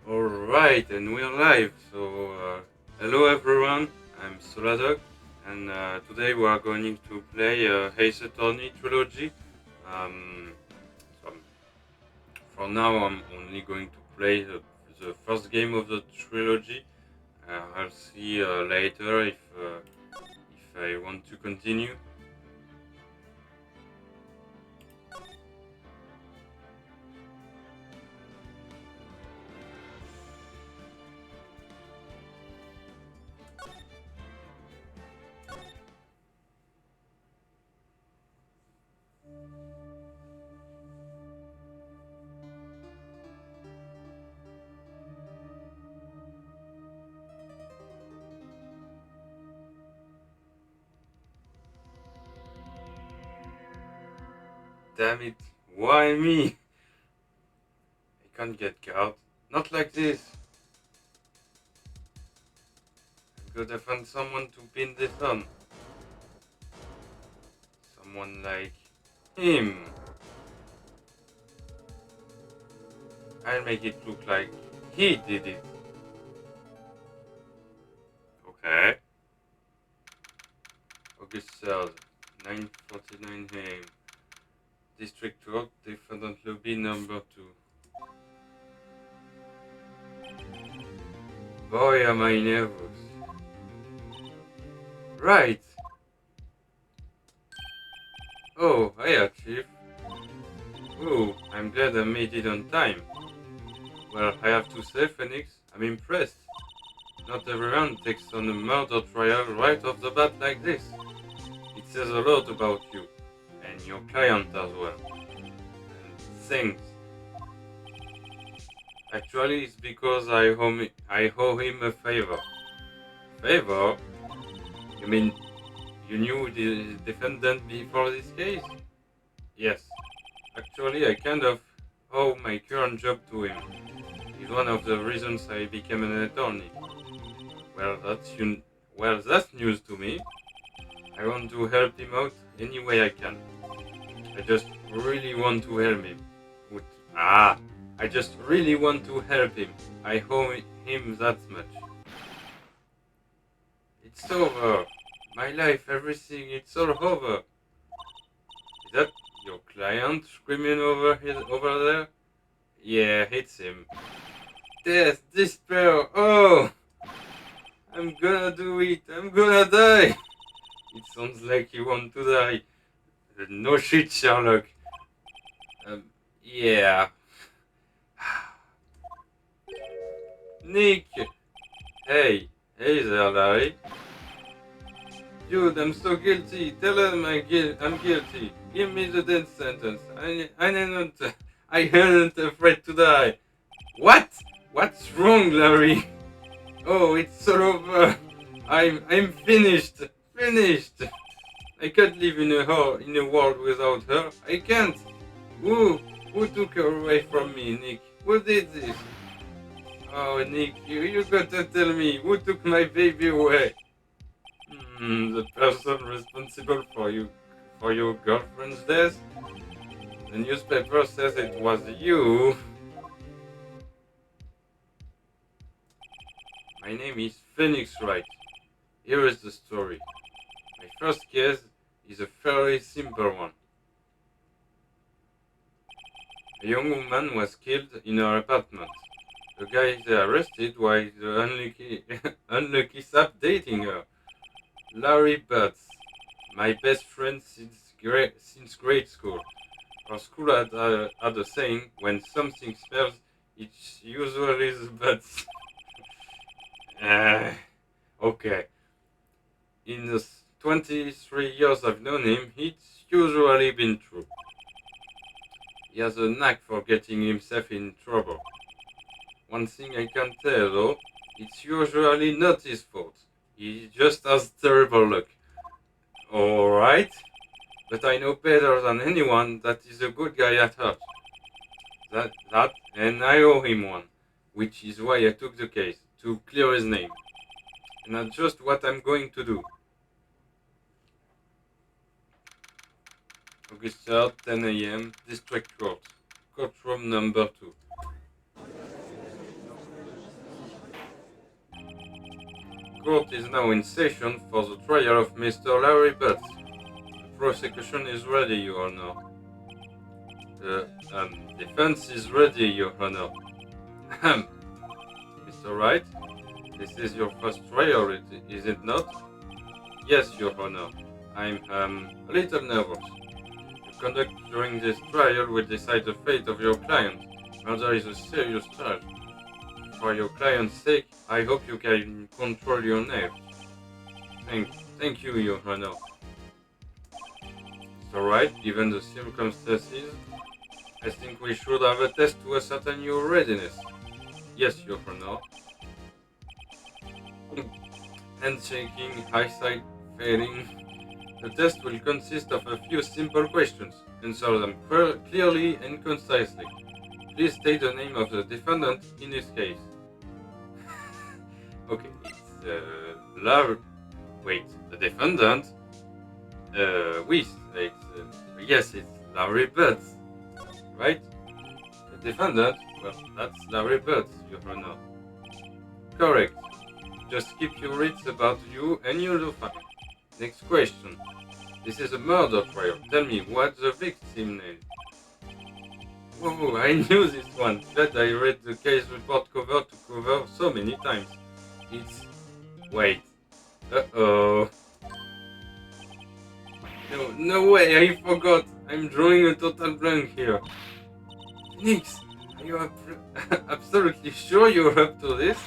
Alright, and we're live. Hello everyone, I'm Soladog, and today we are going to play Ace Attorney Trilogy. Um, so for now, I'm only going to play the first game of the trilogy. I'll see later if I want to continue. Damn it, why me? I can't get out. Not like this. I'm gonna find someone to pin this on. Someone like him. I'll make it look like he did it. Okay. August 3rd, 9:49 AM. District Road, Defendant Lobby number 2. Boy, am I nervous. Right. Oh, hiya, Chief. Oh, I'm glad I made it on time. Well, I have to say, Phoenix, I'm impressed. Not everyone takes on a murder trial right off the bat like this. It says a lot about you, and your client as well. And thanks. Actually, it's because I owe him a favor. Favor? You mean you knew the defendant before this case? Yes. Actually, I kind of owe my current job to him. He's one of the reasons I became an attorney. Well, that's news to me. I want to help him out any way I can. I just really want to help him. Ah, I just really want to help him. I owe him that much. It's over. My life, everything, it's all over. Is that your client screaming over there? Yeah, it's him. Death, despair, oh! I'm gonna do it, I'm gonna die! It sounds like you want to die. No shit, Sherlock. Yeah. Nick! Hey there, Larry. Dude, I'm so guilty. Tell him I'm guilty. Give me the death sentence. I ain't afraid to die. What? What's wrong, Larry? Oh, it's all over. I'm finished. Finished. I can't live in a world without her. I can't. Who took her away from me, Nick? Who did this? Oh, Nick, you gotta tell me who took my baby away. The person responsible for your girlfriend's death? The newspaper says it was you. My name is Phoenix Wright. Here is the story. My first case is a fairly simple one. A young woman was killed in her apartment. The guy they arrested was the unlucky sap dating her. Larry Butts, my best friend since grade school. Our school had a saying: when something smells, it's usually the butts. uh, okay. In the 23 years I've known him, it's usually been true. He has a knack for getting himself in trouble. One thing I can tell though, it's usually not his fault. He just has terrible luck. Alright? But I know better than anyone that he's a good guy at heart. And I owe him one. Which is why I took the case, to clear his name. And that's just what I'm going to do. August 3rd, 10 AM, District Court. Courtroom number 2. court is now in session for the trial of Mr. Larry Butts. The prosecution is ready, Your Honor. The defense is ready, Your Honor. Mr. Wright, this is your first trial, is it not? Yes, Your Honor. I'm a little nervous. The conduct during this trial will decide the fate of your client. Murder is a serious charge. For your client's sake, I hope you can control your nerves. Thank you, Your Honor. It's alright, given the circumstances. I think we should have a test to ascertain your readiness. Yes, Your Honor. Handshaking, eyesight failing. The test will consist of a few simple questions. Answer them clearly and concisely. Please state the name of the defendant in this case. Okay, it's Larry. Wait, the defendant? Yes, it's Larry Butts, right? The defendant? Well, that's Larry Butts, Your Honor. Correct. Just keep your wits about you and you'll do fine. Next question. This is a murder trial. Tell me, what's the victim name? Whoa, I knew this one. Glad I read the case report cover to cover so many times. It's... Wait. Uh-oh. No way, I forgot. I'm drawing a total blank here. Phoenix, are you absolutely sure you're up to this?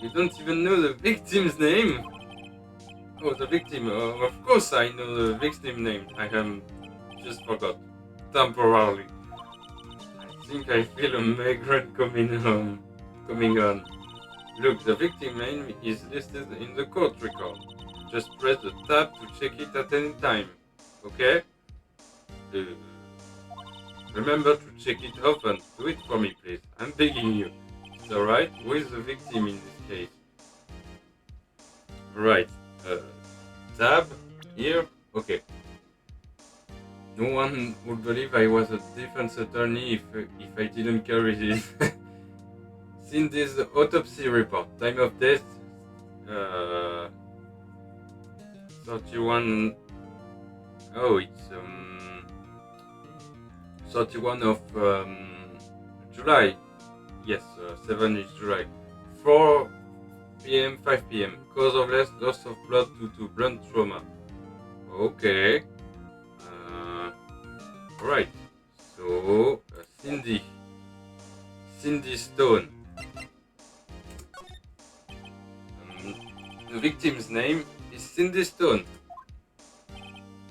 You don't even know the victim's name? Oh, the victim. Of course I know the victim name. I just forgot. Temporarily. I think I feel a migraine coming on. Look, the victim name is listed in the court record. Just press the tab to check it at any time. Okay? Remember to check it often. Do it for me, please. I'm begging you. It's alright? Who is the victim in this case? Right. Tab. Here. Okay. No one would believe I was a defense attorney if I didn't carry this. Cindy's autopsy report. Time of death. 31. Oh, it's 31 of July. Yes, 7 is July. 4 p.m. 5 p.m. Cause of death, loss of blood due to blunt trauma. Okay. Right. So Cindy Stone. The victim's name is Cindy Stone.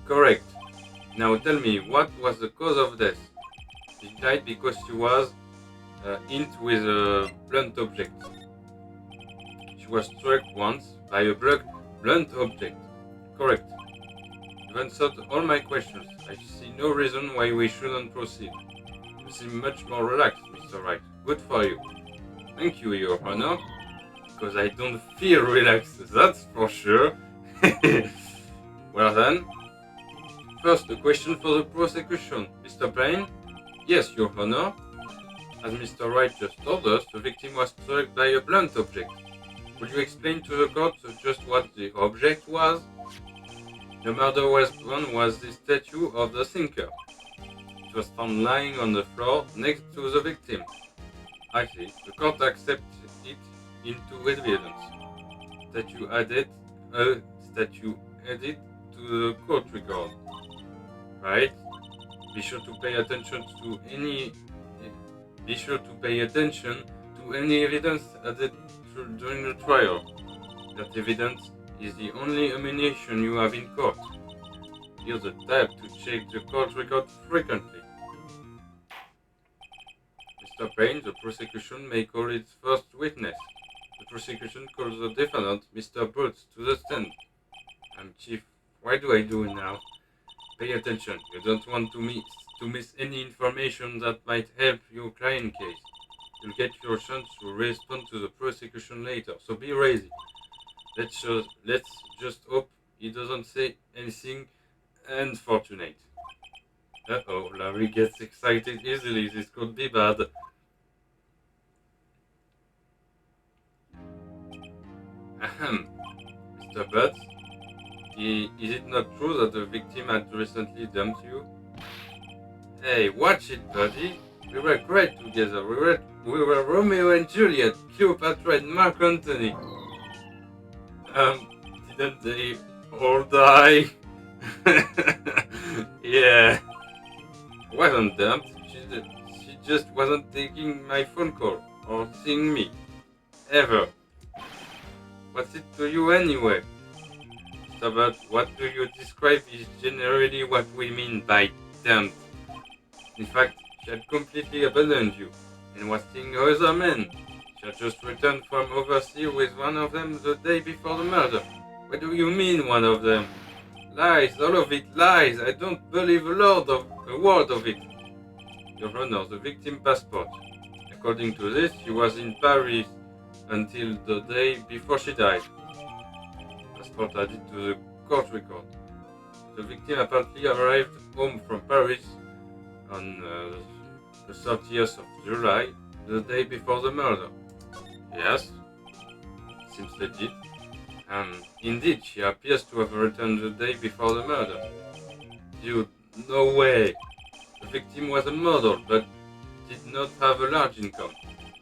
Correct. Now tell me, what was the cause of death? She died because she was hit with a blunt object. She was struck once by a blunt object. Correct. You've answered all my questions. I see no reason why we shouldn't proceed. You seem much more relaxed, Mr. Wright. Good for you. Thank you, Your Honor. Because I don't feel relaxed, that's for sure. Well then, first a question for the prosecution. Mr. Payne? Yes, Your Honor. As Mr. Wright just told us, the victim was struck by a blunt object. Would you explain to the court just what the object was? The murder weapon was the statue of the thinker. It was found lying on the floor next to the victim. I see. The court accepts it into evidence. Statue added to the court record. Right? Be sure to pay attention to any evidence added during the trial. That evidence is the only ammunition you have in court. Use the tab to check the court record frequently. Mr. Payne, the prosecution may call its first witness. The prosecution calls the defendant, Mr. Butts, to the stand. I'm Chief. Why do I do now? Pay attention. You don't want to miss any information that might help your client case. You'll get your chance to respond to the prosecution later, so be ready. Let's just hope he doesn't say anything unfortunate. Uh-oh, Larry gets excited easily. This could be bad. Ahem. Mr. Butts? Is it not true that the victim had recently dumped you? Hey, watch it, buddy. We were great together. We were Romeo and Juliet, Cleopatra and Mark Antony. Didn't they all die? Yeah. I wasn't dumped. She just wasn't taking my phone call or seeing me. Ever. What's it to you anyway? But what do you describe is generally what we mean by dumped. In fact, she had completely abandoned you and was seeing other men. She had just returned from overseas with one of them the day before the murder. What do you mean, one of them? Lies, all of it, lies. I don't believe a word of it. Your Honor, the victim passport. According to this, she was in Paris until the day before she died. Passport added to the court record. The victim apparently arrived home from Paris on the 30th of July, the day before the murder. Yes, seems legit. Indeed, she appears to have returned the day before the murder. Dude, no way. The victim was a model, but did not have a large income.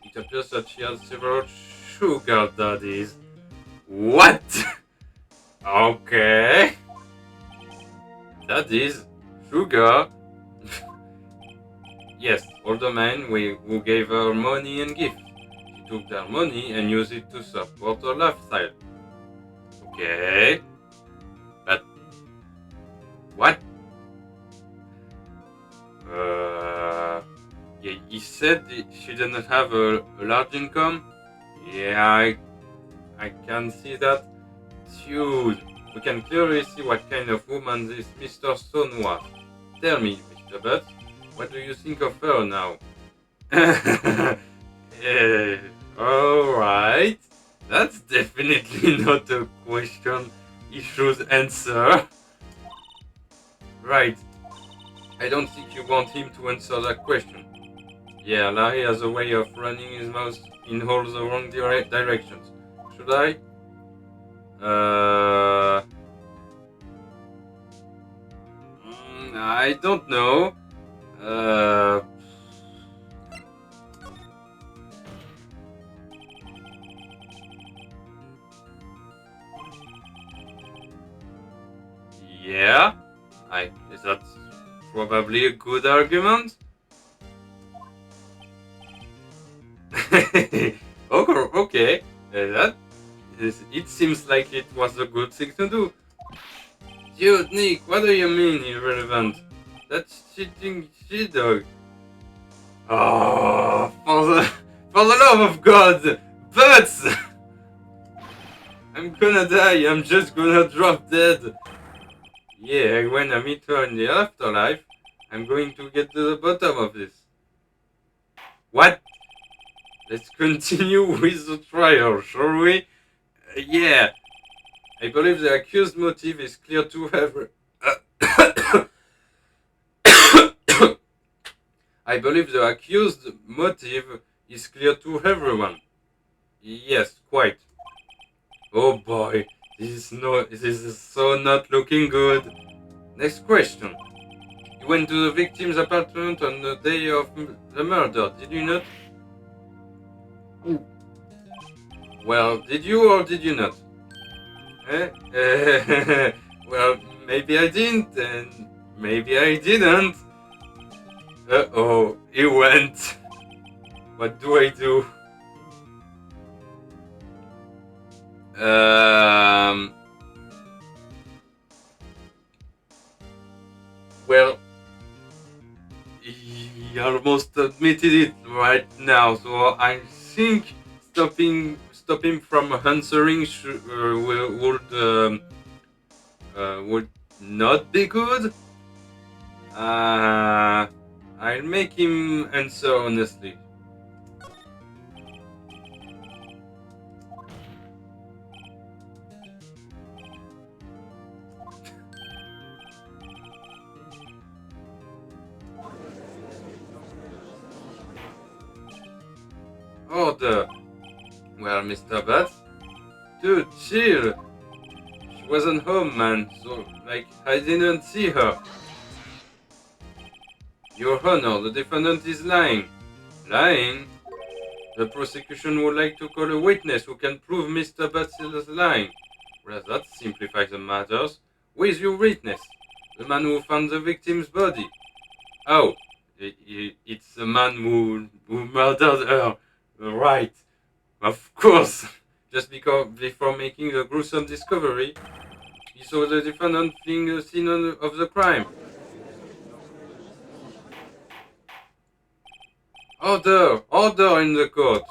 It appears that she had several sugar daddies. What? Okay. Daddies? Sugar? Yes, older men who gave her money and gifts. She took their money and used it to support her lifestyle. Okay. But what? Yeah, he said she didn't have a large income. Yeah, I can see that. Dude, we can clearly see what kind of woman this Mr. Stone was. Tell me, Mr. Butts, what do you think of her now? Alright. That's definitely not a question he should answer. Right. I don't think you want him to answer that question. Yeah, Larry has a way of running his mouth in all the wrong directions. Should I? I don't know. Yeah, that's probably a good argument. Okay, it seems like it was a good thing to do. Dude, Nick, what do you mean irrelevant? That's cheating shit, dog. Oh, for the love of God, Butts! I'm gonna die. I'm just gonna drop dead. Yeah, when I meet her in the afterlife, I'm going to get to the bottom of this. What? Let's continue with the trial, shall we? Yeah. I believe the accused motive is clear to I believe the accused motive is clear to everyone. Yes, quite. Oh boy, this is so not looking good. Next question. You went to the victim's apartment on the day of the murder, did you not? Well, did you or did you not? Well, maybe I didn't, and maybe I didn't. Uh-oh, he went. What do I do? Well, he almost admitted it right now, so I think stop him from answering would not be good. I'll make him answer honestly. Order. Well, Mr. Butts, dude, chill. wasn't home, man, so, like, I didn't see her. Your Honor, the defendant is lying. Lying? The prosecution would like to call a witness who can prove Mr. Basil is lying. Well, that simplifies the matters. Who is your witness? The man who found the victim's body. Oh, it's the man who murdered her. Right. Of course. Just because before making the gruesome discovery, he saw the defendant fleeing the scene of the crime. Order! Order in the court!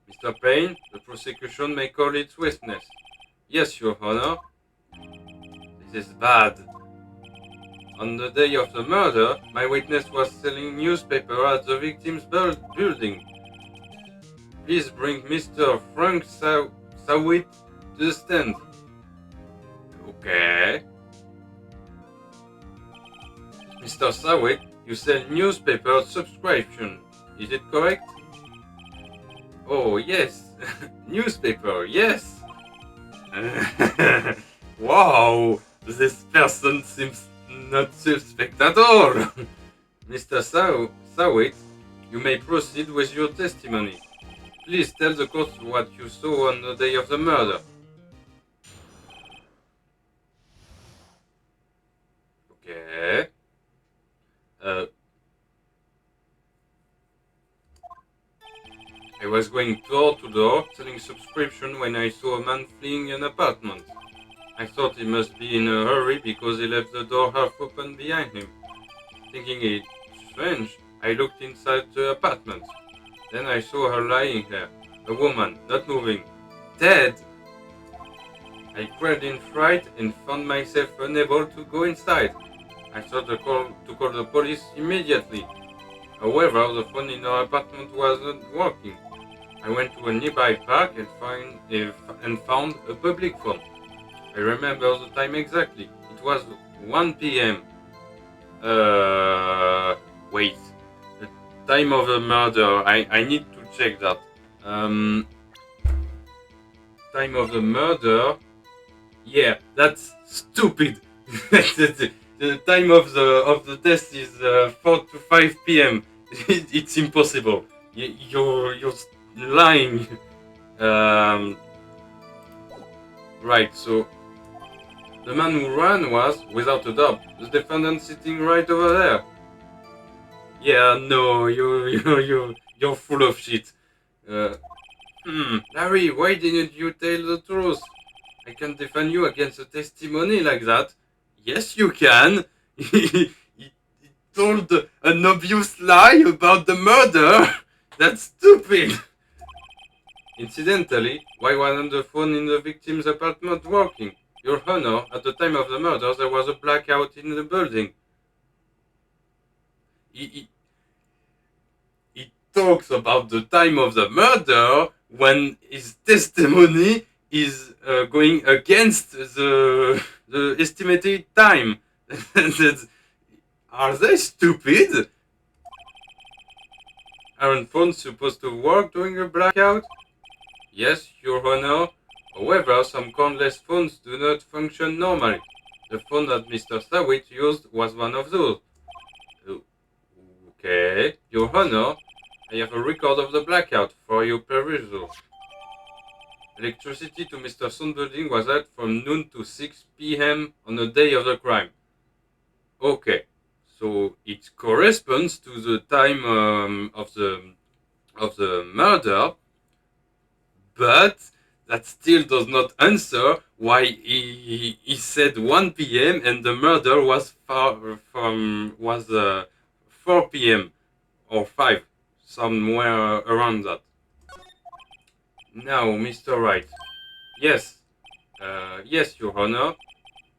Mr. Payne, the prosecution may call its witness. Yes, Your Honor. This is bad. On the day of the murder, my witness was selling newspaper at the victim's building. Please bring Mr. Frank Sawit to the stand. Okay. Mr. Sawit, you sell newspaper subscription. Is it correct? Oh, yes. Newspaper, yes. Wow, this person seems not suspect at all. Mr. Sawit, you may proceed with your testimony. Please tell the court what you saw on the day of the murder. Okay. I was going door to door selling subscription when I saw a man fleeing an apartment. I thought he must be in a hurry because he left the door half open behind him. Thinking it strange, I looked inside the apartment. Then I saw her lying there, a woman, not moving, dead. I cried in fright and found myself unable to go inside. I thought to call the police immediately. However, the phone in our apartment wasn't working. I went to a nearby park and found a public phone. I remember the time exactly. It was 1 p.m. Wait. The time of the murder. I need to check that. Time of the murder. Yeah, that's stupid. The time of the death is 4 to 5 p.m. It's impossible. You're lying. Right, so the man who ran was, without a doubt, the defendant sitting right over there. Yeah, no, you're full of shit. Larry, why didn't you tell the truth? I can defend you against a testimony like that. Yes, you can. He told an obvious lie about the murder. That's stupid. Incidentally, why wasn't the phone in the victim's apartment working? Your Honor, at the time of the murder, there was a blackout in the building. He talks about the time of the murder when his testimony is going against the estimated time. Are they stupid? Aren't phones supposed to work during a blackout? Yes, Your Honor. However, some cordless phones do not function normally. The phone that Mr. Sawit used was one of those. Okay, Your Honor, I have a record of the blackout for your perusal. Electricity to Mr. Sohn's building was out from noon to 6 p.m. on the day of the crime. Okay, so it corresponds to the time of the murder, but that still does not answer why he said 1 p.m. and the murder was 4 p.m. or 5, somewhere around that. Now, Mr. Wright. Yes. Yes, Your Honor.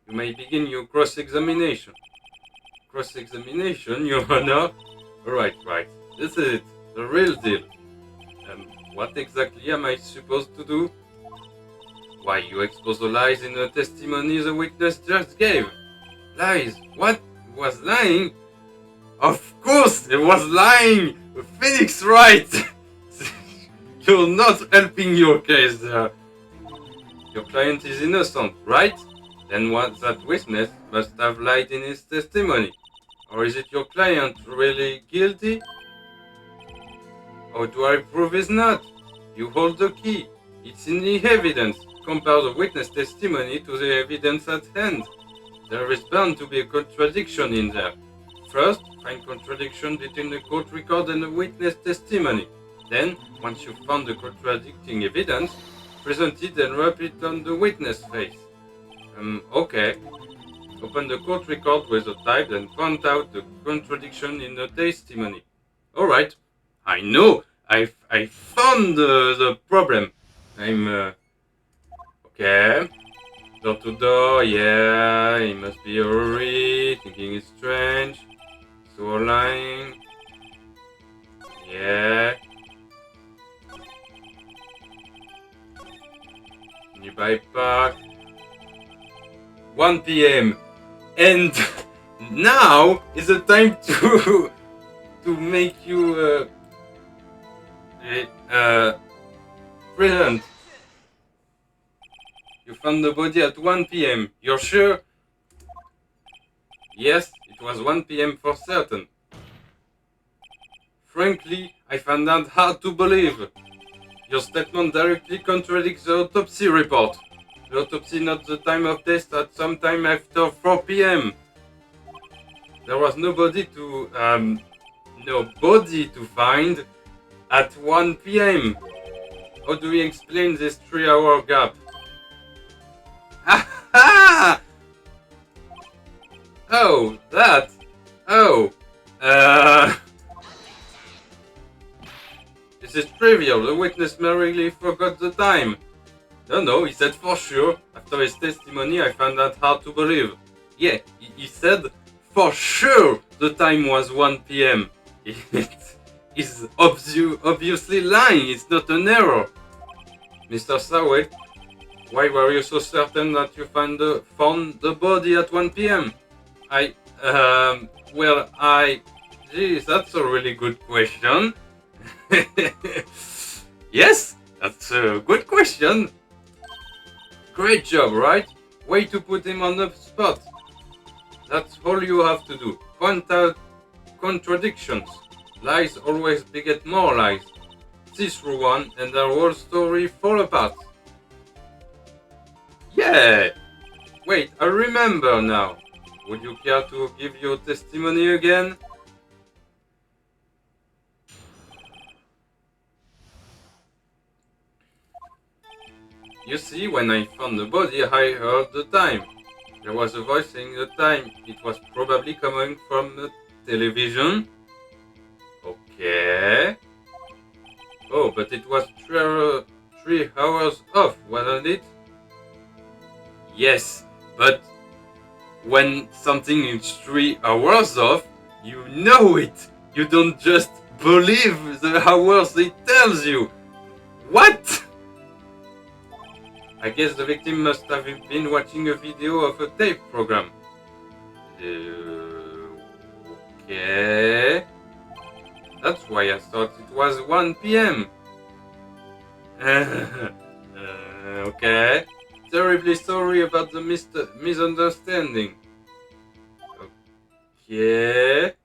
You may begin your cross-examination. Cross-examination, Your Honor? Right. This is it. The real deal. What exactly am I supposed to do? Why, you expose the lies in the testimony the witness just gave. Lies? What? Was lying? Of course, it was lying! Phoenix Wright! You're not helping your case there. Your client is innocent, right? then what that witness must have lied in his testimony. Or is it your client really guilty? How do I prove he's not? You hold the key. It's in the evidence. Compare the witness testimony to the evidence at hand. There is bound to be a contradiction in there. First, find contradiction between the court record and the witness testimony. Then, once you've found the contradicting evidence, present it and rub it on the witness face. Okay. Open the court record with the type and point out the contradiction in the testimony. Alright. I know! I found the problem. Okay. Door to door, yeah, he must be hurry, thinking it's strange. So lying. Yeah. Nearby park. 1 p.m. And now is the time to make you present. You found the body at 1 p.m. You're sure? Yes, it was 1 p.m. for certain. Frankly, I found that hard to believe. Your statement directly contradicts the autopsy report. The autopsy notes the time of death at some time after 4 p.m. There was nobody to find at 1 p.m. How do we explain this 3-hour gap? Ha! Oh, that. Oh. This is trivial. The witness merely forgot the time. No, he said for sure. After his testimony, I found that hard to believe. Yeah, he said for sure the time was 1 p.m. It is obviously lying. It's not an error. Mr. Saway, why were you so certain that you found the body at 1 p.m.? Geez, that's a really good question. Yes, that's a good question. Great job, right? Way to put him on the spot. That's all you have to do. Point out contradictions. Lies always beget more lies. See through one and the whole story fall apart. Yeah! Wait, I remember now. Would you care to give your testimony again? You see, when I found the body, I heard the time. There was a voice saying the time. It was probably coming from the television. Okay. Oh, but it was 3 hours off, wasn't it? Yes, but when something is 3 hours off, you know it. You don't just believe the hours it tells you. What? I guess the victim must have been watching a video of a tape program. Okay. That's why I thought it was 1 p.m. Okay. Terribly sorry about the misunderstanding. Okay.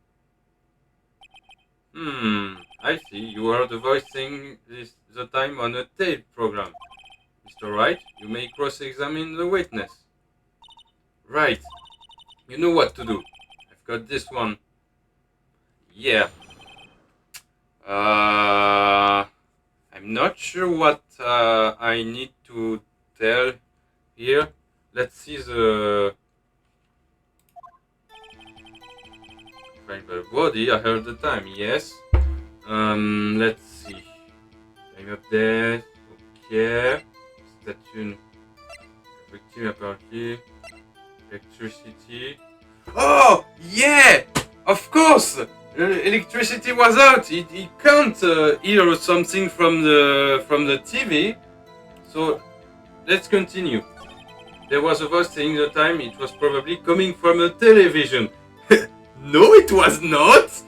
I see. You heard the voice saying the time on a tape program. Mr. Wright, you may cross-examine the witness. Right. You know what to do. I've got this one. Yeah. I'm not sure what I need to tell here. Let's see the... Find the body. I heard the time. Yes. Let's see. Time up there. Okay. Statue. Victim apparently. Electricity. Oh! Yeah! Of course! Electricity was out. He can't hear something from the TV. So let's continue. There was a voice saying the time. It was probably coming from a television. No, it was not.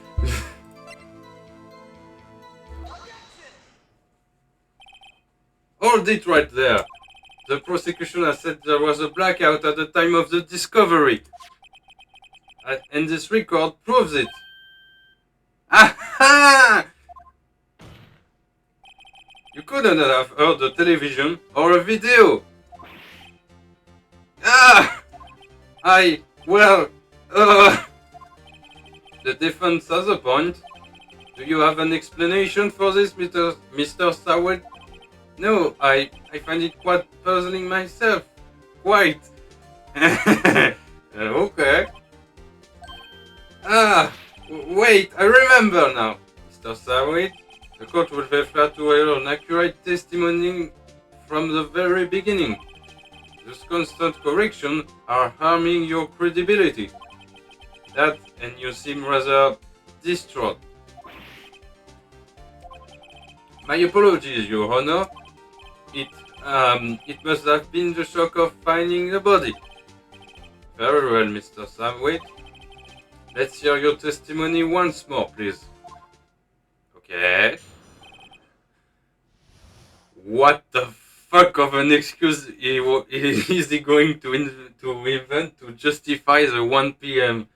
Hold it right there. The prosecution has said there was a blackout at the time of the discovery. And this record proves it. Aha! You couldn't have heard the television or a video. Ah! The defense has a point. Do you have an explanation for this, Mr. Sawed? No, I find it quite puzzling myself. Quite. Okay. Wait, I remember now. Mr. Sawed, the court will refer to an accurate testimony from the very beginning. Those constant corrections are harming your credibility. That, and you seem rather distraught. My apologies, Your Honor. It must have been the shock of finding the body. Very well, Mr. Sawed. Let's hear your testimony once more, please. Okay. What the fuck of an excuse is he going to invent to justify the 1 p.m.?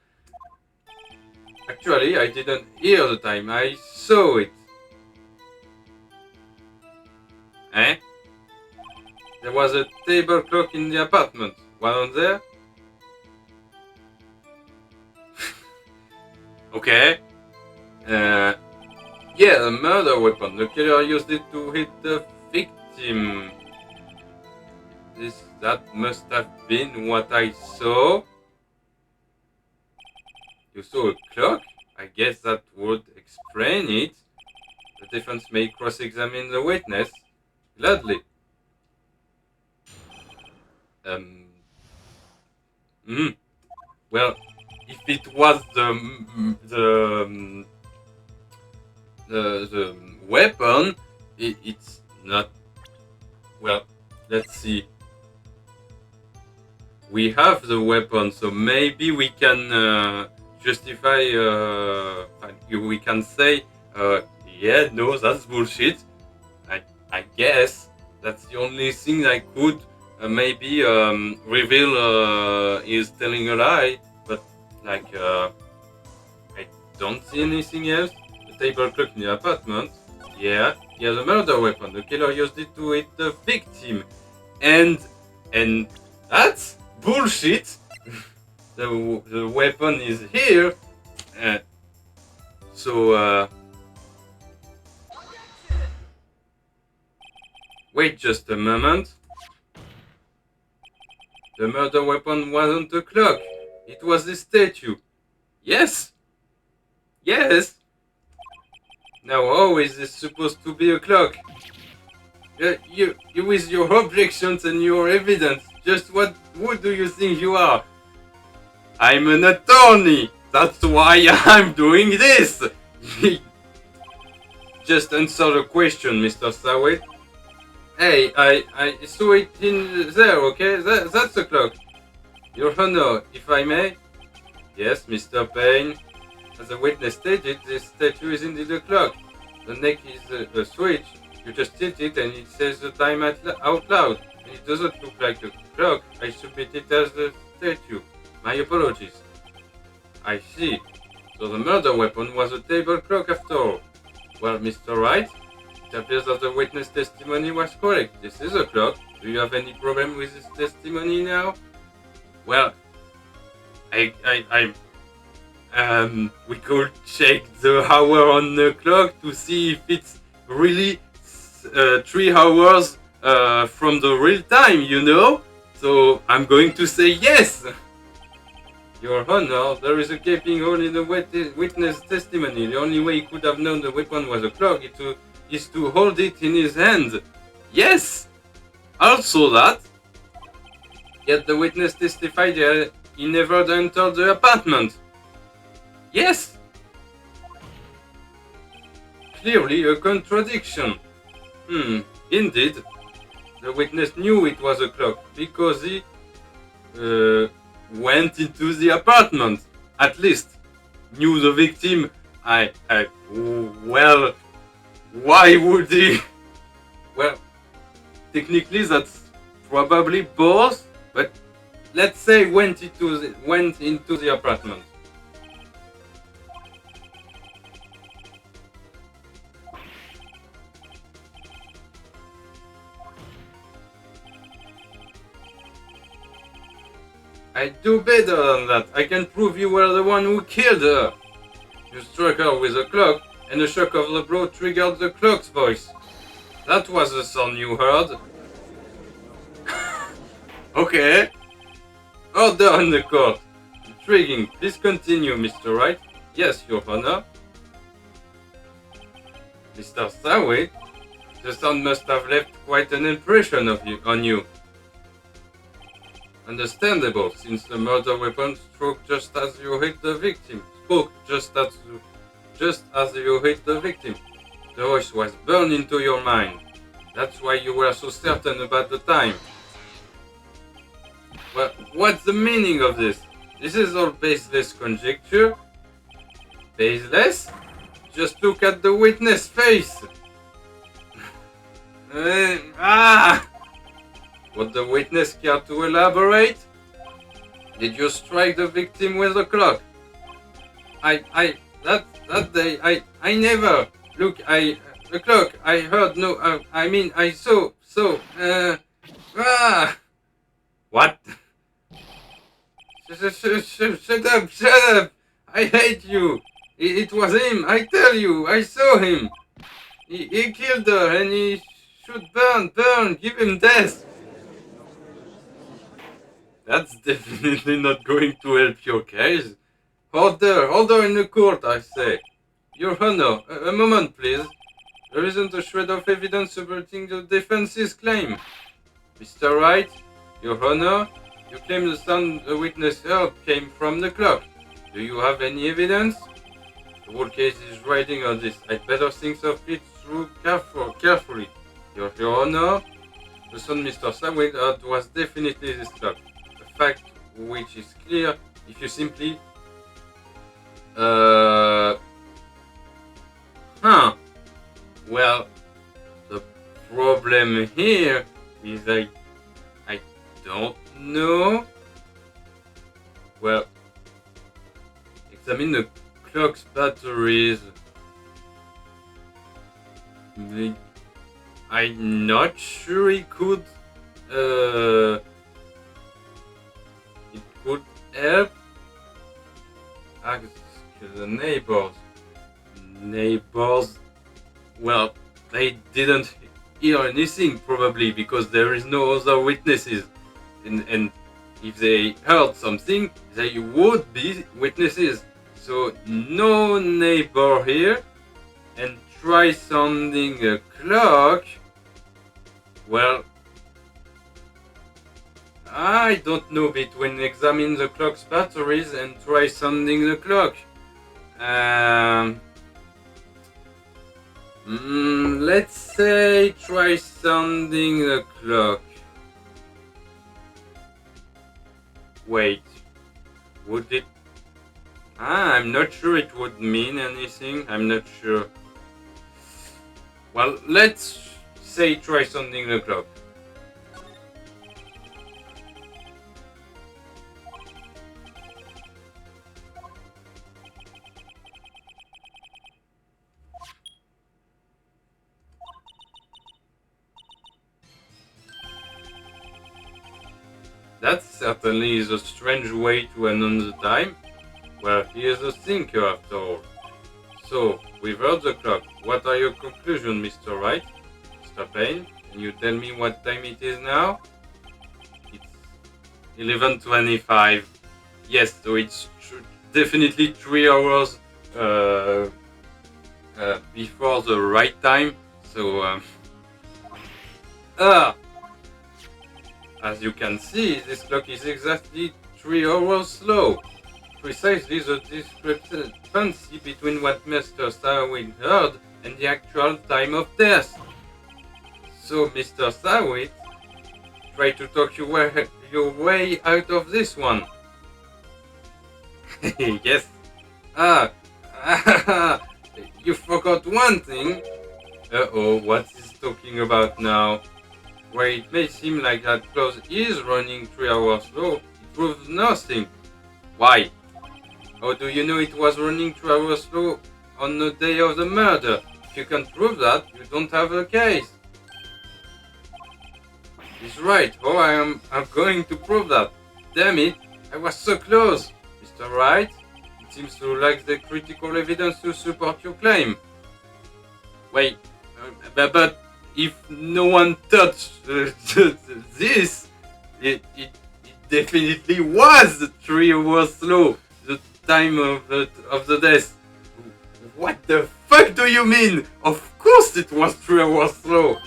Actually, I didn't hear the time, I saw it. Eh? There was a table clock in the apartment, wasn't there? Okay. Yeah, the murder weapon. The killer used it to hit the victim. That must have been what I saw. You saw a clock? I guess that would explain it. The defense may cross-examine the witness. Gladly. Well, if it was the weapon, it's not. Well, let's see. We have the weapon, so maybe we can justify. We can say, yeah, no, that's bullshit. I guess that's the only thing I could maybe reveal is telling a lie, but like I don't see anything else. The table clock in the apartment, yeah, the murder weapon. The killer used it to hit the victim, and that's bullshit. The weapon is here, so. Wait just a moment. The murder weapon wasn't a clock. It was a statue. Yes? Yes? Now how is this supposed to be a clock? You with your objections and your evidence, just who do you think you are? I'm an attorney. That's why I'm doing this. Just answer the question, Mr. Sawed. Hey, I saw it in there, okay? That's the clock. Your Honor, if I may? Yes, Mr. Payne. As the witness stated, this statue is indeed a clock. The neck is a switch. You just tilt it and it says the time out loud. And it doesn't look like a clock. I submit it as a statue. My apologies. I see. So the murder weapon was a table clock after all. Well, Mr. Wright? It appears that the witness testimony was correct. This is a clock. Do you have any problem with this testimony now? Well, we could check the hour on the clock to see if it's really 3 hours from the real time, you know? So I'm going to say yes! Your Honor, there is a gaping hole in the witness testimony. The only way he could have known the weapon was a clock is to hold it in his hand. Yes! Also that. Yet the witness testified he never entered the apartment. Yes! Clearly a contradiction. Indeed. The witness knew it was a clock because he went into the apartment. At least knew the victim. Well, why would he? Well, technically that's Probably both, but let's say went into the apartment. I do better than that. I can prove you were the one who killed her. You struck her with a clock, and the shock of the blow triggered the clock's voice. That was the sound you heard. Okay. Order in the court. Intriguing. Please continue, Mr. Wright. Yes, Your Honor. Mr. Sawick, the sound must have left quite an impression on you. Understandable, since the murder weapon spoke just as you hit the victim. The voice was burned into your mind. That's why you were so certain about the time. Well, what's the meaning of this? This is all baseless conjecture. Baseless? Just look at the witness face. Would the witness care to elaborate? Did you strike the victim with a clock? That day, I never. Look, the clock, I heard no, I saw, What? Shut up! I hate you! It was him, I tell you, I saw him! He killed her and he should burn, give him death! That's definitely not going to help your case. Order in the court, I say. Your Honor, a moment please. There isn't a shred of evidence supporting the defense's claim. Mr. Wright, Your Honor, you claim the sound the witness heard came from the clock. Do you have any evidence? The whole case is riding on this. I'd better think of it through carefully. Your Honor, the sound Mr. Sawick heard was definitely this clock. A fact which is clear if you simply... Well, the problem here is I don't know. Well, examine the clock's batteries. I'm not sure it could help. Ask the neighbors. Well, they didn't hear anything probably because there is no other witnesses. And if they heard something, they would be witnesses. So no neighbor here. And try sounding a clock. Well, I don't know between examine the clock's batteries and try sounding the clock. Let's say try sounding the clock. Wait, would it? I'm not sure it would mean anything. I'm not sure. Well, let's say try sounding the clock. That certainly is a strange way to announce the time. Well, he is a thinker after all. So, we've heard the clock. What are your conclusions, Mr. Wright? Mr. Payne, can you tell me what time it is now? It's 11:25. Yes, so it's definitely 3 hours before the right time. So, as you can see, this clock is exactly 3 hours slow. Precisely the discrepancy between what Mr. Sawick heard and the actual time of death. So, Mr. Sawick, try to talk your way out of this one. Yes. You forgot one thing. Uh-oh, what's he talking about now? where it may seem like that Claus is running 3 hours slow, it proves nothing. Why? How do you know it was running 2 hours slow on the day of the murder? If you can't prove that, you don't have a case. He's right. I'm going to prove that. Damn it, I was so close. Mr. Wright, it seems to lack the critical evidence to support your claim. Wait, but if no one touched this, it definitely was 3 hours slow, the time of the death. What the fuck do you mean? Of course it was 3 hours slow.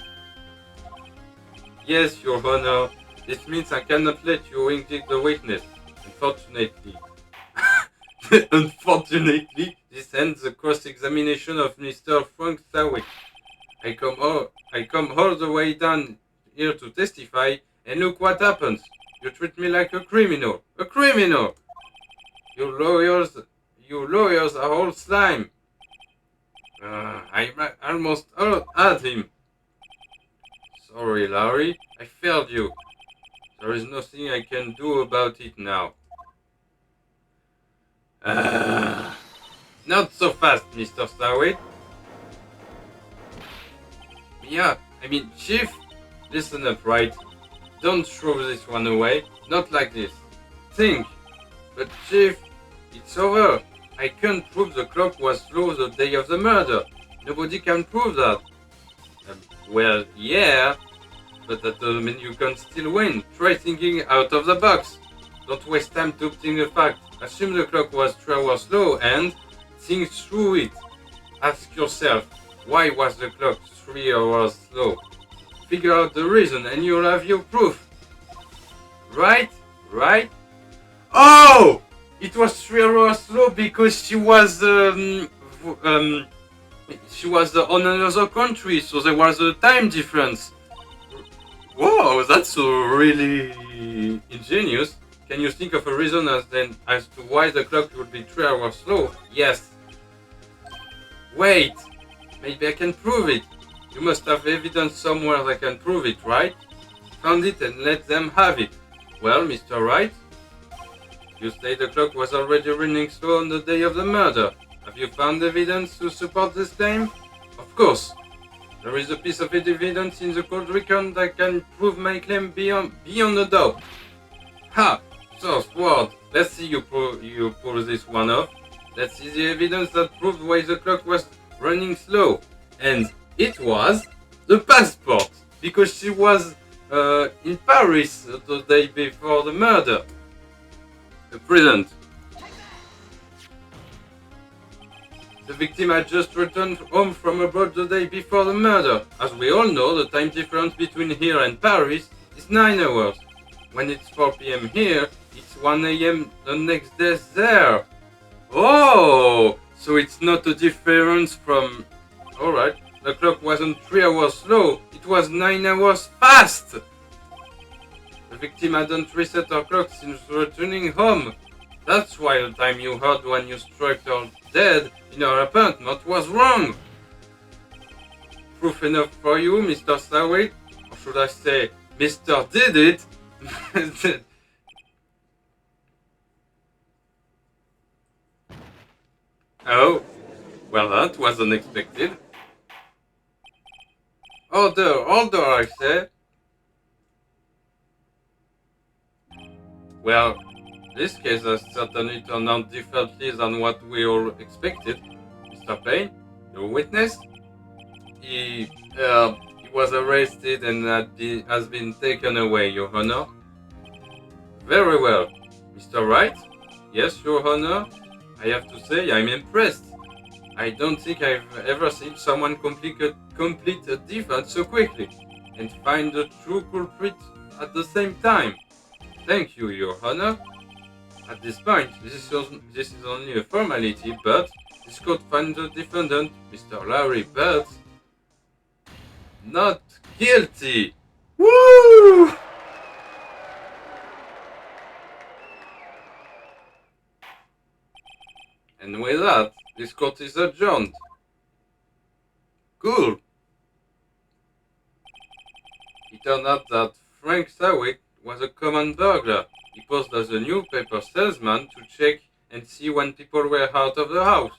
Yes, Your Honor. This means I cannot let you indict the witness. Unfortunately. Unfortunately, this ends the cross-examination of Mr. Frank Sawick. I come all the way down here to testify, and look what happens. You treat me like a criminal. A criminal! You lawyers are all slime. I almost had him. Sorry, Larry. I failed you. There is nothing I can do about it now. Not so fast, Mr. Starway. Yeah, I mean, Chief, listen up, right? Don't throw this one away. Not like this. Think. But Chief, it's over. I can't prove the clock was slow the day of the murder. Nobody can prove that. Well, yeah, but that doesn't mean you can still win. Try thinking out of the box. Don't waste time to obtain a fact. Assume the clock was 3 hours slow and think through it. Ask yourself, why was the clock 3 hours slow? Figure out the reason and you'll have your proof. Right? Right? Oh! It was 3 hours slow because she was on another country, so there was a time difference. Whoa, that's really ingenious. Can you think of a reason as to why the clock would be 3 hours slow? Yes. Wait, maybe I can prove it. You must have evidence somewhere that can prove it, right? Found it and let them have it. Well, Mr. Wright, you say the clock was already running slow on the day of the murder. Have you found evidence to support this claim? Of course. There is a piece of evidence in the cold record that can prove my claim beyond a doubt. Ha! Source word. Let's see you pull this one off. Let's see the evidence that proved why the clock was running slow. And it was the passport. Because she was in Paris the day before the murder. The present. The victim had just returned home from abroad the day before the murder. As we all know, the time difference between here and Paris is 9 hours. When it's 4 p.m. here, it's 1 a.m. the next day there. Oh, so it's not a difference from... Alright, the clock wasn't 3 hours slow, it was 9 hours fast. The victim hadn't reset her clock since returning home. That's why the time you heard when you struck her dead in her apartment was wrong. Proof enough for you, Mr. Starway? Or should I say, Mr. Did It? Oh, well that was unexpected. Order, I say. Well, this case has certainly turned out differently than what we all expected. Mr. Payne, your witness? He was arrested and has been taken away, Your Honor. Very well. Mr. Wright? Yes, Your Honor? I have to say, I'm impressed. I don't think I've ever seen someone complete a defense so quickly and find the true culprit at the same time. Thank you, Your Honor. At this point, this is only a formality, but this court finds the defendant, Mr. Larry Bird, not guilty. Woo! And with that, this court is adjourned. Cool. It turned out that Frank Sawick was a common burglar. He posed as a newspaper salesman to check and see when people were out of the house.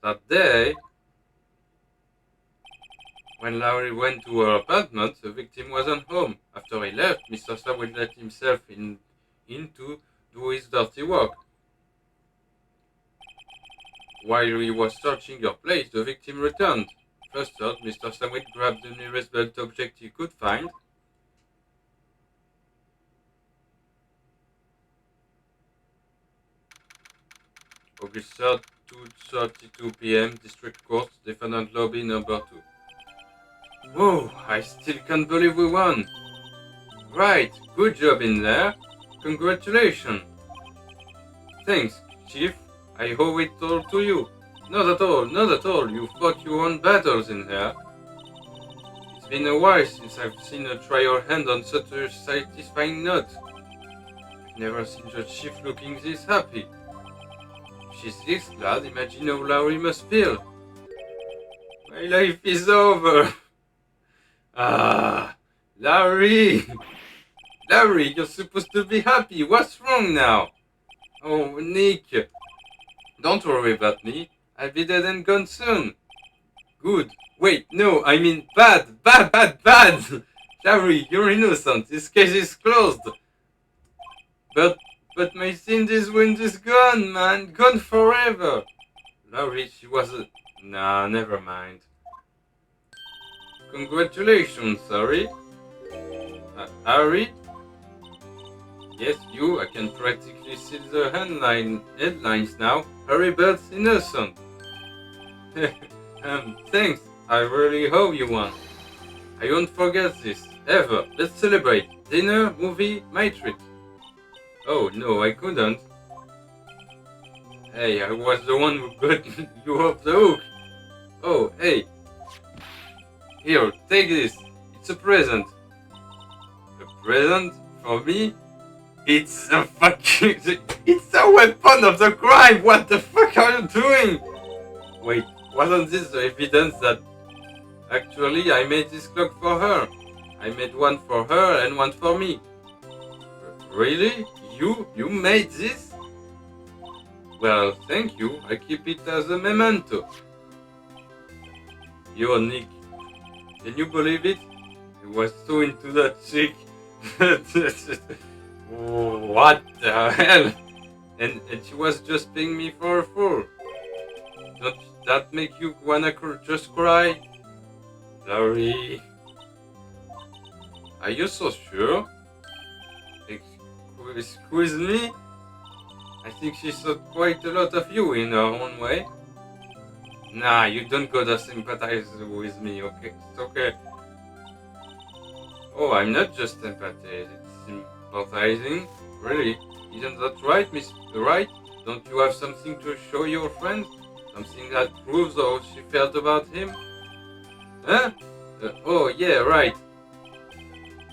That day, when Larry went to her apartment, the victim wasn't home. After he left, Mr. Sawick let himself in to do his dirty work. While he was searching your place, the victim returned. Flustered, Mr. Sawick grabbed the nearest blunt object he could find. August 3rd, 2:32 p.m., District Court, Defendant Lobby number 2. Whoa, I still can't believe we won. Right, good job in there. Congratulations. Thanks, Chief. I owe it all to you. Not at all, not at all. You fought your own battles in here. It's been a while since I've seen her try her hand on such a satisfying note. I've never seen the Chief looking this happy. If she's this glad, imagine how Larry must feel. My life is over. Ah, Larry! Larry, you're supposed to be happy. What's wrong now? Oh, Nick. Don't worry about me. I'll be dead and gone soon. Good. Wait, no, I mean bad, bad, bad, bad. Larry, you're innocent. This case is closed. But my Cindy's wind is gone, man. Gone forever. Larry, she was a... Nah, never mind. Congratulations, Harry. Harry? Yes, you. I can practically see the headlines now. Harry Bird's innocent. Thanks. I really hope you won. I won't forget this, ever. Let's celebrate. Dinner, movie, my treat. Oh, no, I couldn't. Hey, I was the one who got you off the hook. Oh, hey. Here, take this. It's a present. A present? For me? It's a fucking... It's a weapon of the crime! What the fuck are you doing? Wait, wasn't this the evidence that... Actually, I made this clock for her. I made one for her and one for me. Really? You made this? Well, thank you. I keep it as a memento. Yo, Nick. Can you believe it? I was so into that chick. What the hell? And she was just paying me for a fool. Don't that make you wanna just cry? Larry. Are you so sure? Excuse me? I think she saw quite a lot of you in her own way. Nah, you don't gotta sympathize with me, okay? It's okay. Oh, I'm not just sympathizing. Really? Isn't that right, Miss Right? Don't you have something to show your friend? Something that proves how she felt about him? Huh? Oh, yeah, right.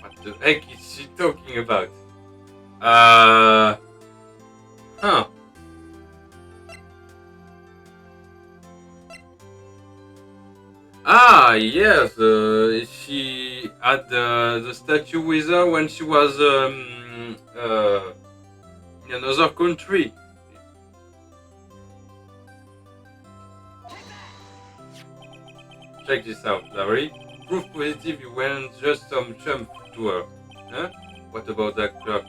What the heck is she talking about? Huh. Ah, yes, she had the statue with her when she was in another country. Check this out, Larry. Proof positive you weren't just some chump to her. Huh? What about that clock?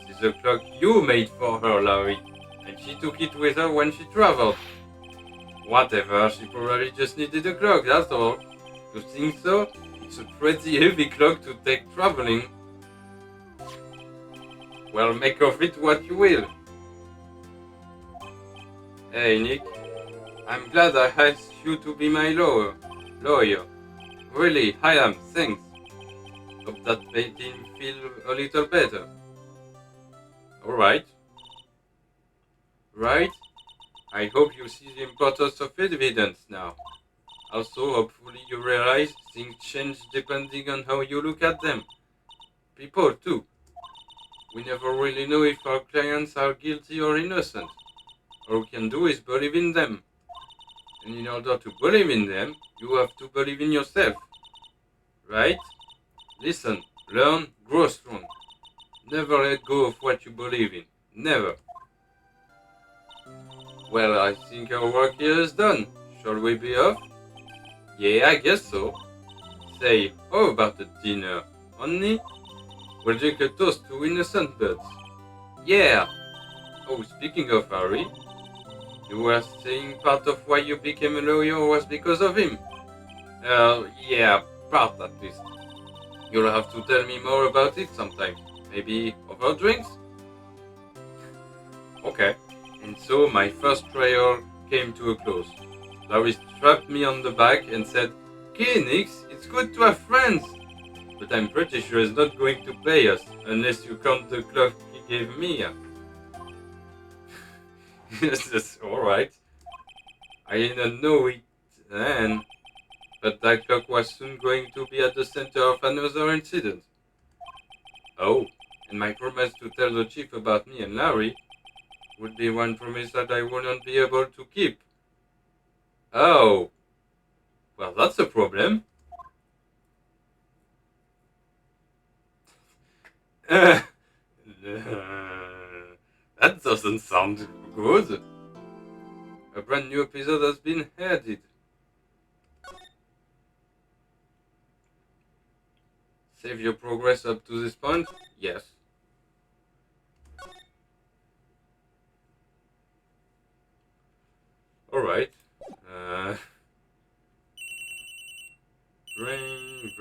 This is a clock you made for her, Larry. And she took it with her when she traveled. Whatever, she probably just needed a clock, that's all. You think so? It's a pretty heavy clock to take traveling. Well, make of it what you will. Hey, Nick. I'm glad I asked you to be my lawyer. Really, I am, thanks. Hope that made him feel a little better. Alright. Right? I hope you see the importance of evidence now. Also, hopefully you realize things change depending on how you look at them. People, too. We never really know if our clients are guilty or innocent. All we can do is believe in them. And in order to believe in them, you have to believe in yourself. Right? Listen, learn, grow strong. Never let go of what you believe in. Never. Well, I think our work here is done. Shall we be off? Yeah, I guess so. Say, how about the dinner? Only? We'll drink a toast to innocent birds. Yeah! Oh, speaking of Harry, you were saying part of why you became a lawyer was because of him. Yeah, part at least. You'll have to tell me more about it sometime. Maybe over drinks? Okay. And so my first trial came to a close. Larry strapped me on the back and said, "Okay, Nix, it's good to have friends, but I'm pretty sure he's not going to pay us unless you count the clock he gave me." Yes, that's alright. I didn't know it then, but that clock was soon going to be at the center of another incident. Oh, and my promise to tell the chief about me and Larry would be one promise that I wouldn't be able to keep. Oh, well, that's a problem. That doesn't sound good. A brand new episode has been added. Save your progress up to this point? Yes. Alright. Uh, brain.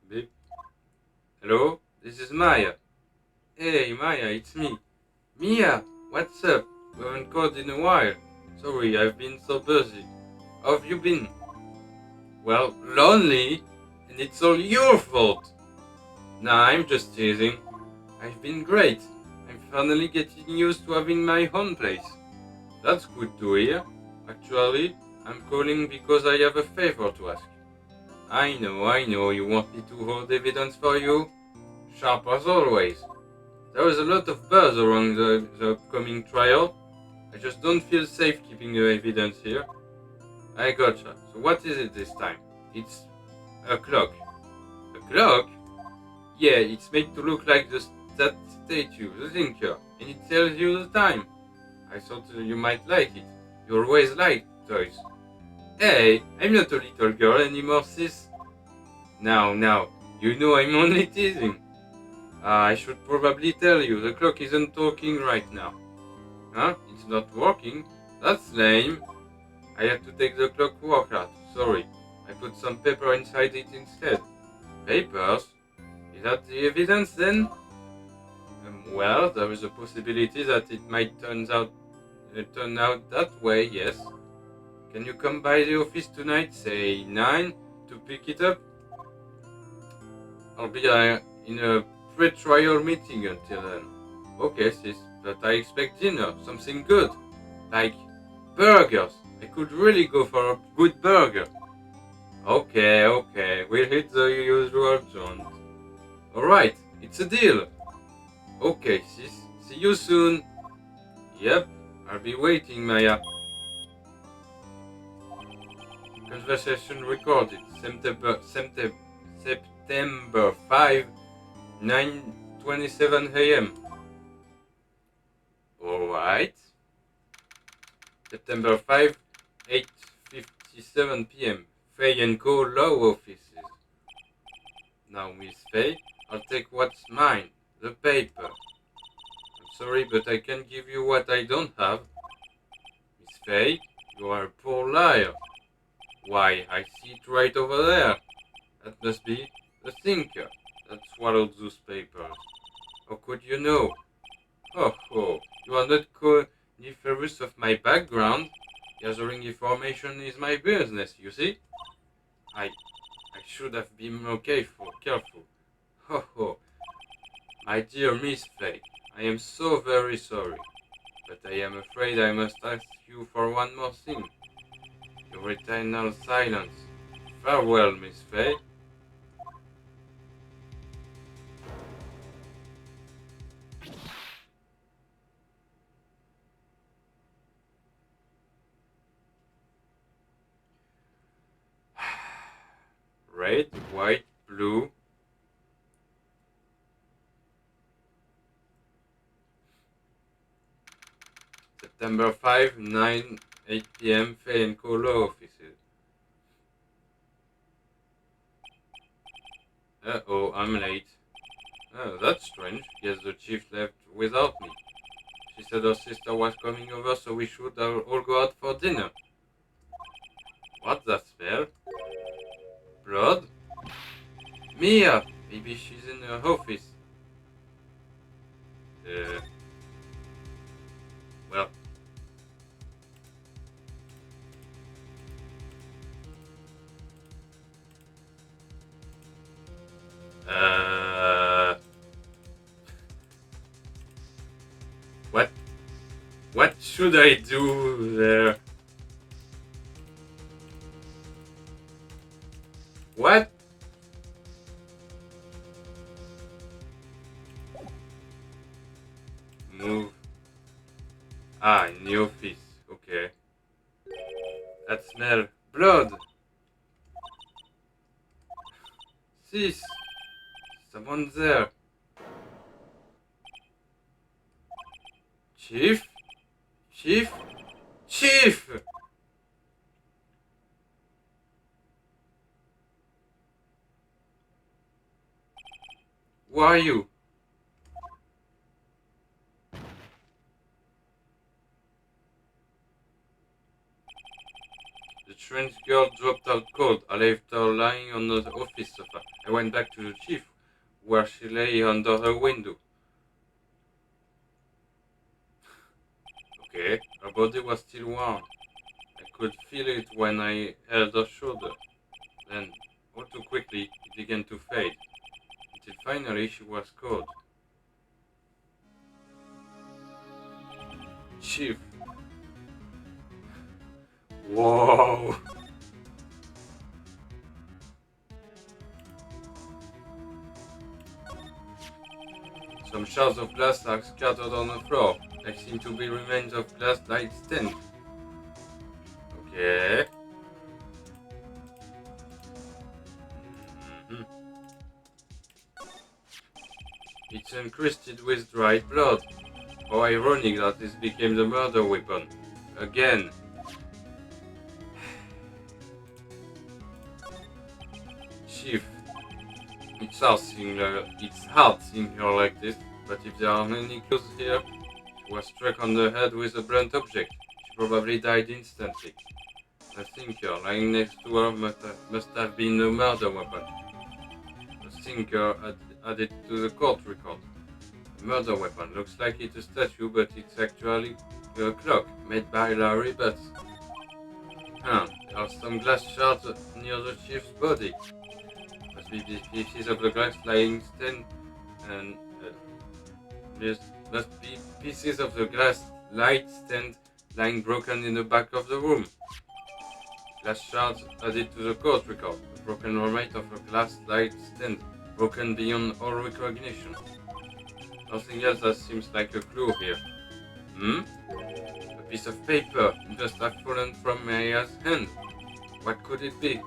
Beep. Hello? This is Maya. Hey, Maya, it's me. Mia, what's up? We haven't called in a while. Sorry, I've been so busy. How have you been? Well, lonely, and it's all your fault. Nah, I'm just teasing. I've been great. I'm finally getting used to having my own place. That's good to hear. Actually, I'm calling because I have a favor to ask. I know, you want me to hold evidence for you? Sharp as always. There is a lot of buzz around the upcoming trial. I just don't feel safe keeping the evidence here. I gotcha. So what is it this time? It's a clock. A clock? Yeah, it's made to look like that statue, the thinker, and it tells you the time. I thought you might like it. You always like toys. Hey, I'm not a little girl anymore, sis. Now, you know I'm only teasing. I should probably tell you, the clock isn't talking right now. Huh? It's not working? That's lame. I had to take the clockwork out, sorry. I put some paper inside it instead. Papers? Is that the evidence then? Well, there is a possibility that it might turn out that way, yes. Can you come by the office tonight, say 9, to pick it up? I'll be in a pre-trial meeting until then. Okay, sis, but I expect dinner, something good. Like burgers. I could really go for a good burger. Okay, we'll hit the usual joint. Alright, it's a deal. Okay, sis, see you soon. Yep, I'll be waiting, Maya. Conversation recorded. September 5, 9:27 a.m. Alright. September 5, 8:57 p.m. Fay & Co. Law Offices. Now, Miss Fay, I'll take what's mine, the paper. I'm sorry, but I can't give you what I don't have. Miss Fay, you are a poor liar. Why, I see it right over there. That must be the thinker that swallowed those papers. How could you know? Oh, you are not coniferous of my background. Gathering information is my business, you see? I should have been more careful. Oh, my dear Miss Fay, I am so very sorry, but I am afraid I must ask you for one more thing. Your eternal silence. Farewell, Miss Fay. red, white, blue. September 5, 9, 8 p.m. Fay and Co. Law offices. Uh-oh, I'm late. Oh, that's strange. Guess the chief left without me. She said her sister was coming over, so we should all go out for dinner. What's that smell? Blood? Mia! Maybe she's in her office. Well. What should I do there? What? Move. Ah, in the office. Okay. That smell. Blood. Sis. Someone there. Chief? Chief? Chief! Who are you? The strange girl dropped out cold. I left her lying on the office sofa. I went back to the chief, where she lay under her window. Okay, her body was still warm. I could feel it when I held her shoulder. Then, all too quickly, it began to fade, until finally she was cold. Chief. Whoa! Some shards of glass are scattered on the floor. There seem to be remains of glass light stand. Okay. It's encrusted with dried blood. How ironic that this became the murder weapon. Again. Chief, it's hard seeing her like this, but if there are many clues here, she was struck on the head with a blunt object. She probably died instantly. The thinker lying next to her must have been a murder weapon. The thinker added to the court record. A murder weapon looks like it's a statue, but it's actually a clock made by Larry Butts. There are some glass shards near the chief's body. Must be these pieces of the glass lying stand, and must be pieces of the glass light stand lying broken in the back of the room. Glass shards added to the court record. A broken remains of a glass light stand, broken beyond all recognition. Nothing else that seems like a clue here. A piece of paper must have fallen from Maya's hand. What could it be?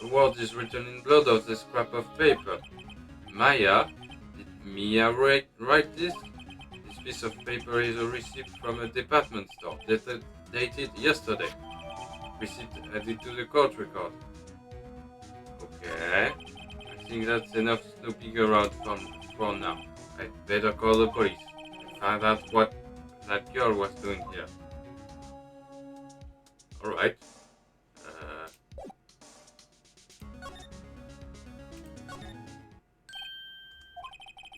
The word is written in blood on the scrap of paper. Maya? Did Mia write this? This piece of paper is a receipt from a department store, dated yesterday. Receipt added to the court record. Okay. I think that's enough snooping around for now. I'd better call the police and find out what that girl was doing here. Alright.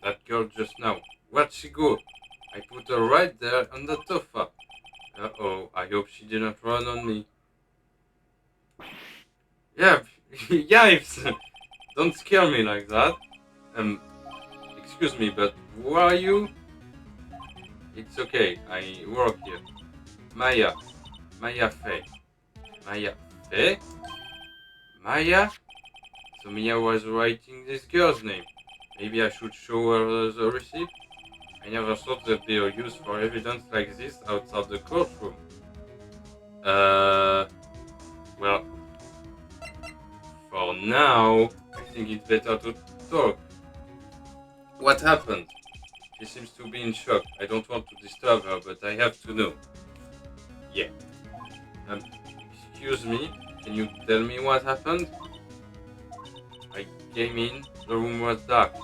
That girl just now. Where'd she go? I put her right there on the sofa. Uh-oh, I hope she didn't run on me. Yeah, yipes! Don't scare me like that. Excuse me, but who are you? It's okay, I work here. Maya Fay. Maya Fay? Maya? So Mia was writing this girl's name. Maybe I should show her the receipt? I never thought there'd be a use for evidence like this outside the courtroom. Well, for now, I think it's better to talk. What happened? She seems to be in shock. I don't want to disturb her, but I have to know. Yeah. Um, Excuse me, can you tell me what happened? I came in, the room was dark,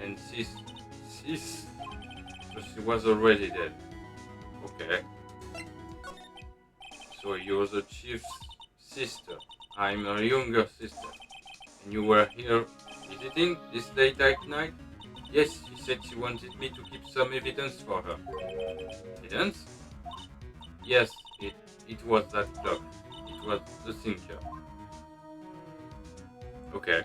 and so she was already dead. Okay. So you're the chief's sister. I'm her younger sister. And you were here visiting this late at night? Yes, she said she wanted me to keep some evidence for her. Evidence? Yes, it was that clock. It was the thinker. Okay.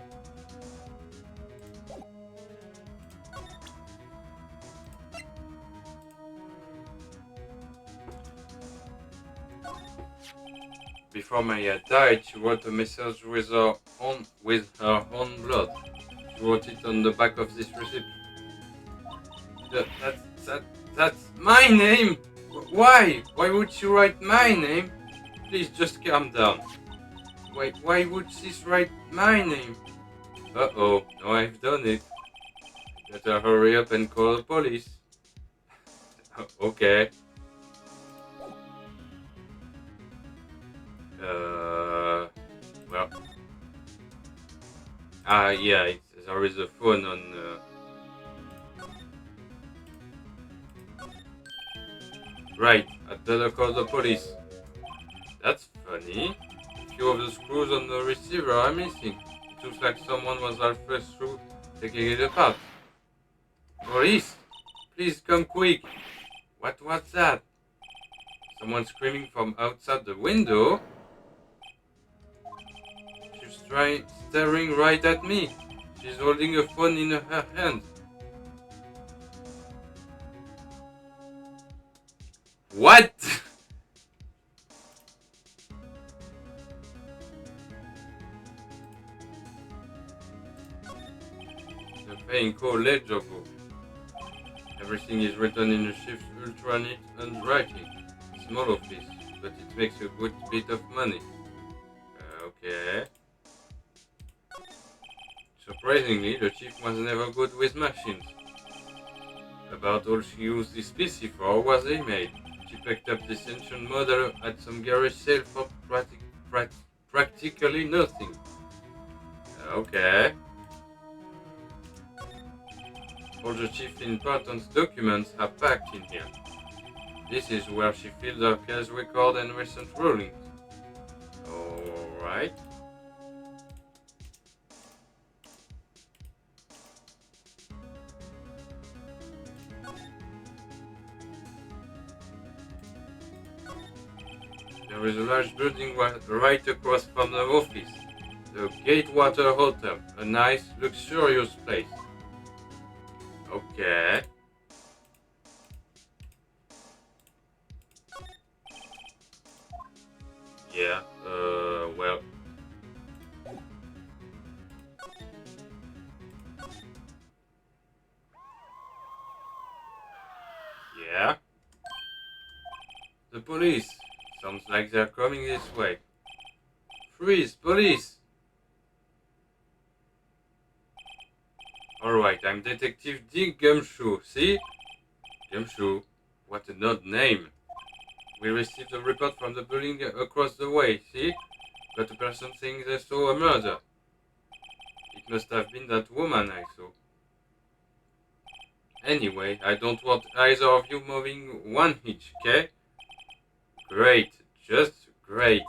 Before Maya died, she wrote a message with her own blood. She wrote it on the back of this receipt. That's my name. Why? Why would she write my name? Please just calm down. Why would she write my name? Uh-oh, now I've done it. Better hurry up and call the police. Okay. Well. Yeah, there is a phone on. Right, I'd better call the police. That's funny. A few of the screws on the receiver are missing. It looks like someone was halfway through taking it apart. Police! Please come quick! What was that? Someone screaming from outside the window? She's staring right at me. She's holding a phone in her hand. What? The Feinco ledger book. Everything is written in a shift ultra neat handwriting. Small office, but it makes a good bit of money. Okay. Surprisingly, the chief was never good with machines. About all she used this PC for was email. She picked up this ancient model at some garage sale for practically nothing. Okay. All the chief's important documents are packed in here. This is where she filled her case record and recent rulings. Alright. There is a large building right across from the office. The Gatewater Hotel, a nice, luxurious place. Okay. Yeah, well. Yeah. The police. Sounds like they're coming this way. Freeze, police! Alright, I'm Detective Dick Gumshoe, see? Gumshoe? What an odd name. We received a report from the building across the way, see? Got a person saying they saw a murder. It must have been that woman I saw. Anyway, I don't want either of you moving one inch, okay? Great, just great.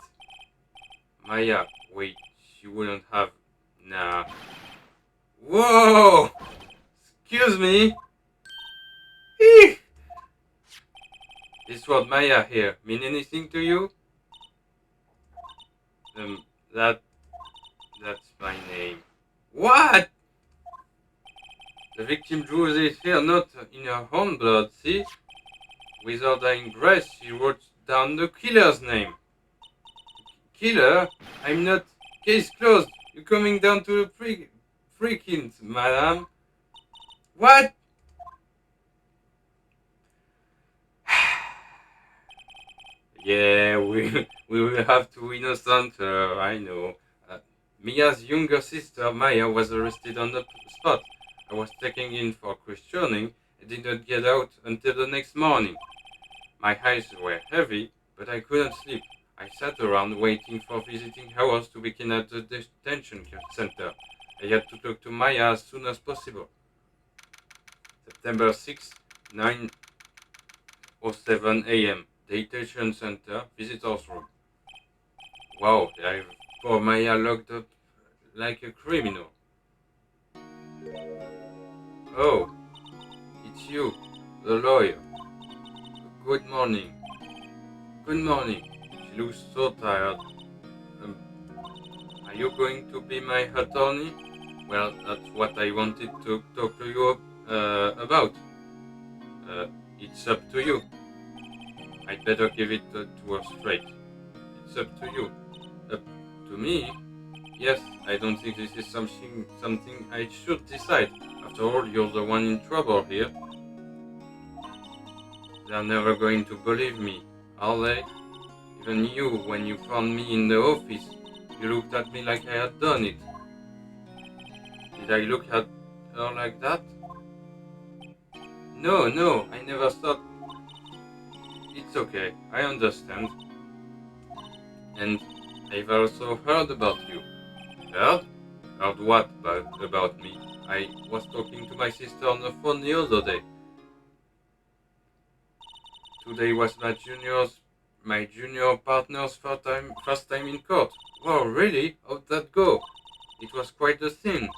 Maya, wait, she wouldn't have... Nah. Whoa! Excuse me? Eek! This word Maya here mean anything to you? Um, that... That's my name. What? The victim drew this here note in her own blood, see? With her dying breath, she wrote down the killer's name. Killer? I'm not... Case closed. You're coming down to the freaking, madam. What? Yeah, We will have to innocent her, I know. Mia's younger sister, Maya, was arrested on the spot. I was taken in for questioning and did not get out until the next morning. My eyes were heavy, but I couldn't sleep. I sat around waiting for visiting hours to begin at the detention center. I had to talk to Maya as soon as possible. September 6, 9:07 a.m. Detention center, visitors room. Wow, I poor Maya locked up like a criminal. Oh, it's you, the lawyer. Good morning. Good morning. She looks so tired. Um, are you going to be my attorney? Well, that's what I wanted to talk to you about. Uh, it's up to you. I'd better give it to her straight. It's up to you. Up to me? Yes, I don't think this is something I should decide. After all, you're the one in trouble here. They're never going to believe me, are they? Even you, when you found me in the office, you looked at me like I had done it. Did I look at her like that? No, I never thought. It's okay, I understand. And I've also heard about you. Heard? Heard what about me? I was talking to my sister on the phone the other day. Today was my junior partner's first time in court. Wow, really? How'd that go? It was quite a thing.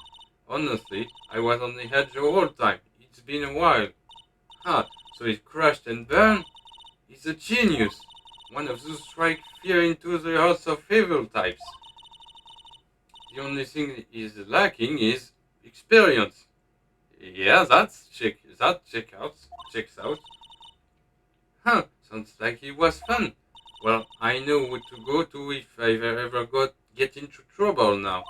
Honestly, I was on the edge the whole time. It's been a while. Huh, so it crashed and burned? He's a genius. One of those strike fear into the hearts of evil types. The only thing he's lacking is experience. Yeah, checks out. Huh, sounds like it was fun. Well, I know who to go to if I ever get into trouble now.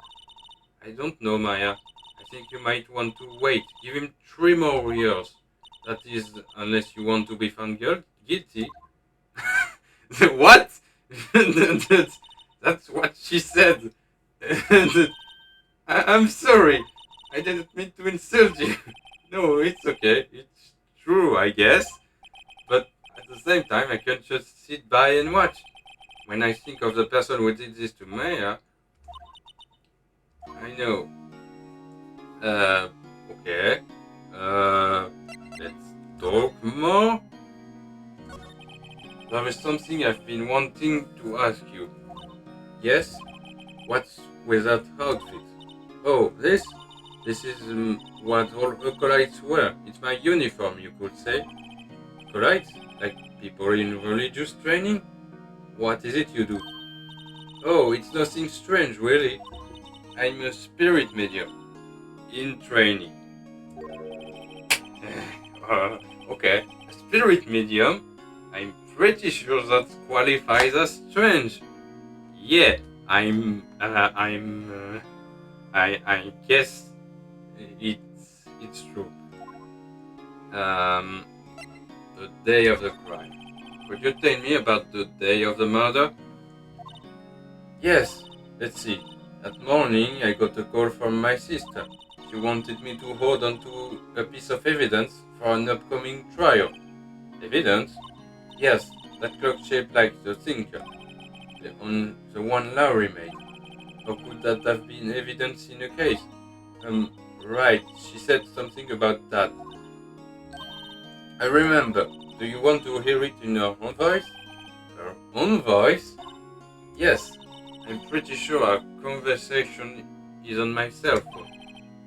I don't know, Maya. I think you might want to wait. Give him 3 more years. That is, unless you want to be found guilty. What? That's what she said. I'm sorry. I didn't mean to insult you. No, it's okay. It's true, I guess. But at the same time, I can't just sit by and watch. When I think of the person who did this to Maya, I know. Okay. Let's talk more. There is something I've been wanting to ask you. Yes? What's with that outfit? Oh, this? This is what all acolytes wear. It's my uniform, you could say. Acolytes? Like people in religious training? What is it you do? Oh, it's nothing strange, really. I'm a spirit medium. In training. Okay, a spirit medium? I'm pretty sure that qualifies as strange. Yeah, I guess it's true. Um, the day of the crime. Could you tell me about the day of the murder? Yes, let's see. That morning I got a call from my sister. She wanted me to hold on to a piece of evidence for an upcoming trial. Evidence? Yes, that clock shaped like the thinker. The one Larry made. How could that have been evidence in a case? Right, she said something about that. I remember. Do you want to hear it in her own voice? Her own voice? Yes, I'm pretty sure our conversation is on my cell phone.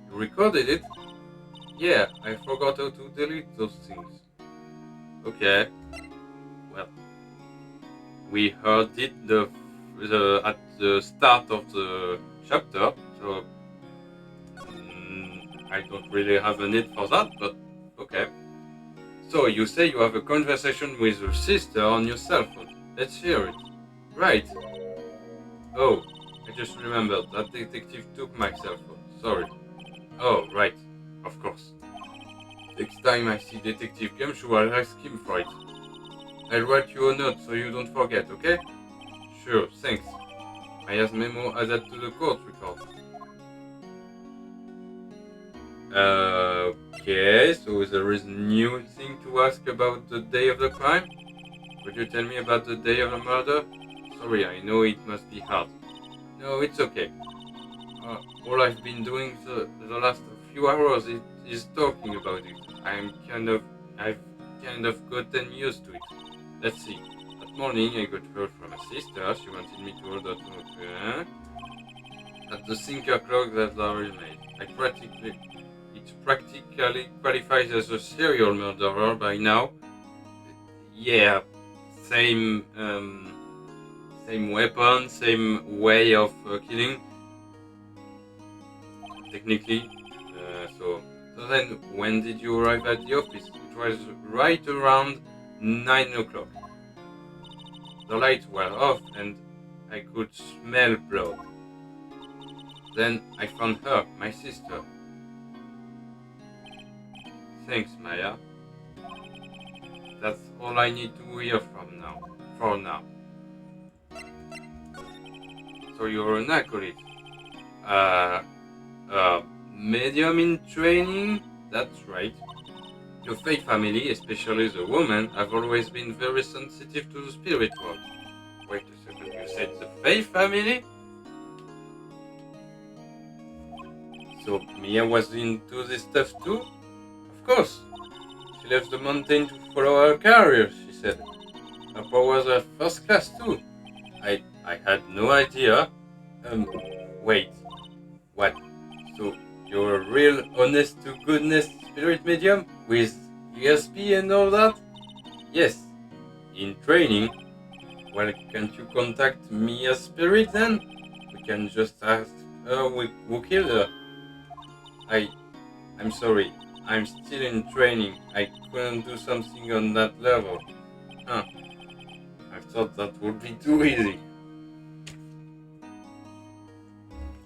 You recorded it? Yeah, I forgot how to delete those things. Okay, well, we heard it at the start of the chapter, so I don't really have a need for that, but okay. So you say you have a conversation with your sister on your cell phone. Let's hear it. Right. Oh, I just remembered that detective took my cell phone. Sorry. Oh, right. Of course. Next time I see Detective Gumshoe, I'll ask him for it. I'll write you a note so you don't forget, okay? Sure, thanks. Maya's memo added to the court record. Okay, so there is new thing to ask about the day of the crime? Could you tell me about the day of the murder? Sorry, I know it must be hard. No, it's okay. All I've been doing the last few hours is talking about it. I've kind of gotten used to it. Let's see. That morning I got word from a sister. She wanted me to order to at the sinker clock that Larry made. It practically qualifies as a serial murderer by now. Yeah, same same weapon, same way of killing. Technically, so then when did you arrive at the office? It was right around 9 o'clock. The lights were off and I could smell blood. Then I found her, my sister. Thanks, Maya. That's all I need to hear for now. So you're an acolyte. Uh, medium in training? That's right. Your Fae family, especially the women, have always been very sensitive to the spirit world. Wait a second, you said the Fae family? So Mia was into this stuff too? Of course. She left the mountain to follow her career, she said. Her powers are first class too. I had no idea. Wait. What? So you're a real honest to goodness spirit medium with ESP and all that? Yes. In training. Well, can't you contact Mia's spirit then? We can just ask her who killed her. I'm sorry. I'm still in training. I couldn't do something on that level. Huh. I thought that would be too easy.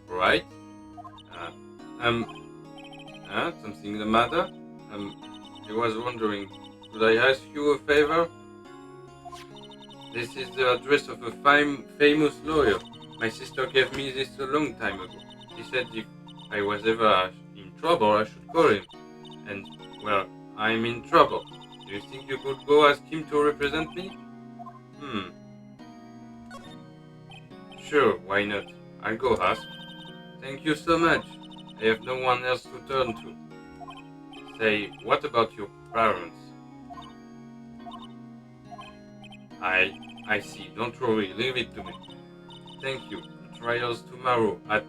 Right? Something the matter? I was wondering, could I ask you a favor? This is the address of a famous lawyer. My sister gave me this a long time ago. She said if I was ever in trouble, I should call him. And, well, I'm in trouble. Do you think you could go ask him to represent me? Sure, why not? I'll go ask. Thank you so much. I have no one else to turn to. Say, what about your parents? I see. Don't worry. Leave it to me. Thank you. The trial's tomorrow at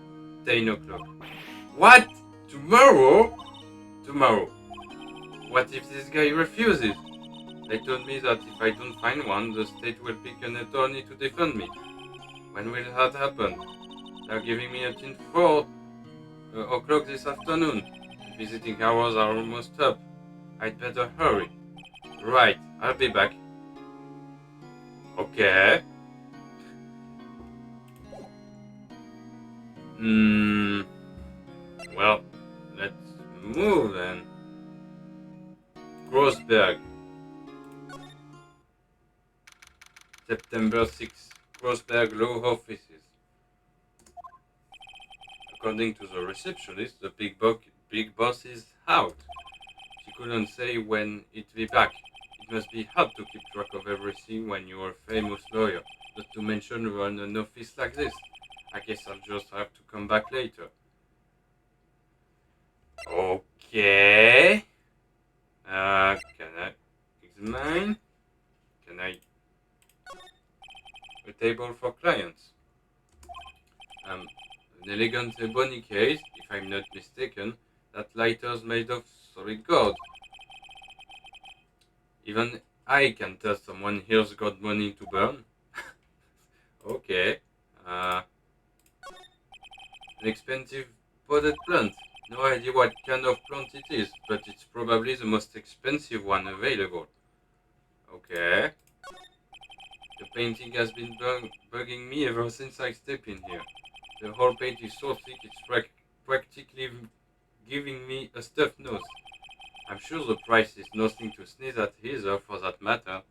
10 o'clock. What? Tomorrow? Tomorrow. What if this guy refuses? They told me that if I don't find one, the state will pick an attorney to defend me. When will that happen? They're giving me until 4 o'clock this afternoon. Visiting hours are almost up. I'd better hurry. Right, I'll be back. Okay. Well, let's move then. Grossberg. September 6th. Grossberg Law Offices. According to the receptionist, the big boss is out. She couldn't say when it'd be back. It must be hard to keep track of everything when you're a famous lawyer, not to mention run an office like this. I guess I'll just have to come back later. Okay. Can I examine? Can I... A table for clients. An elegant ebony case, if I'm not mistaken, that lighter's made of solid gold. Even I can tell someone here's got money to burn. Okay. An expensive potted plant. No idea what kind of plant it is, but it's probably the most expensive one available. Okay. The painting has been bugging me ever since I stepped in here. The whole paint is so thick it's practically giving me a stuffed nose. I'm sure the price is nothing to sneeze at either, for that matter.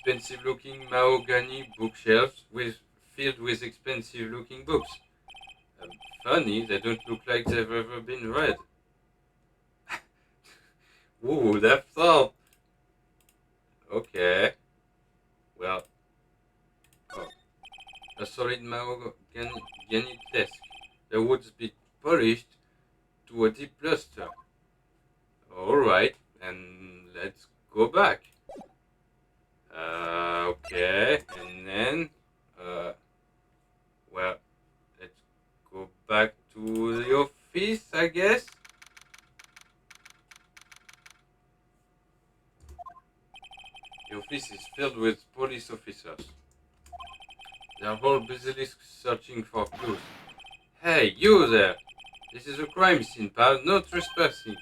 expensive-looking mahogany bookshelves filled with expensive-looking books. Funny, they don't look like they've ever been read. Who would have thought? Okay. Well. Oh. A solid mahogany desk. The woods be polished to a deep luster. Alright, and let's go back. Okay, and then, well, let's go back to the office, I guess. The office is filled with police officers. They are all busily searching for clues. Hey, you there! This is a crime scene, pal. No trespassing.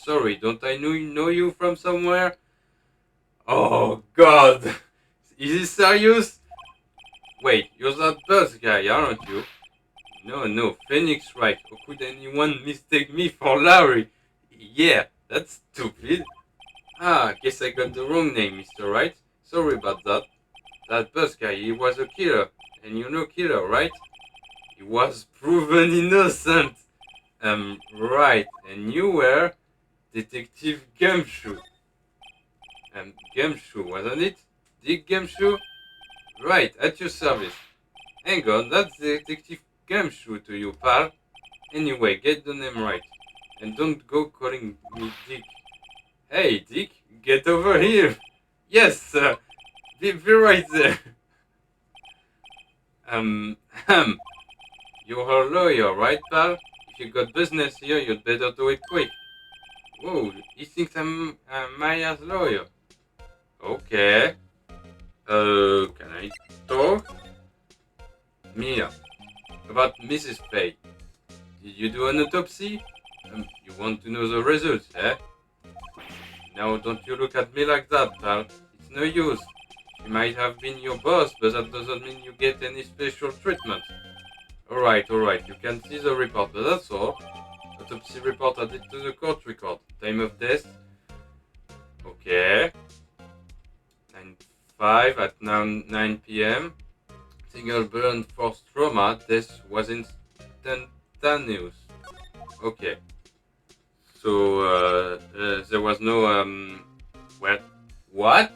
Sorry, don't I know you from somewhere? Oh, God! Is this serious? Wait, you're that buzz guy, aren't you? No, Phoenix Wright. Or could anyone mistake me for Larry? Yeah, that's stupid. Guess I got the wrong name, Mr. Wright. Sorry about that. That buzz guy, he was a killer. And you know killer, right? He was proven innocent. Right. And you were Detective Gumshoe. Gumshoe, wasn't it? Dick Gumshoe? Right, at your service. Hang on, that's Detective Gumshoe to you, pal. Anyway, get the name right. And don't go calling me Dick. Hey, Dick, get over here. Yes, sir. Be right there. You're a lawyer, right, pal? If you got business here, you'd better do it quick. Whoa, he thinks I'm Maya's lawyer. Okay. Can I talk? Mia, about Mrs. Fay. Did you do an autopsy? You want to know the results, eh? Now, don't you look at me like that, pal. It's no use. She might have been your boss, but that doesn't mean you get any special treatment. Alright, you can see the report, but that's all. Autopsy report added to the court record. Time of death? Okay. 9/5 at 9 p.m. Single burn force trauma. Death was instantaneous. Okay. So, there was no, well, what?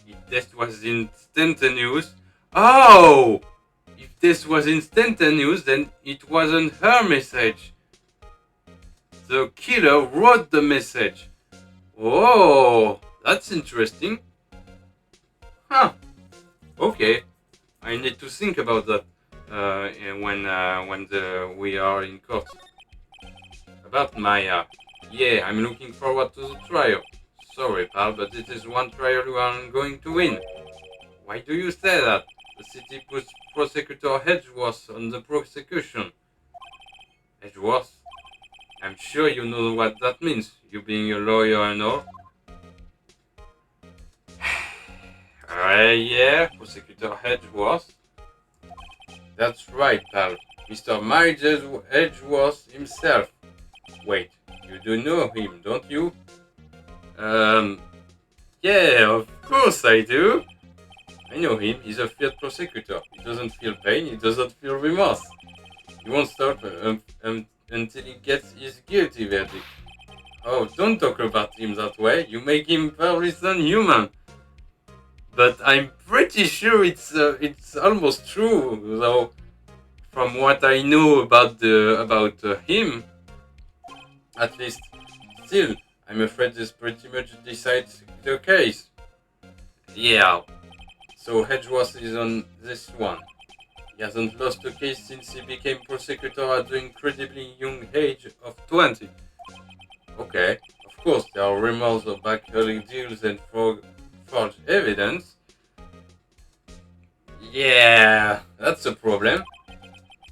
If death was instantaneous? Oh! If this was instantaneous, then it wasn't her message. The killer wrote the message. Oh, that's interesting. Huh. Okay. I need to think about that when we are in court. About Maya. Yeah, I'm looking forward to the trial. Sorry, pal, but it is one trial you aren't going to win. Why do you say that? The city puts Prosecutor Edgeworth on the prosecution. Edgeworth? I'm sure you know what that means, you being a lawyer and all. Yeah, Prosecutor Edgeworth. That's right, pal. Mr. Miles Edgeworth himself. Wait, you do know him, don't you? Yeah, of course I do. I know him, he's a field prosecutor. He doesn't feel pain, he doesn't feel remorse. He won't stop until he gets his guilty verdict. Oh, don't talk about him that way, you make him very unhuman. But I'm pretty sure it's almost true, though, from what I know about him. At least, still, I'm afraid this pretty much decides the case. Yeah. So Edgeworth is on this one. He hasn't lost a case since he became prosecutor at the incredibly young age of 20. Okay, of course there are rumors of back-hauling deals and forged evidence. Yeah, that's a problem.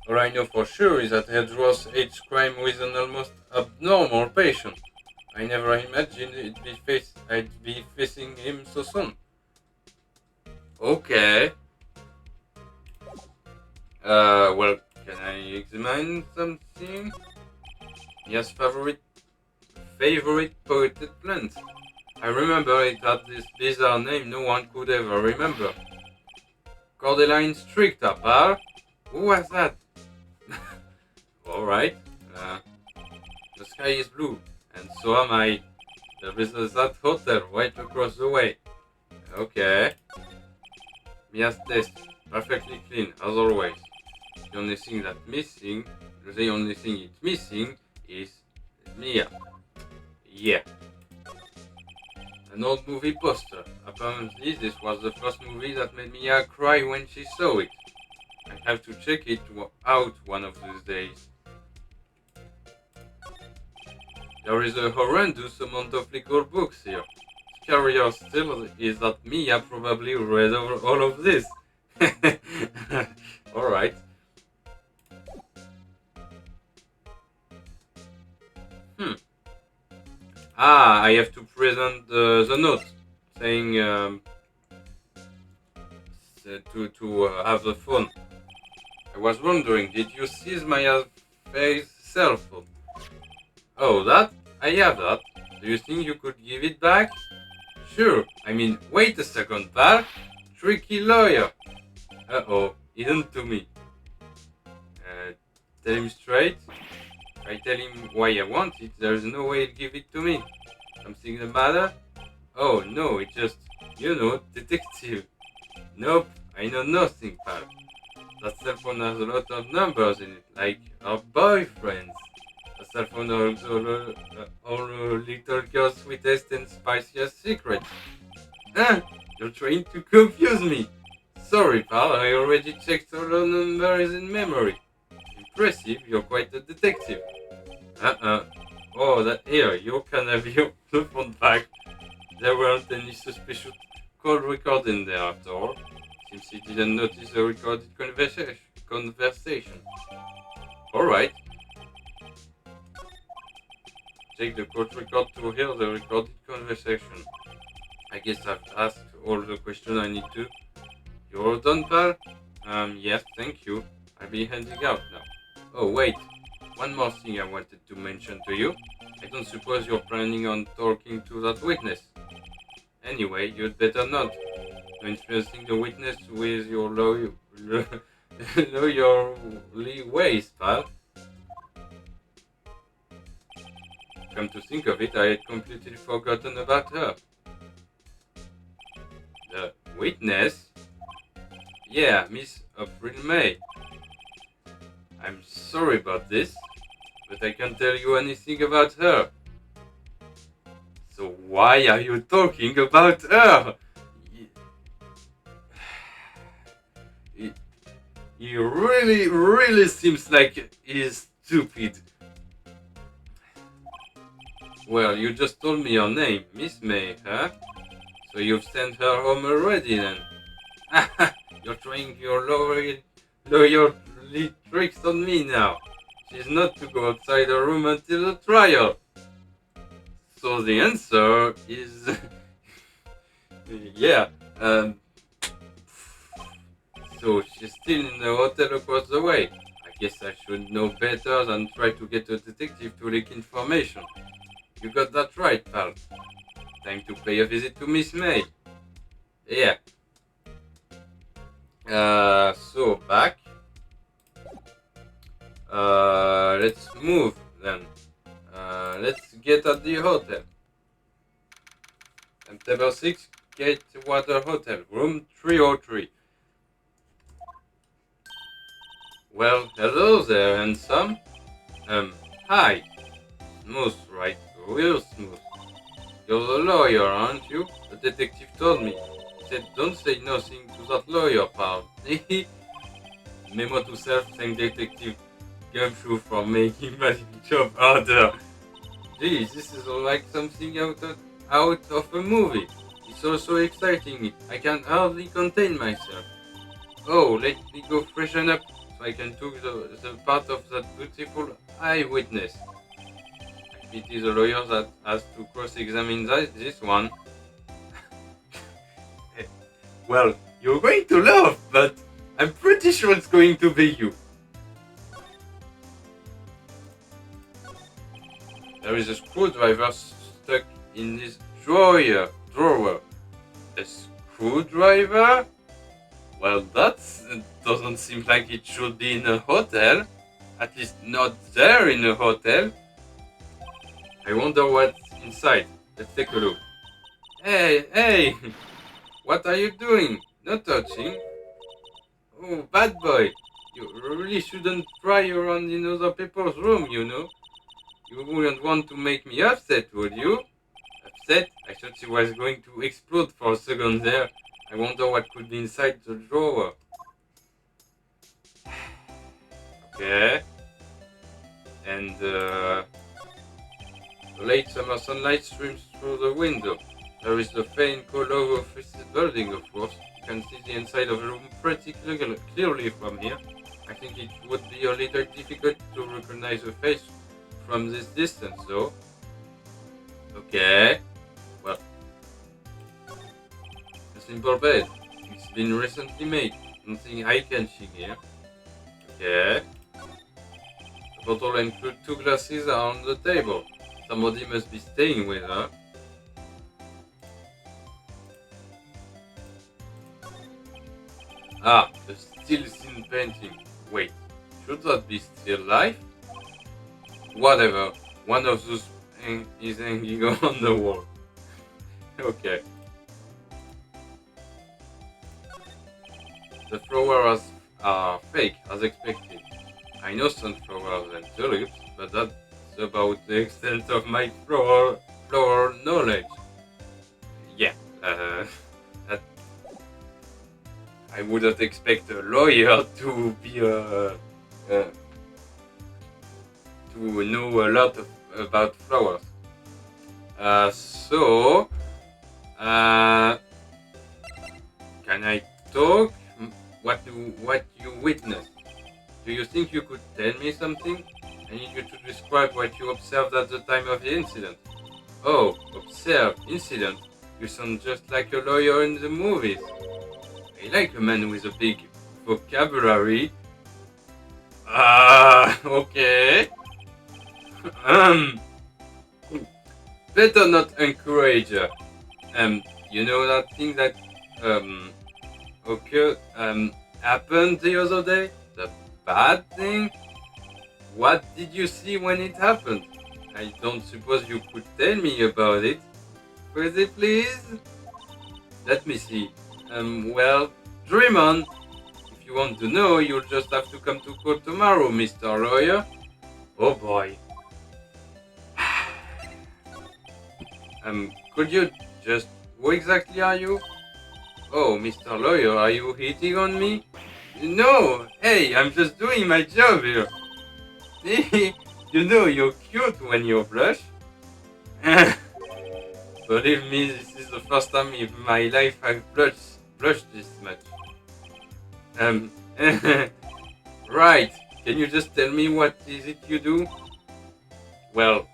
All I know for sure is that Edgeworth hates crime with an almost abnormal passion. I never imagined I'd be facing him so soon. Okay. Well, can I examine something? Yes, favorite potted plant. I remember it had this bizarre name no one could ever remember. Cordeline Stricta, pal? Who was that? Alright. Uh, the sky is blue, and so am I. There is that hotel right across the way. Okay. Mia's test. Perfectly clean, as always. The only thing it's missing is Mia. Yeah. An old movie poster. Apparently, this was the first movie that made Mia cry when she saw it. I have to check it out one of these days. There is a horrendous amount of legal books here. Scarier still is that Mia probably read all of this. Alright. I have to present the note saying to have the phone. I was wondering, did you seize my face cell phone? Oh, that? I have that. Do you think you could give it back? Sure. I mean, wait a second, pal. Tricky lawyer. Uh-oh, isn't to me. Tell him straight. If I tell him why I want it, there's no way he'll give it to me. Something the matter? Oh, no, it's just, detective. Nope, I know nothing, pal. That cell phone has a lot of numbers in it, like our boyfriends. The cell phone holds all little girl's sweetest and spiciest secrets. Huh? You're trying to confuse me. Sorry, pal, I already checked all the numbers in memory. Impressive, you're quite a detective. Oh, here, you can have your phone back. There weren't any suspicious call recording there after all. Seems he didn't notice the recorded conversation. Alright. Take the court record to hear the recorded conversation. I guess I've asked all the questions I need to. You all done, pal? Yes, thank you. I'll be heading out now. Oh, wait. One more thing I wanted to mention to you. I don't suppose you're planning on talking to that witness. Anyway, you'd better not. You're influencing the witness with your lawyerly ways, pal. Come to think of it, I had completely forgotten about her. The witness? Yeah, Miss April May. I'm sorry about this, but I can't tell you anything about her. So why are you talking about her? He really seems like he's stupid. Well, you just told me your name, Miss May, huh? So you've sent her home already then? You're trying your lawyerly tricks on me now. She's not to go outside her room until the trial. So the answer is... yeah, so she's still in the hotel across the way. I guess I should know better than try to get a detective to leak information. You got that right, pal. Time to pay a visit to Miss May. Yeah. So back. Let's move then. Let's get at the hotel. Table 6, Gatewater Hotel, room 303. Well, hello there, handsome. Hi. Smooth, right? Real smooth. You're the lawyer, aren't you? The detective told me. He said, don't say nothing to that lawyer, pal. Memo to self, thank detective Gumshoe for making my job harder. Geez, this is like something out of a movie. It's all so exciting, I can hardly contain myself. Oh, let me go freshen up so I can talk the part of that beautiful eyewitness. I pity the lawyer that has to cross-examine this one. Well, you're going to laugh, but I'm pretty sure it's going to be you. There is a screwdriver stuck in his drawer. A screwdriver? Well, that doesn't seem like it should be in a hotel. At least not there in a hotel. I wonder what's inside. Let's take a look. Hey! What are you doing? No touching. Oh, bad boy. You really shouldn't pry around in other people's room, you know. You wouldn't want to make me upset, would you? Upset? I thought she was going to explode for a second there. I wonder what could be inside the drawer. Okay. And the late summer sunlight streams through the window. There is the faint color of this building, of course. You can see the inside of the room pretty clearly from here. I think it would be a little difficult to recognize the face from this distance, though. Okay. Well, a simple bed. It's been recently made. Nothing I can see here. Okay. The bottle and two glasses are on the table. Somebody must be staying with her. Ah, the still scene painting. Wait, should that be still life? Whatever. One of those is hanging on the wall. Okay. The flowers are fake, as expected. I know sunflowers and tulips, but that's about the extent of my flower knowledge. Yeah, that I wouldn't expect a lawyer to be to know a lot about flowers. So, can I talk? What you witnessed? Do you think you could tell me something? I need you to describe what you observed at the time of the incident. Oh, observed incident? You sound just like a lawyer in the movies. I like a man with a big vocabulary. Okay. Better not encourage her. You know that thing that occurred happened the other day? The bad thing? What did you see when it happened? I don't suppose you could tell me about it. Pretty please? Let me see. Well, dream on. If you want to know, you'll just have to come to court tomorrow, Mr. Lawyer. Oh boy. Could you just... Who exactly are you? Oh, Mr. Lawyer, are you hitting on me? No! Hey, I'm just doing my job here. You know you're cute when you blush. Believe me, this is the first time in my life I've blushed this much. Right. Can you just tell me what is it you do? Well,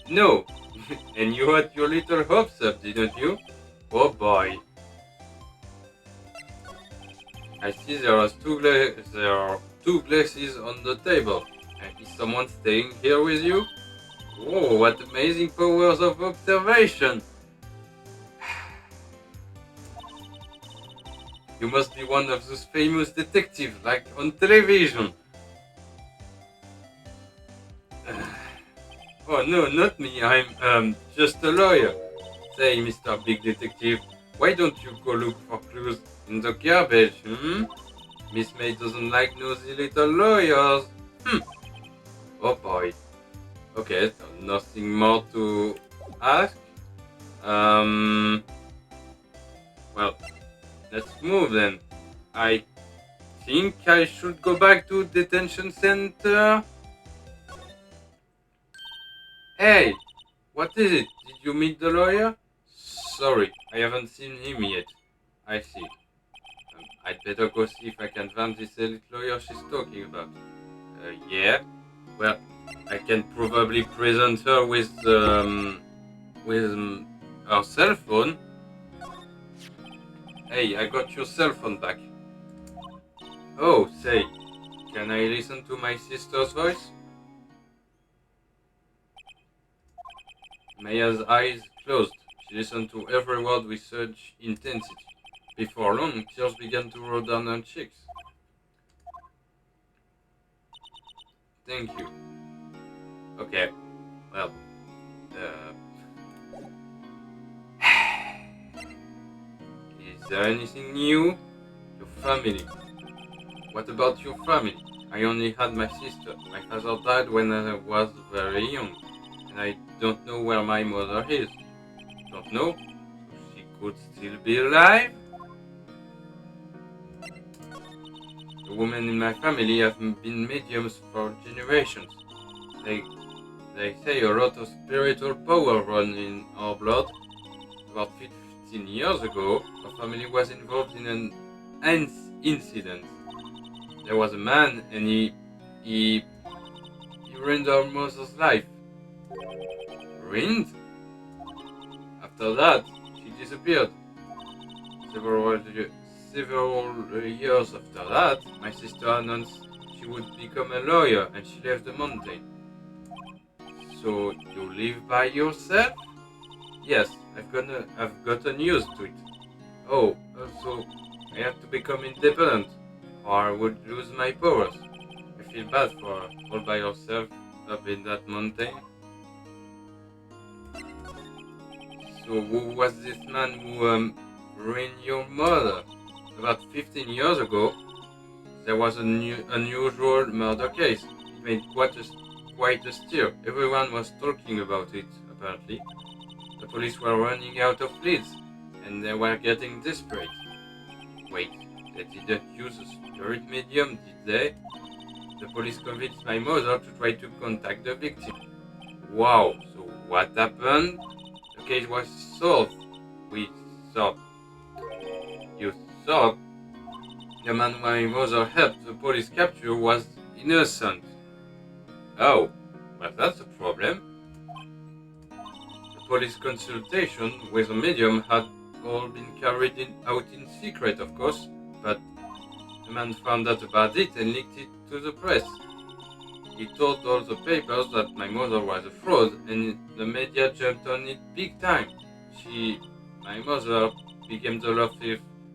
no. And you had your little hopes up, didn't you? Oh boy. I see there are two glasses on the table. Is someone staying here with you? Oh, what amazing powers of observation! You must be one of those famous detectives, like on television. Oh no, not me, I'm just a lawyer. Say, Mr. Big Detective, why don't you go look for clues in the garbage, Miss May doesn't like nosy little lawyers. Oh boy. Okay, so nothing more to ask. Well, let's move then. I think I should go back to detention center. Hey, what is it? Did you meet the lawyer? Sorry, I haven't seen him yet. I see. I'd better go see if I can find this elite lawyer she's talking about. Yeah. Well, I can probably present her with her cell phone. Hey, I got your cell phone back. Oh, say, can I listen to my sister's voice? Maya's eyes closed. She listened to every word with such intensity. Before long, tears began to roll down her cheeks. Thank you. Okay, well, uh... is there anything new? Your family. What about your family? I only had my sister. My father died when I was very young, and I don't know where my mother is. Don't know? So she could still be alive? The women in my family have been mediums for generations. They, they say a lot of spiritual power runs in our blood. About 15 years ago, our family was involved in an incident. There was a man, and he ruined our mother's life. Ruined? After that, she disappeared. Several, several years after that, my sister announced she would become a lawyer, and she left the mountain. So you live by yourself? Yes, I've gotten used to it. Oh, also, I have to become independent, or I would lose my powers. I feel bad for all by yourself up in that mountain. So who was this man who ruined your mother? About 15 years ago, there was an unusual murder case. It made quite a stir. Everyone was talking about it, apparently. The police were running out of leads, and they were getting desperate. Wait, they didn't use a spirit medium, did they? The police convinced my mother to try to contact the victim. Wow, so what happened? The case was solved. We thought. You thought the man my mother helped the police capture was innocent. Oh, well that's a problem. The police consultation with a medium had all been carried out in secret, of course, but the man found out about it and leaked it to the press. He told all the papers that my mother was a fraud, and the media jumped on it big time. My mother, became the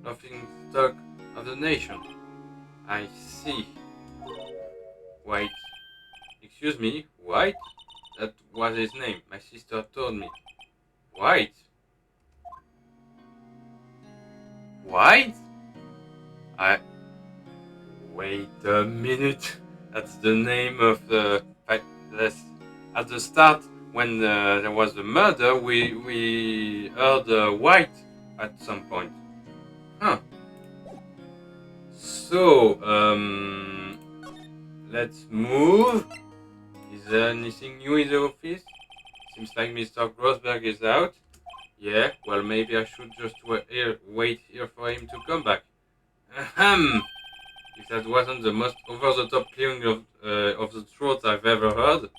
laughing stock of the nation. I see. White. Excuse me, White? That was his name. My sister told me. White? White? Wait a minute. That's the name of the... At the start, when there was a murder, we heard White at some point. Huh. So, let's move. Is there anything new in the office? Seems like Mr. Grossberg is out. Yeah, well maybe I should just wait here for him to come back. Ahem! If that wasn't the most over-the-top clearing of the throat I've ever heard.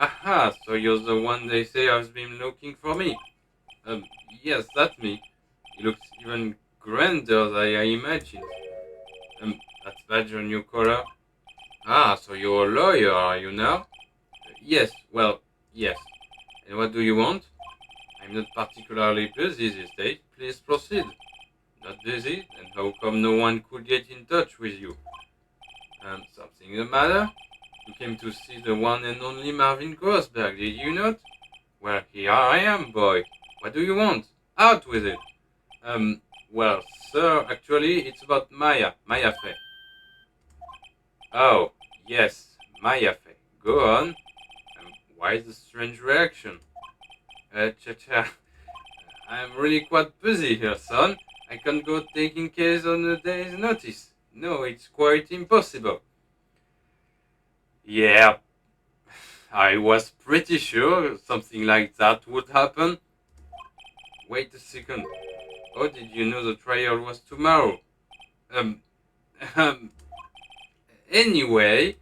Aha, so you're the one they say has been looking for me. Yes, that's me. He looks even grander than I imagined. That badge on your collar. Ah, so you're a lawyer, are you now? Yes, well, yes. And what do you want? I'm not particularly busy these days. Please proceed. Not busy? Then how come no one could get in touch with you? Something the matter? You came to see the one and only Marvin Grossberg, did you not? Well, here I am, boy. What do you want? Out with it! Well, sir, actually, it's about Maya Fey. Oh, yes, Maya Fey. Go on. Why the strange reaction? Cha-cha. I'm really quite busy here, son. I can't go taking case on a day's notice. No, it's quite impossible. Yeah, I was pretty sure something like that would happen. Wait a second. How did you know the trial was tomorrow? Um, anyway,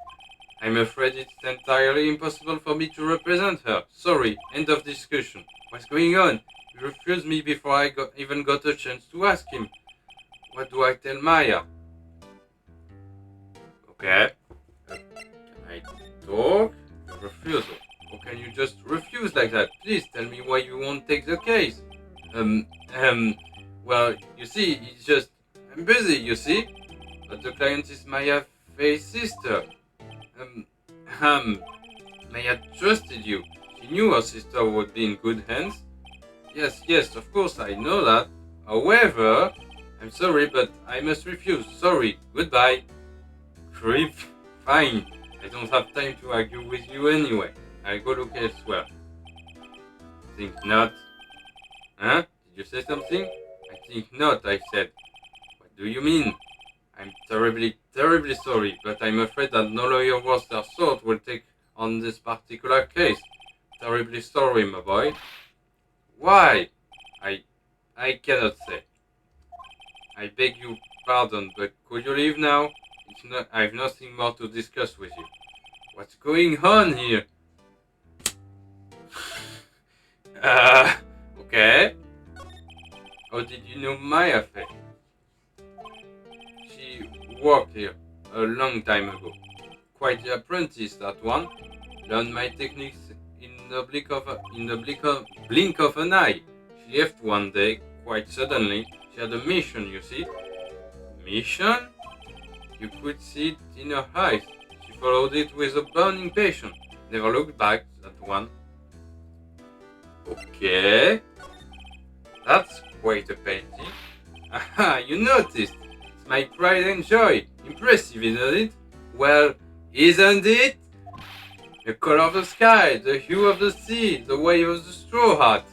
I'm afraid it's entirely impossible for me to represent her. Sorry, end of discussion. What's going on? He refused me before I even got a chance to ask him. What do I tell Maya? Okay. Can I talk? Refusal. Or can you just refuse like that? please tell me why you won't take the case. Um, um, well, you see, it's just, I'm busy, you see, but the client is Maya Faye's sister. Um, um, Maya trusted you. She knew her sister would be in good hands. Yes, yes, of course, I know that. However, I'm sorry, but I must refuse. Sorry, goodbye. Creep. Fine. I don't have time to argue with you anyway. I'll go look elsewhere. Think not. Huh? Did you say something? I think not, I said. What do you mean? I'm terribly, terribly sorry, but I'm afraid that no lawyer worth their salt will take on this particular case. Terribly sorry, my boy. Why? I I cannot say. I beg your pardon, but could you leave now? I've nothing more to discuss with you. What's going on here? Okay. How did you know Maya Faye? She worked here a long time ago. Quite the apprentice, that one. Learned my techniques in the blink of an eye. She left one day, quite suddenly. She had a mission, you see. Mission? You could see it in her eyes. She followed it with a burning passion. Never looked back, that one. Okay. That's quite a painting. Aha, you noticed. It's my pride and joy. Impressive, isn't it? Well, isn't it? The color of the sky, the hue of the sea, the wave of the straw hat.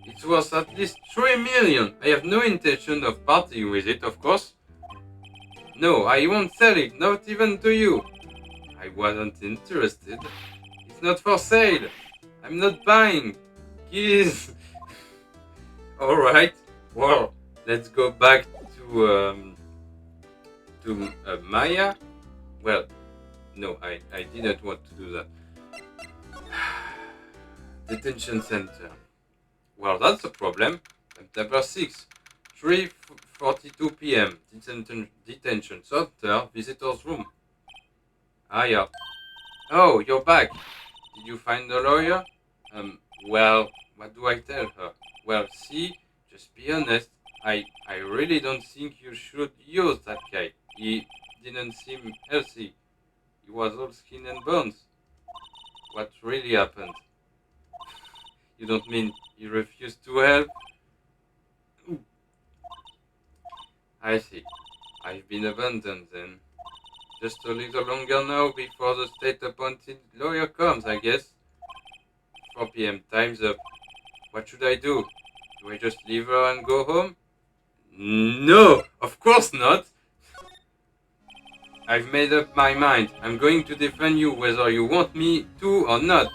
It's worth at least 3 million. I have no intention of parting with it, of course. No, I won't sell it, not even to you. I wasn't interested. It's not for sale. I'm not buying. Please. Alright, well, let's go back to Maya. Well, no, I didn't want to do that. Detention center. Well, that's a problem. Number 6, 3:42 p.m. Detention center, visitor's room. Ah, yeah. Oh, you're back. Did you find the lawyer? Well, what do I tell her? Well, see, just be honest. I really don't think you should use that guy. He didn't seem healthy. He was all skin and bones. What really happened? You don't mean he refused to help? I see. I've been abandoned then. Just a little longer now before the state-appointed lawyer comes, I guess. 4 p.m. Time's up. What should I do? Do I just leave her and go home? No, of course not. I've made up my mind. I'm going to defend you whether you want me to or not.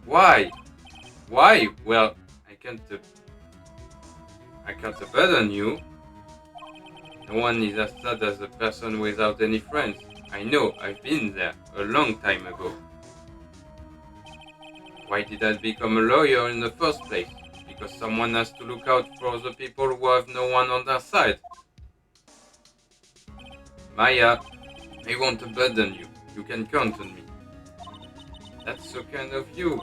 Why? Why? Well, I can't abandon you. No one is as sad as a person without any friends. I know, I've been there a long time ago. Why did I become a lawyer in the first place? Because someone has to look out for the people who have no one on their side. Maya, I won't abandon you. You can count on me. That's so kind of you.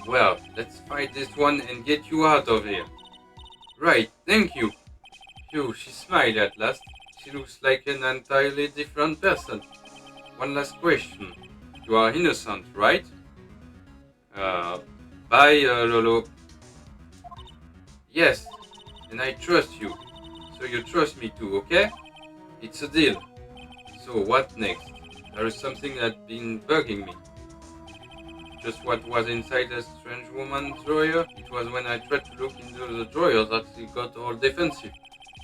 Well, let's fight this one and get you out of here. Right, thank you. Phew, she smiled at last. She looks like an entirely different person. One last question. You are innocent, right? Bye, Lolo. Yes, and I trust you. So you trust me too, okay? It's a deal. So what next? There is something that's been bugging me. Just what was inside the strange woman's drawer? It was when I tried to look into the drawer that she got all defensive.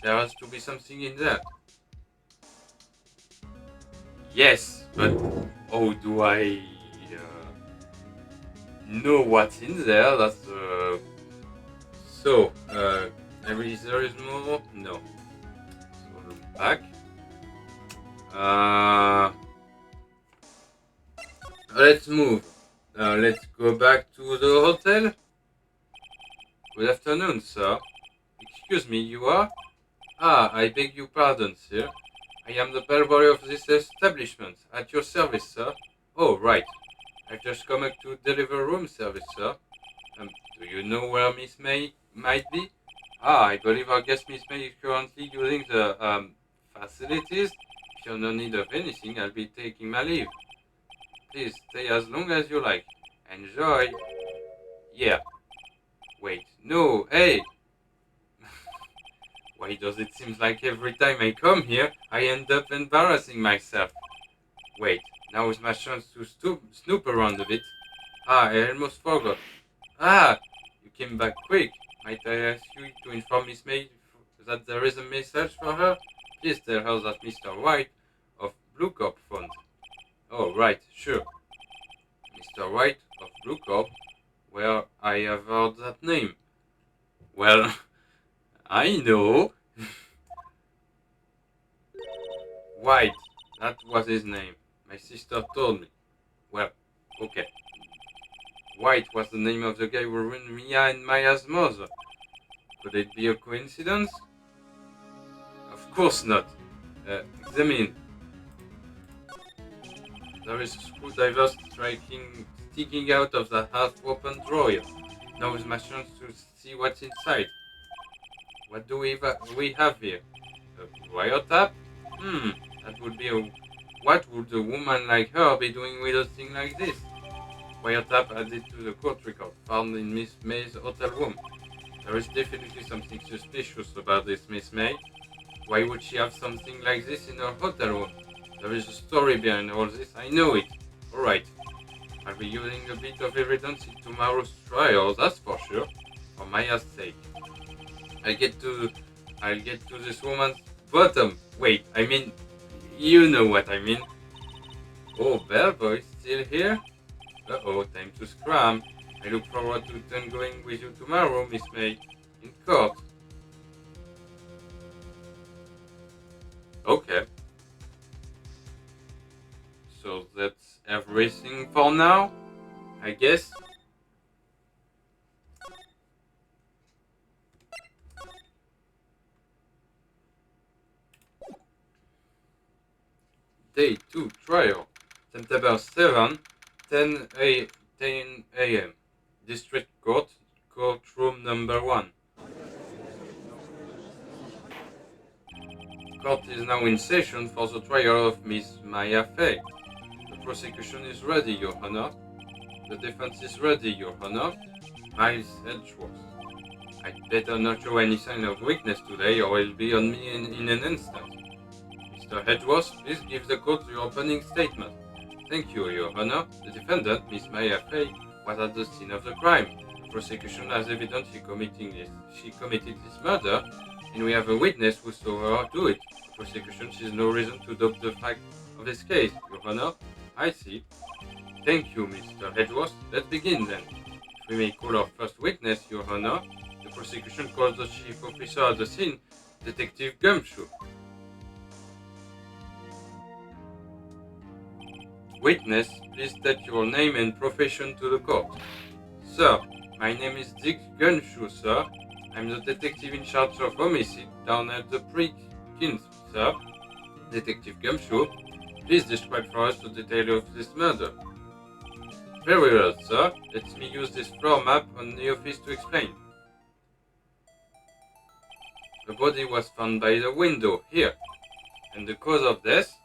There has to be something in there. Yes, but how do I know what's in there? That's so. Maybe there is more. No. So look back. Let's move. Let's go back to the hotel. Good afternoon, sir. Excuse me, you are? Ah, I beg your pardon, sir. I am the bellboy of this establishment. At your service, sir. Oh, right. I've just come up to deliver room service, sir. Do you know where Miss May might be? Ah, I believe our guest Miss May is currently using the, facilities. If you're no need of anything, I'll be taking my leave. Please stay as long as you like. Enjoy. Yeah. Wait. No. Hey. Why does it seem like every time I come here, I end up embarrassing myself? Wait. Now is my chance to snoop around a bit. Ah, I almost forgot. Ah, you came back quick. Might I ask you to inform Miss May that there is a message for her? Please tell her that Mr. White of Blue Corp phoned. Oh, right, sure. Mr. White of Blue Corp? Where I have heard that name. Well, I know. White, that was his name. My sister told me. Well, okay. White was the name of the guy who ruined Mia and Maya's mother. Could it be a coincidence? Of course not. Examine. There is a screwdriver sticking out of the half-open drawer. Now is my chance to see what's inside. What do we have here? A wiretap? That would be a... What would a woman like her be doing with a thing like this? Wiretap added to the court record found in Miss May's hotel room. There is definitely something suspicious about this Miss May. Why would she have something like this in her hotel room? There is a story behind all this, I know it. Alright, I'll be using a bit of evidence in tomorrow's trial, that's for sure. For Maya's sake. I'll get to this woman's bottom. Wait, I mean, you know what I mean. Oh, Bellboy, still here? Uh-oh, time to scram. I look forward to tangoing with you tomorrow, Miss May. In court. Okay. So that's everything for now, I guess. Day 2 trial. September 7, 10 a.m. District Court, courtroom number 1. Court is now in session for the trial of Miss Maya Fey. The prosecution is ready, Your Honor. The defense is ready, Your Honor. Miles Edgeworth. I'd better not show any sign of weakness today, or it'll be on me in an instant. Mr. Edgeworth, please give the court your opening statement. Thank you, Your Honor. The defendant, Miss Maya Fey, was at the scene of the crime. The prosecution has evidence she committed this murder, and we have a witness who saw her do it. The prosecution sees no reason to doubt the fact of this case, Your Honor. I see. Thank you, Mr. Edgeworth. Let's begin then. If we may call our first witness, Your Honor. The prosecution calls the chief officer at the scene, Detective Gumshoe. Witness, please state your name and profession to the court. Sir, my name is Dick Gumshoe, sir. I'm the detective in charge of homicide down at the Preakins, sir. Detective Gumshoe, please describe for us the detail of this murder. Very well, sir. Let me use this floor map on the office to explain. The body was found by the window, here. And the cause of death?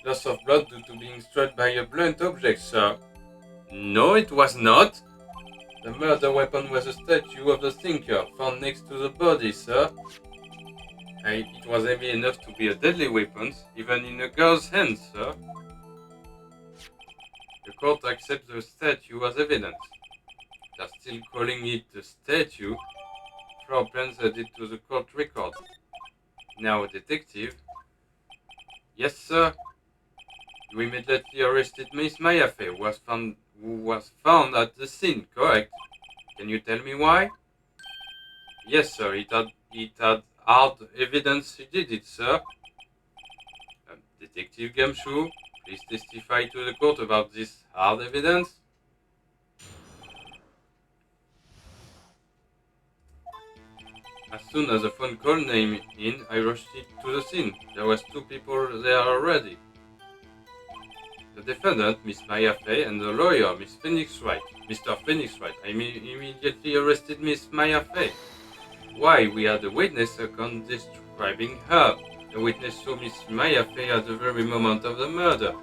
Loss of blood due to being struck by a blunt object, sir. No, it was not. The murder weapon was a statue of the thinker found next to the body, sir. It was heavy enough to be a deadly weapon, even in a girl's hands, sir. The court accepts the statue as evidence. They're still calling it a statue. Floor plans added to the court record. Now, detective. Yes, sir. You immediately arrested Miss Maya Fey, who was found at the scene, correct? Can you tell me why? Yes, sir. It had hard evidence he did it, sir. Detective Gumshoe, please testify to the court about this hard evidence. As soon as the phone call came in, I rushed to the scene. There was 2 people there already. The defendant, Miss Maya Fey, and the lawyer, Miss Phoenix Wright. Mr. Phoenix Wright. I immediately arrested Miss Maya Fey. Why? We had a witness account describing her. The witness saw Miss Maya Fey at the very moment of the murder.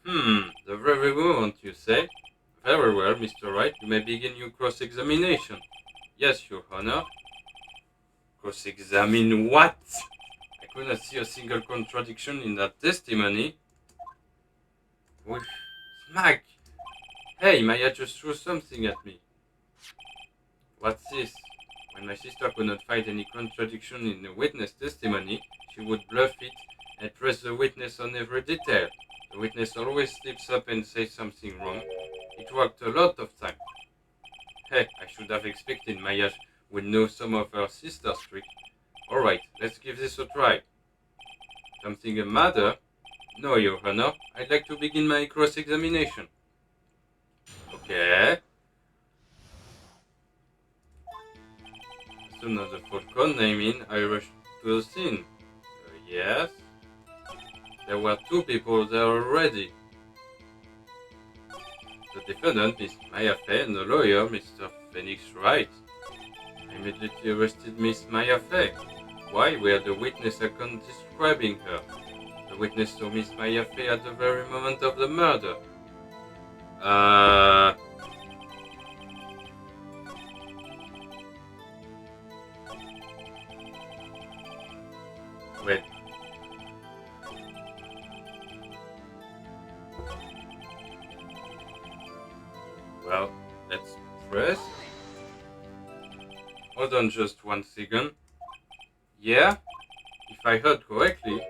The very moment, you say? Very well, Mr. Wright. You may begin your cross-examination. Yes, Your Honor. Cross-examine what? I could not see a single contradiction in that testimony. With smack! Hey, Maya just threw something at me. What's this? When my sister could not find any contradiction in the witness testimony, she would bluff it and press the witness on every detail. The witness always slips up and says something wrong. It worked a lot of time. Hey, I should have expected Maya would know some of her sister's tricks. Alright, let's give this a try. Something the matter? No, Your Honor. I'd like to begin my cross-examination. Okay. As soon as the phone call came in, I rushed to the scene. Yes. There were 2 people there already. The defendant, Miss Maya Fey, and the lawyer, Mr. Phoenix Wright. I immediately arrested Miss Maya Fey. Why? We had a witness account describing her. The witness saw Miss Maya Fey at the very moment of the murder. Wait. Well, let's press. Hold on just 1 second. Yeah? If I heard correctly,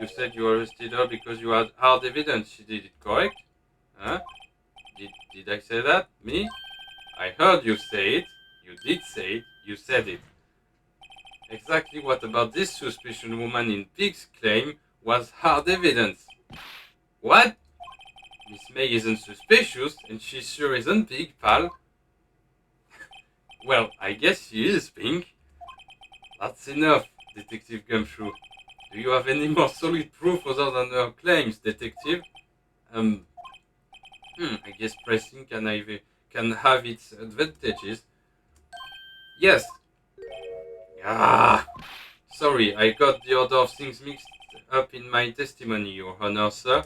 you said you arrested her because you had hard evidence she did it, correct? Huh? Did I say that? Me? I heard you say it. You did say it. You said it. Exactly what about this suspicious woman in Pig's claim was hard evidence? What? Miss May isn't suspicious, and she sure isn't Pig, pal. Well, I guess she is, Pink. That's enough, Detective Gumshoe. Do you have any more solid proof other than her claims, Detective? I guess pressing can have its advantages. Yes. Sorry, I got the order of things mixed up in my testimony, Your Honor, sir.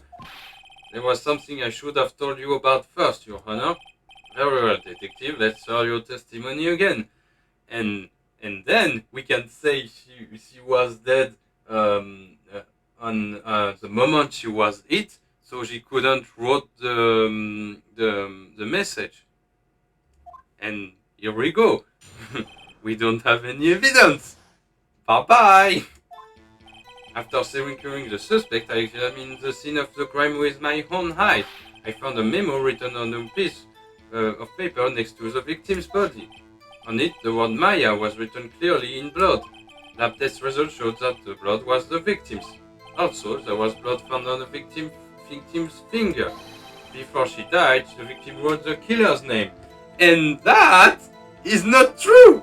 There was something I should have told you about first, Your Honor. Very well, Detective, let's hear your testimony again. And then we can say she was dead on the moment she was hit, so she couldn't wrote the message. And here we go. We don't have any evidence. Bye-bye. After securing the suspect, I examined the scene of the crime with my own eyes. I found a memo written on a piece of paper next to the victim's body. On it, the word Maya was written clearly in blood. Lab test results showed that the blood was the victim's. Also, there was blood found on the victim's finger. Before she died, the victim wrote the killer's name. And that is not true!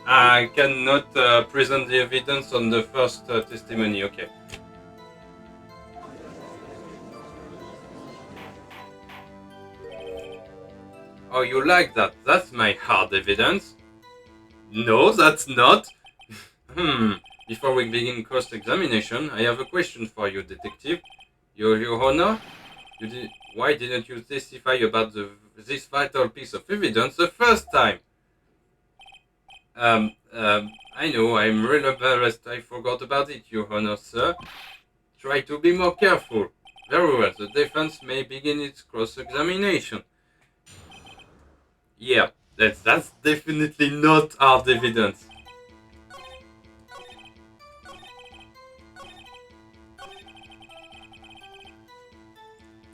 I cannot present the evidence on the first testimony, okay. Oh, you like that? That's my hard evidence. No, that's not. Before we begin cross-examination, I have a question for you, Detective. Your Honor, why didn't you testify about this vital piece of evidence the first time? I know, I'm really embarrassed. I forgot about it, Your Honor, sir. Try to be more careful. Very well, the defense may begin its cross-examination. Yeah, that's definitely not hard evidence.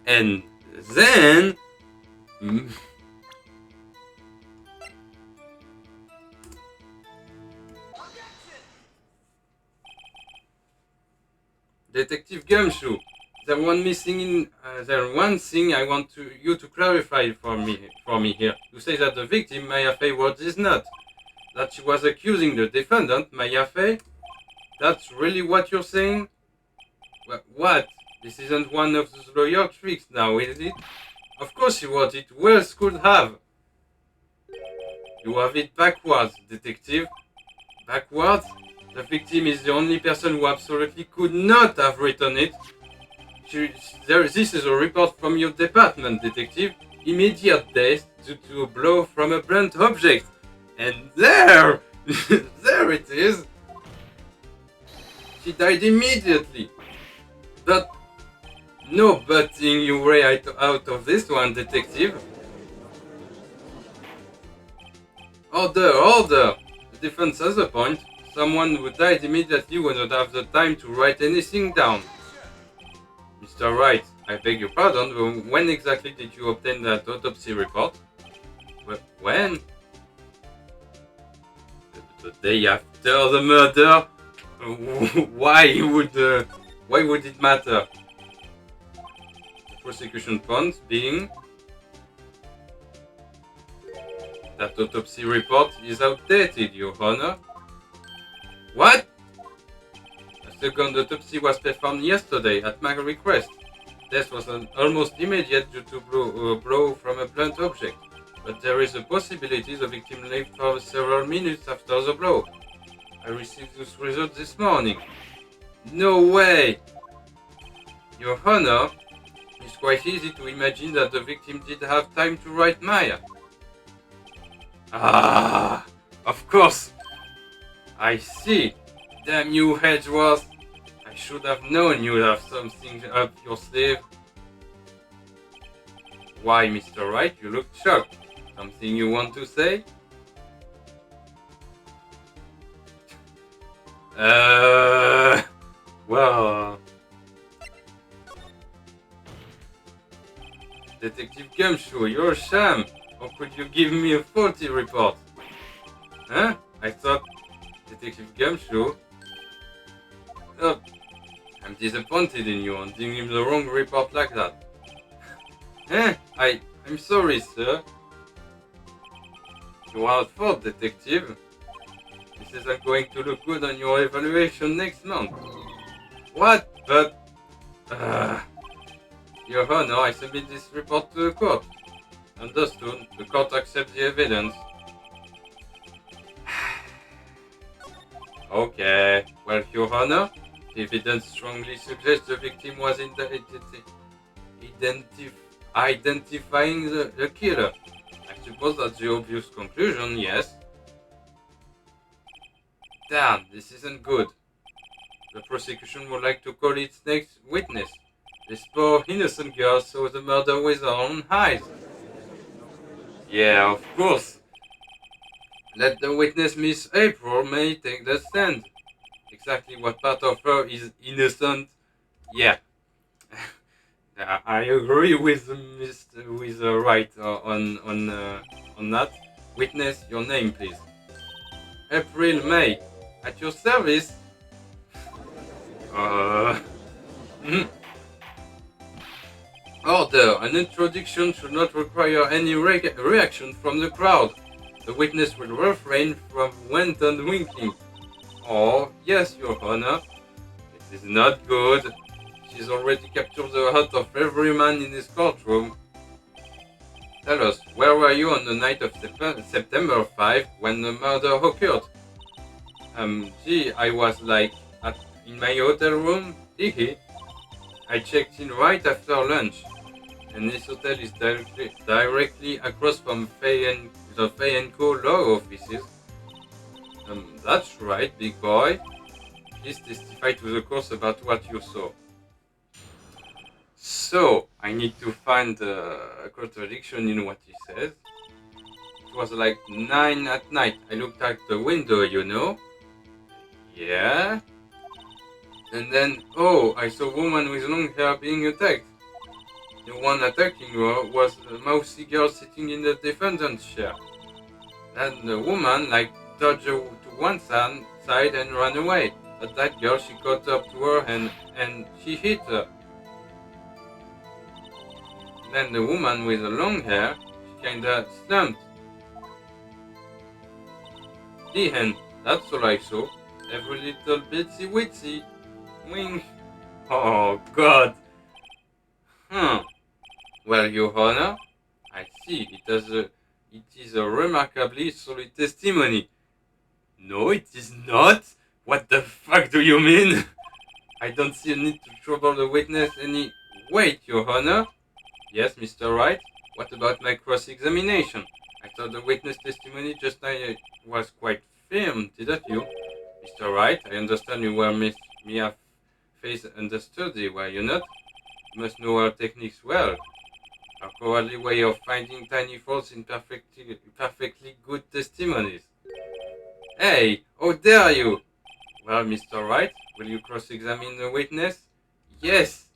And then... Detective Gumshoe, There's one thing I want you to clarify for me here. You say that the victim, Maya Fey Woods, is not. That she was accusing the defendant, Maya Fey? That's really what you're saying? What? This isn't one of those lawyer tricks now, is it? Of course you want it. Who else could have? You have it backwards, detective. Backwards? The victim is the only person who absolutely could not have written it. This is a report from your department, detective. Immediate death due to a blow from a blunt object. And there! There it is! She died immediately. But no butting your way out of this one, detective. Order! The defense has a point. Someone who died immediately would not have the time to write anything down. Mr. Wright, I beg your pardon, but when exactly did you obtain that autopsy report? When? The day after the murder? Why would it matter? The prosecution point being that autopsy report is outdated, Your Honor. What? A second autopsy was performed yesterday at my request. Death was almost immediate due to a blow from a blunt object, but there is a possibility the victim lived for several minutes after the blow. I received this result this morning. No way! Your Honor, it's quite easy to imagine that the victim did have time to write Maya. Ah, of course! I see. Damn you, Hedgeworth. I should have known you'd have something up your sleeve. Why, Mr. Wright, you look shocked. Something you want to say? Well... Detective Gumshoe, you're a sham. Or could you give me a faulty report? Huh? I thought... Detective Gumshoe? Oh, I'm disappointed in you on giving him the wrong report like that. Eh? I'm sorry, sir. You are at fault, detective. This isn't going to look good on your evaluation next month. What? But... Your Honor, I submit this report to the court. Understood. The court accepts the evidence. Okay. Well, Your Honor, the evidence strongly suggests the victim was identifying the killer. I suppose that's the obvious conclusion, yes? Damn, this isn't good. The prosecution would like to call its next witness. This poor innocent girl saw the murder with her own eyes. Yeah, of course. Let the witness, Miss April May, take the stand. Exactly what part of her is innocent? Yeah. I agree with Wright on that. Witness, your name, please. April May, at your service. Order. An introduction should not require any reaction from the crowd. The witness will refrain from wanton winking. Oh, yes, Your Honor. This is not good. She's already captured the heart of every man in this courtroom. Tell us, where were you on the night of September 5 when the murder occurred? I was in my hotel room. I checked in right after lunch. And this hotel is directly across from the Fay & Co. law offices. That's right, big boy. Please testify to the court about what you saw. So, I need to find a contradiction in what he says. It was like 9 at night. I looked out the window, you know. Yeah. And then, I saw a woman with long hair being attacked. The one attacking her was a mousy girl sitting in the defendant's chair. And the woman, dodged to one side and ran away. But that girl, she caught up to her and she hit her. Then the woman with the long hair, she kinda slumped. The end. That's all I saw. Every little bitsy witsy. Wing. Oh God. Huh. Well, Your Honor, I see. It is a remarkably solid testimony. No, it is not. What the fuck do you mean? I don't see a need to trouble the witness any. Wait, Your Honor. Yes, Mr. Wright. What about my cross-examination? I thought the witness testimony just now was quite firm, didn't you? Mr. Wright, I understand you were Miss Mia Face understudy, were you not? You must know our techniques well. Our cowardly way of finding tiny faults in perfectly good testimonies. Hey, how dare you! Well, Mr. Wright, will you cross-examine the witness? Yes!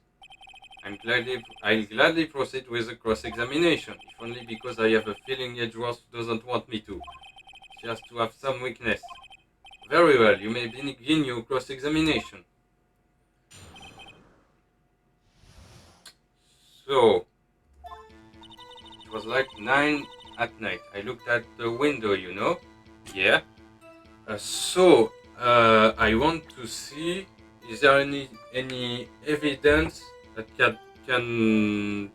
I'll gladly proceed with the cross-examination, if only because I have a feeling Edgeworth doesn't want me to. She has to have some weakness. Very well, you may begin your cross-examination. So, it was like 9 at night. I looked at the window, you know? Yeah. I want to see, is there any evidence that can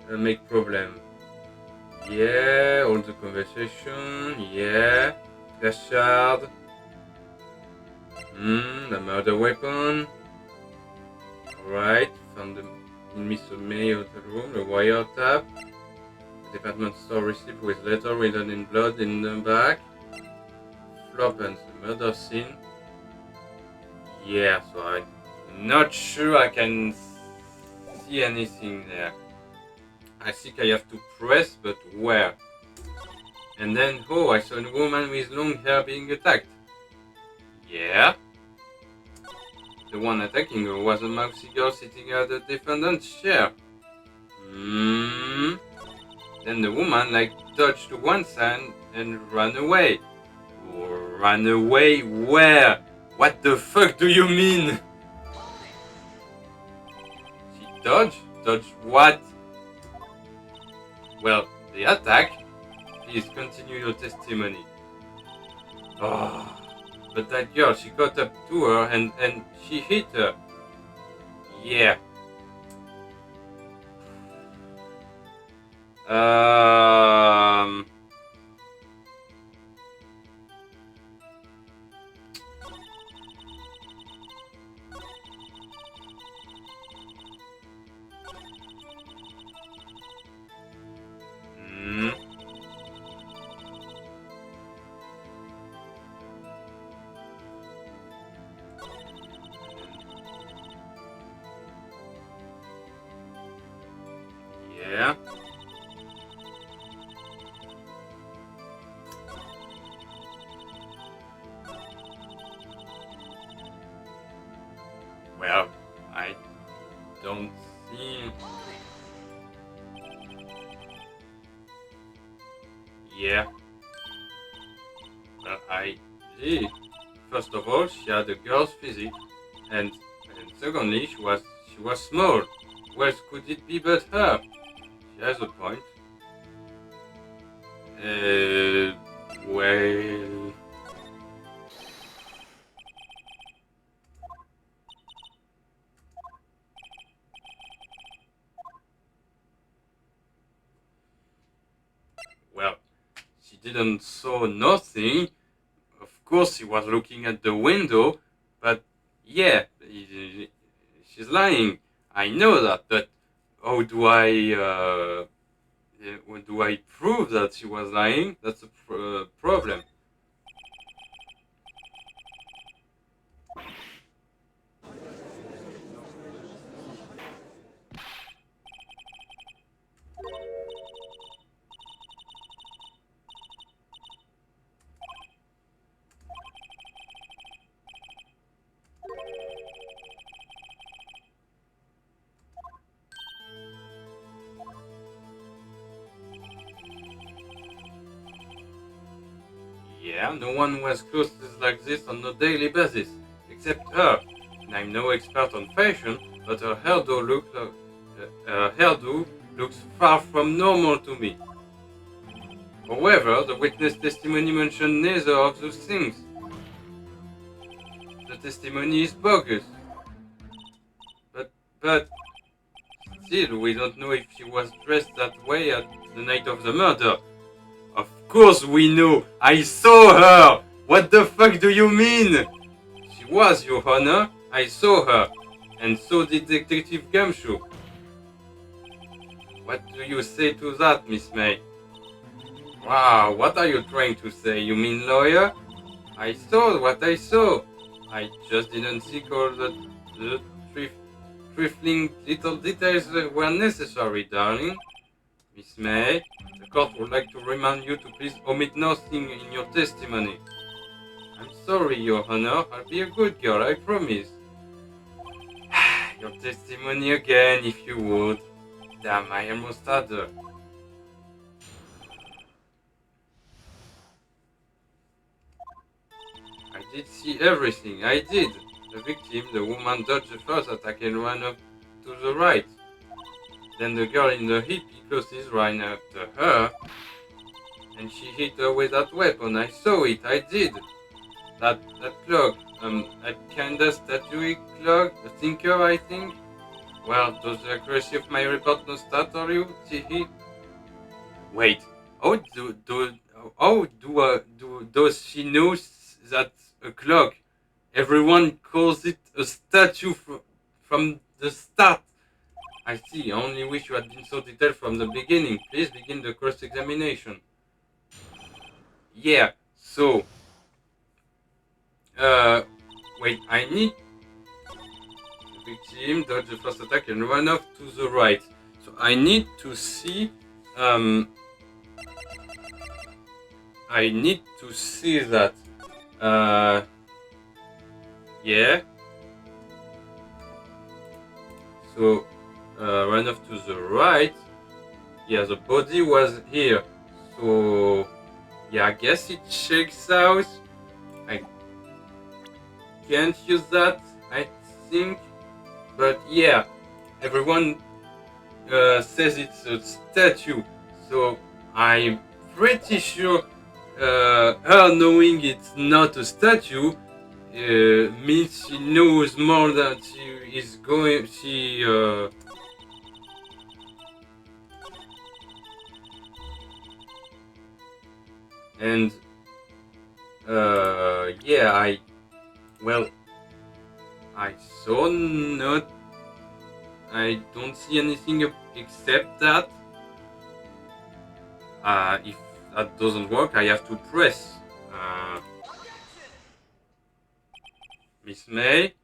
make problem? Yeah, all the conversation, yeah. Flashcard. The murder weapon. Alright, found in Mr. May hotel room, the wiretap. Department store receipt with letter written in blood in the back. Flopens, the murder scene. Yeah, so I'm not sure I can see anything there. I think I have to press, but where? And then, oh, I saw a woman with long hair being attacked. Yeah. The one attacking her was a mousy girl sitting at the defendant's chair. Then the woman, dodged to one side and ran away. Ran away where? What the fuck do you mean? She dodged? Dodged what? Well, the attack. Please continue your testimony. Oh, but that girl, she got up to her and she hit her. Yeah. Yeah. Well, I don't see. Yeah. Well, I see. First of all, she had a girl's physique, and secondly, she was small. Who else could it be but her? She has a point. Well. Well, she didn't saw nothing. Of course, she was looking at the window, but yeah, she's lying. I know that, but how do I prove that she was lying? That's a problem. Yeah, no one wears clothes like this on a daily basis, except her. And I'm no expert on fashion, but her hair do look hairdo looks far from normal to me. However, the witness testimony mentioned neither of those things. The testimony is bogus. But still, we don't know if she was dressed that way at the night of the murder. Of course we know! I saw her! What the fuck do you mean? She was, Your Honor. I saw her. And so did Detective Gumshoe. What do you say to that, Miss May? Wow, what are you trying to say? You mean lawyer? I saw what I saw. I just didn't think all the trifling little details were necessary, darling. Miss May, the court would like to remind you to please omit nothing in your testimony. I'm sorry, Your Honor. I'll be a good girl, I promise. Your testimony again, if you would. Damn, I almost had her. I did see everything, I did. The victim, the woman, dodged the first attack and ran up to the right. Then the girl in the hippie clothes ran after her, and she hit her with that weapon. I saw it, I did. That clock, a kinda statuic clock, a thinker, I think. Well, does the accuracy of my report not startle you, Tihi? Wait, does she know that a clock? Everyone calls it a statue from the start. I see. I only wish you had been so detailed from the beginning. Please begin the cross-examination. Yeah, so... wait, I need... The victim dodged the first attack and ran off to the right. So I need to see... I need to see that. Yeah. So... run off to the right. Yeah, the body was here. So... yeah, I guess it checks out. I can't use that, I think. But yeah, everyone says it's a statue. So I'm pretty sure her knowing it's not a statue means she knows more than she is going... And yeah, I saw not... I don't see anything except that. If that doesn't work, I have to press. Miss May,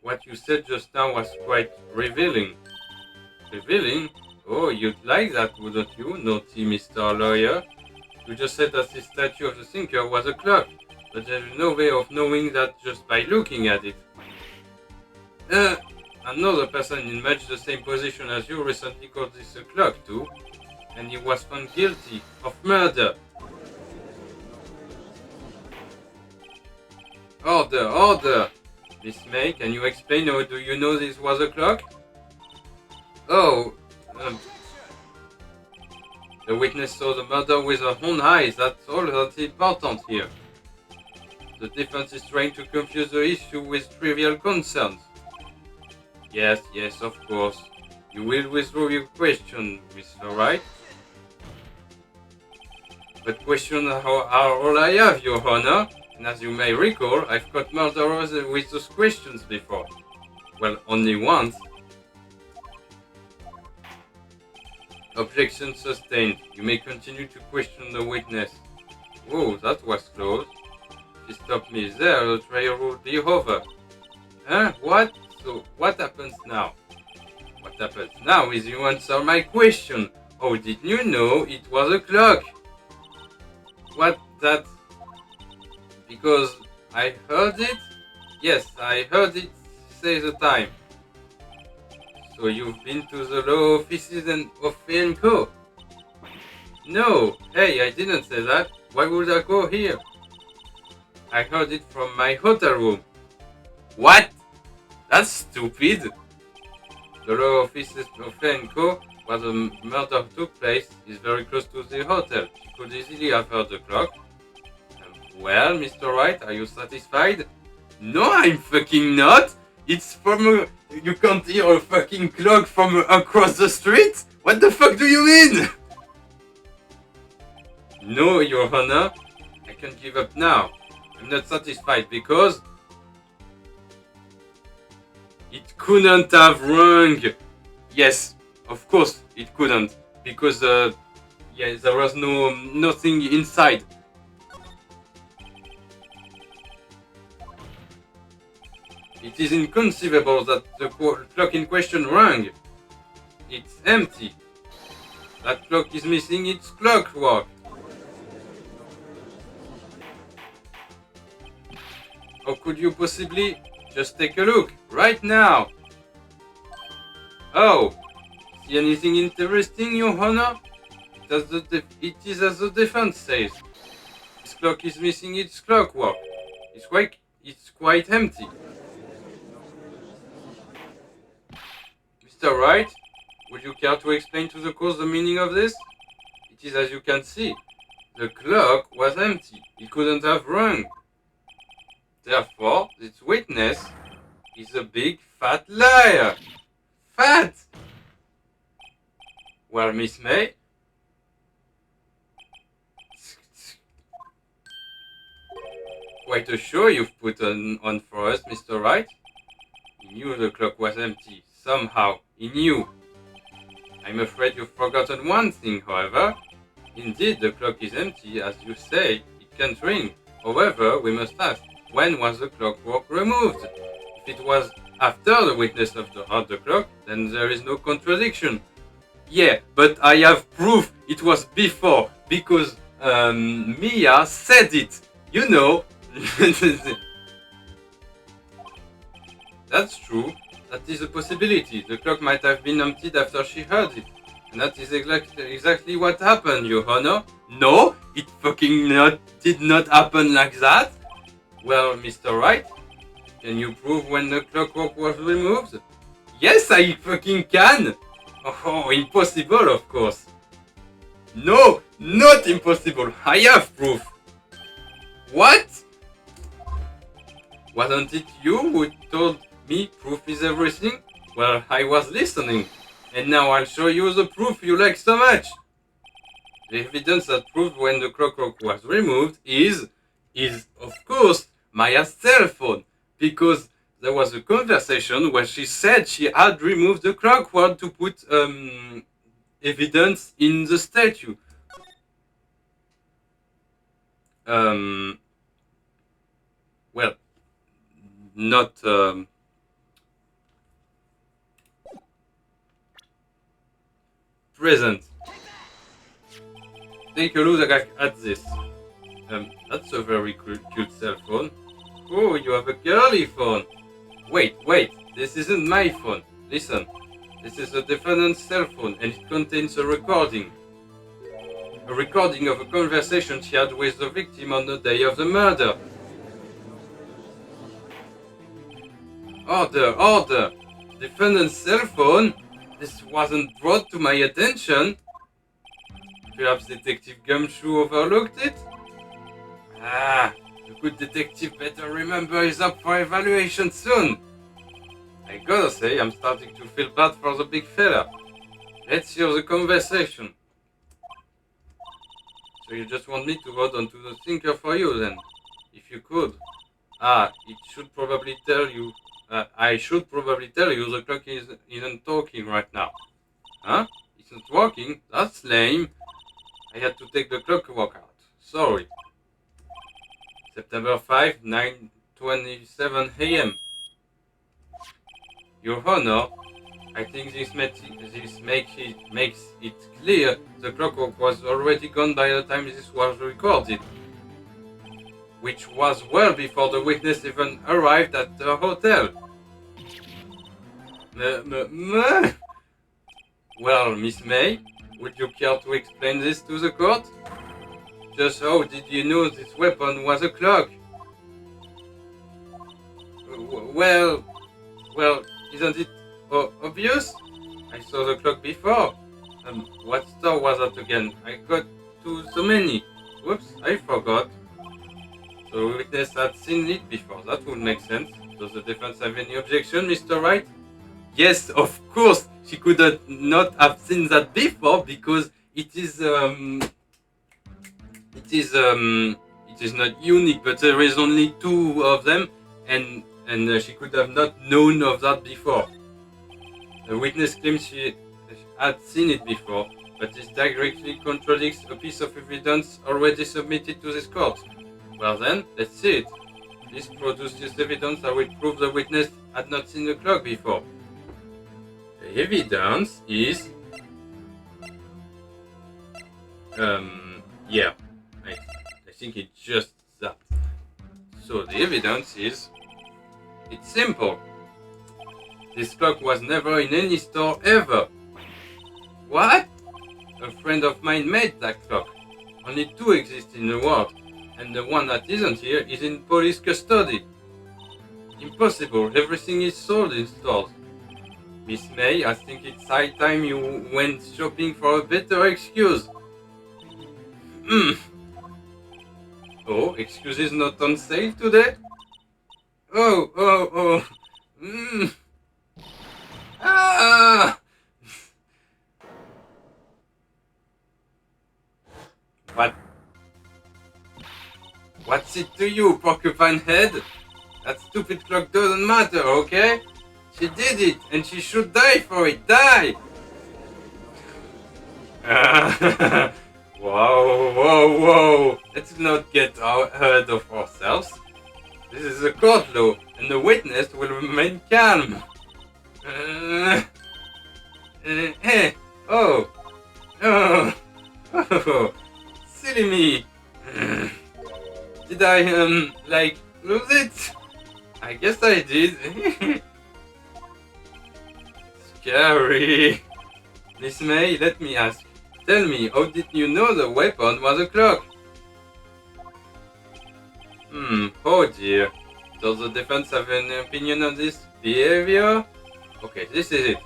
what you said just now was quite revealing. Revealing? Oh, you'd like that, wouldn't you, naughty Mr. Lawyer? You just said that the statue of the thinker was a clock, but there is no way of knowing that just by looking at it. Another person in much the same position as you recently called this a clock too, and he was found guilty of murder. Order, order! Miss May, can you explain how do you know this was a clock? Oh, the witness saw the murder with her own eyes. That's all that's important here. The defense is trying to confuse the issue with trivial concerns. Yes, of course. You will withdraw your question, Mr. Wright. But questions are all I have, Your Honor. And as you may recall, I've caught murderers with those questions before. Well, only once. Objection sustained. You may continue to question the witness. Oh, that was close. If you stop me there, the trial will be over. Huh? What? So, what happens now? What happens now is you answer my question. How did you know it was a clock? What? That? Because I heard it? Yes, I heard it say the time. So you've been to the law offices of FNCO? No, hey, I didn't say that. Why would I go here? I heard it from my hotel room. What? That's stupid. The law offices of Fenco, where the murder took place, is very close to the hotel. She could easily have heard the clock. Well, Mr. Wright, are you satisfied? No, I'm fucking not! It's from you can't hear a fucking clock from across the street? What the fuck do you mean? No, Your Honor. I can't give up now. I'm not satisfied because it couldn't have rung. Yes, of course it couldn't, because yeah, there was nothing inside. It is inconceivable that the clock in question rang. It's empty. That clock is missing its clockwork. How could you possibly? Just take a look, right now. Oh, see anything interesting, Your Honor? It is as the defense says. This clock is missing its clockwork. It's quite empty. Mr. Wright, would you care to explain to the court the meaning of this? It is as you can see. The clock was empty. It couldn't have rung. Therefore, this witness is a big fat liar. Fat! Well, Miss May? Quite a show you've put on for us, Mr. Wright. He knew the clock was empty. Somehow, he knew. I'm afraid you've forgotten one thing, however. Indeed, the clock is empty, as you say. It can't ring. However, we must ask, when was the clockwork removed? If it was after the witness of the clock, then there is no contradiction. Yeah, but I have proof it was before, because Mia said it. You know. That's true. That is a possibility. The clock might have been emptied after she heard it. And that is exactly what happened, Your Honor. No, it did not happen like that. Well, Mr. Wright, can you prove when the clockwork was removed? Yes, I fucking can! Oh, impossible, of course. No, not impossible. I have proof. What? Wasn't it you who told me proof is everything? Well, I was listening. And now I'll show you the proof you like so much. The evidence that proves when the clockwork was removed is of course Maya's cell phone, because there was a conversation where she said she had removed the clockwork to put evidence in the statue. Well, not present. Take a look at this. That's a very cute cell phone. Oh, you have a girly phone. Wait, this isn't my phone. Listen, this is the defendant's cell phone and it contains a recording. A recording of a conversation she had with the victim on the day of the murder. Order! Defendant's cell phone? This wasn't brought to my attention. Perhaps Detective Gumshoe overlooked it? Ah, the good detective better remember he's up for evaluation soon. I gotta say, I'm starting to feel bad for the big fella. Let's hear the conversation. So you just want me to hold on to the thinker for you then? If you could. It should probably tell you. I should probably tell you the clock isn't talking right now. Huh? It's not working? That's lame. I had to take the clockwork out. Sorry. September 5, 9:27 a.m. Your Honor, I think this makes it clear the clockwork was already gone by the time this was recorded, which was well before the witness even arrived at the hotel. Well, Miss May, would you care to explain this to the court? Just how did you know this weapon was a clock? Well, isn't it Obvious? I saw the clock before. What store was that again? I got to so many. Whoops, I forgot. So the witness had seen it before. That would make sense. Does the defense have any objection, Mr. Wright? Yes, of course. She could not have seen that before because it is it is not unique, but there is only two of them, and she could have not known of that before. The witness claims she had seen it before, but this directly contradicts a piece of evidence already submitted to this court. Well then, let's see it. Please produce this evidence that will prove the witness had not seen the clock before. The evidence is... yeah, I think it's just that. So the evidence is... it's simple. This clock was never in any store ever. What? A friend of mine made that clock. Only two exist in the world, and the one that isn't here is in police custody. Impossible, everything is sold in stores. Miss May, I think it's high time you went shopping for a better excuse. Oh, excuses not on sale today? Oh. Ah! What? What's it to you, porcupine head? That stupid clock doesn't matter, okay? She did it, and she should die for it. Die! Whoa. Let's not get ahead of ourselves. This is a court law, and the witness will remain calm. Hey! Oh! Silly me! Did I, lose it? I guess I did. Scary. Miss May, let me ask. Tell me, how did you know the weapon was a clock? Oh dear. Does the defense have an opinion on this behavior? Okay, this is it.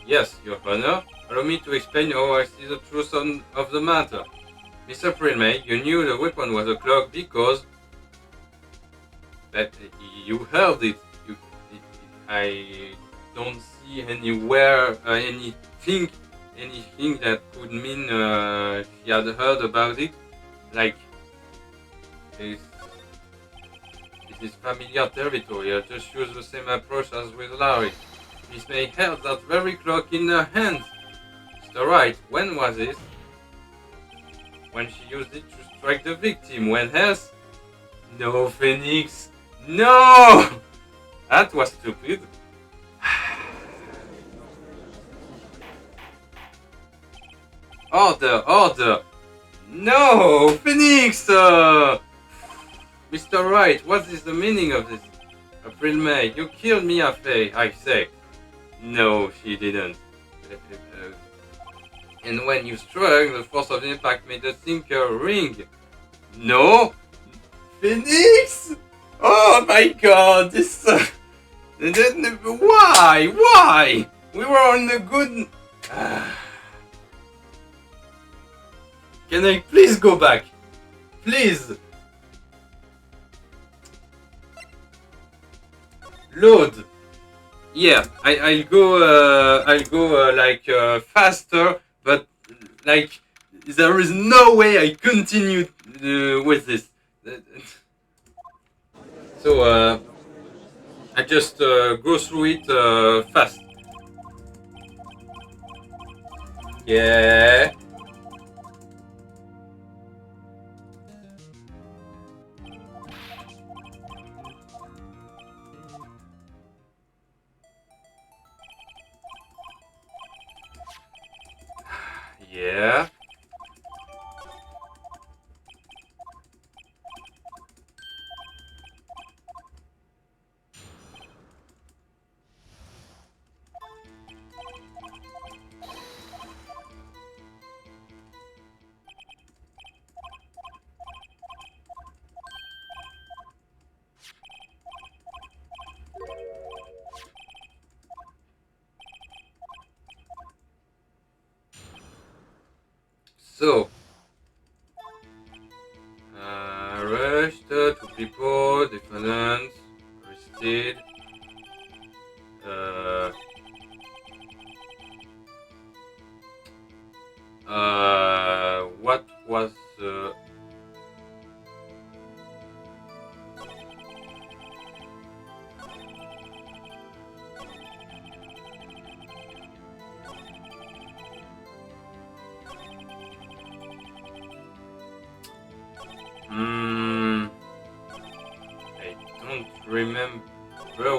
Yes, Your Honor. Allow me to explain how I see the truth of the matter. Mr. Prilmay, you knew the weapon was a clock because... that you held it. I don't see anywhere anything that could mean she had heard about it. Like, this is familiar territory. I just use the same approach as with Larry. Miss May held that very clock in her hand. Mr. Wright, when was it? When she used it to strike the victim. When else? No, Phoenix. No! That was stupid. Order! No! Phoenix! Mr. Wright, what is the meaning of this? April May, you killed Mia Fey, I say. No, she didn't. And when you struck, the force of impact made the thinker ring. No? Phoenix? Oh my god, this... Why? We were on the good... Can I please go back? Please! Load! Yeah, I'll go faster, but like there is no way I continue with this. So I just go through it fast. Yeah. Yeah. So, arrest two people, defendants, arrested. Uh, what was I don't remember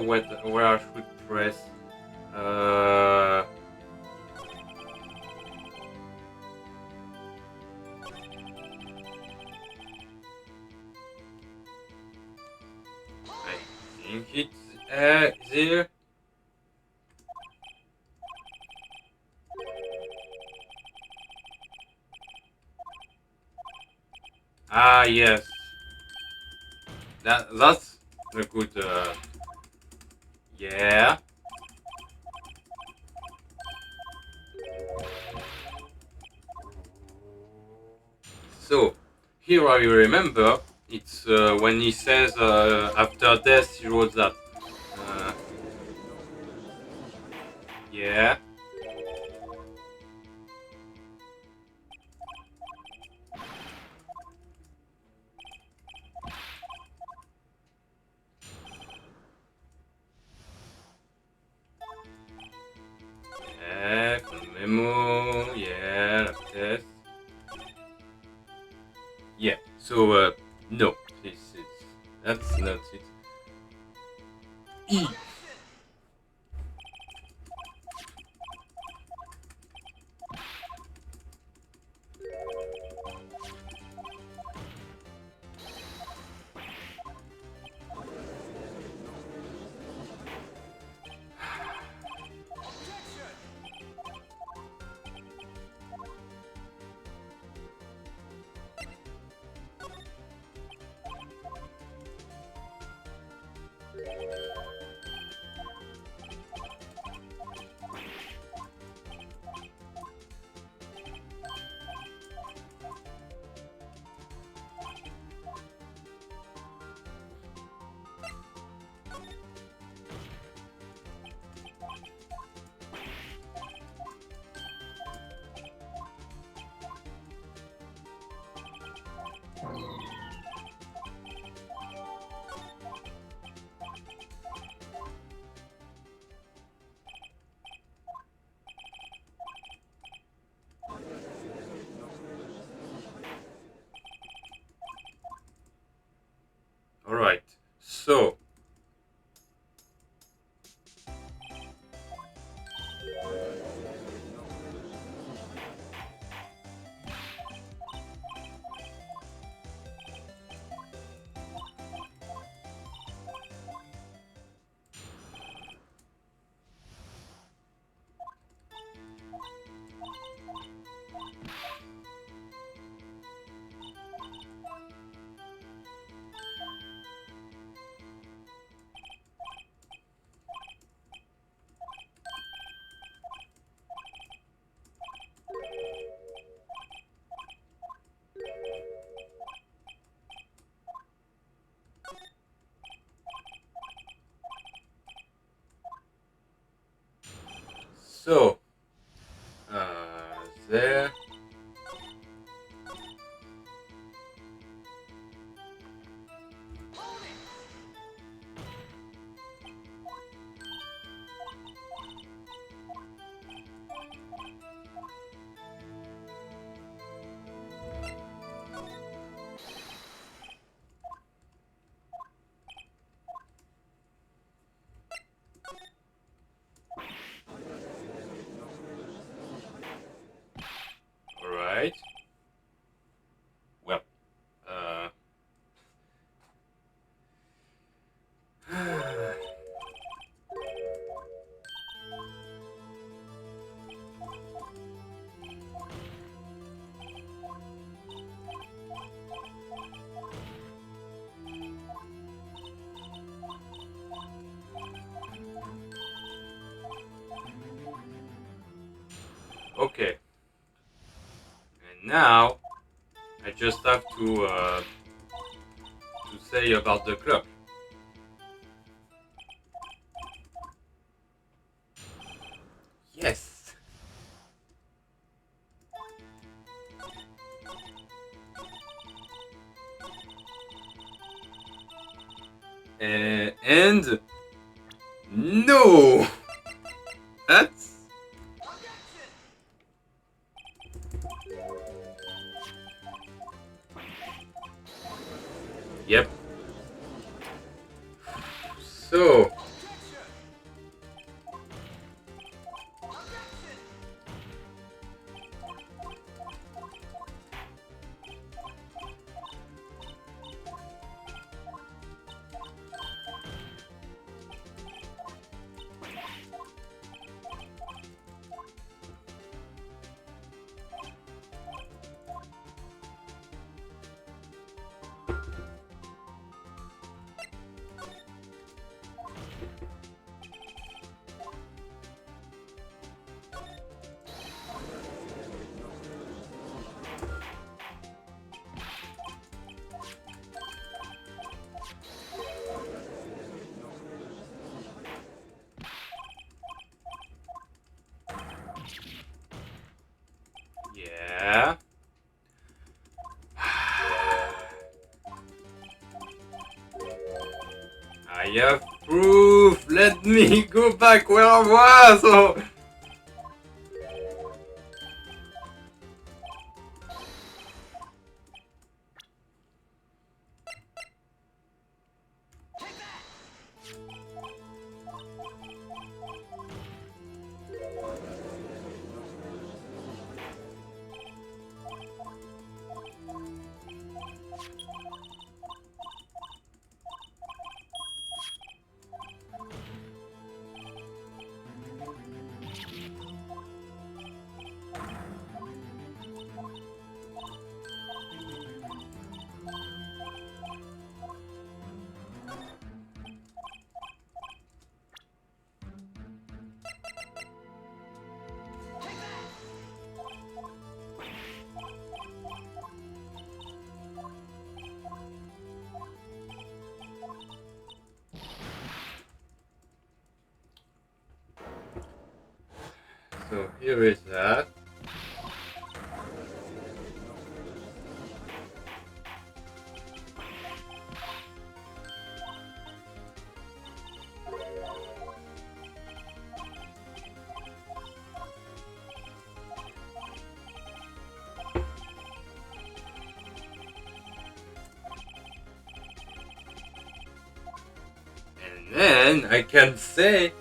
where I should press. Uh, I think it's there. Ah, yes. That's a good. Yeah. So here I remember it's when he says after death he wrote that. Uh, yeah. Yeah. Memo. Yeah. Like this. Yeah. So no, that's not it. E. All right. So so there. All right. Well. Uh. Okay. And now I just have to say about the clock. Yes. And no. That's yep. So yeah. I have proof. Let me go back where I was. Oh. So here is that. And then I can say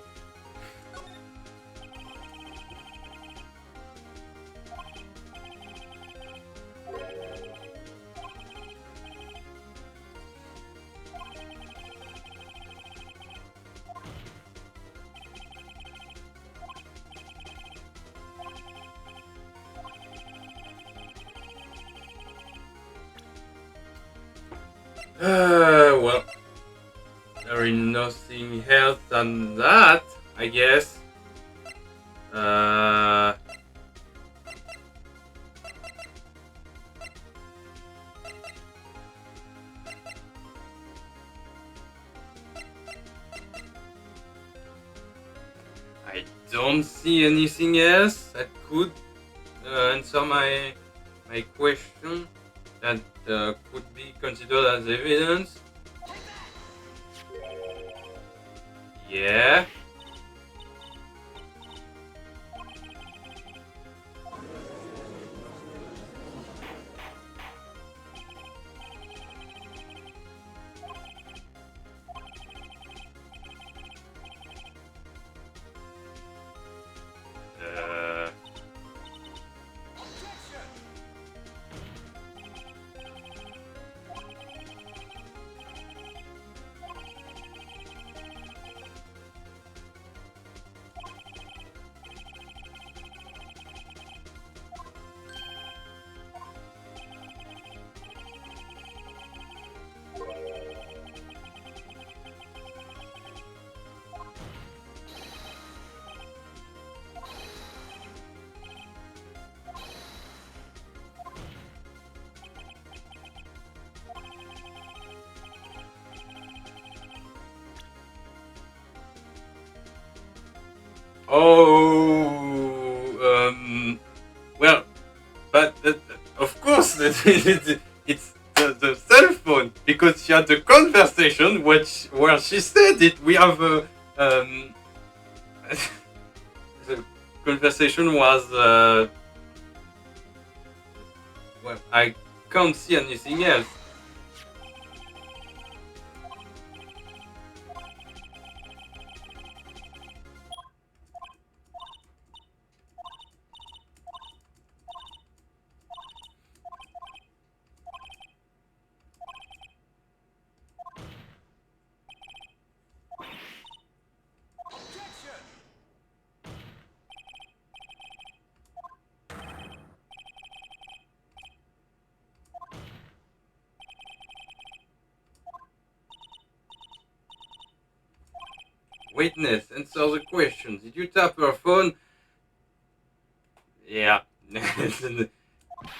well, there is nothing else than that, I guess. I don't see anything else that could answer my question that could be considered as evidence. Yeah. Uh, Oh, well, but of course, it's the cell phone because she had a conversation where she said it. We have the conversation was well, I can't see anything else. Witness, answer the question. Did you tap her phone? Yeah. Of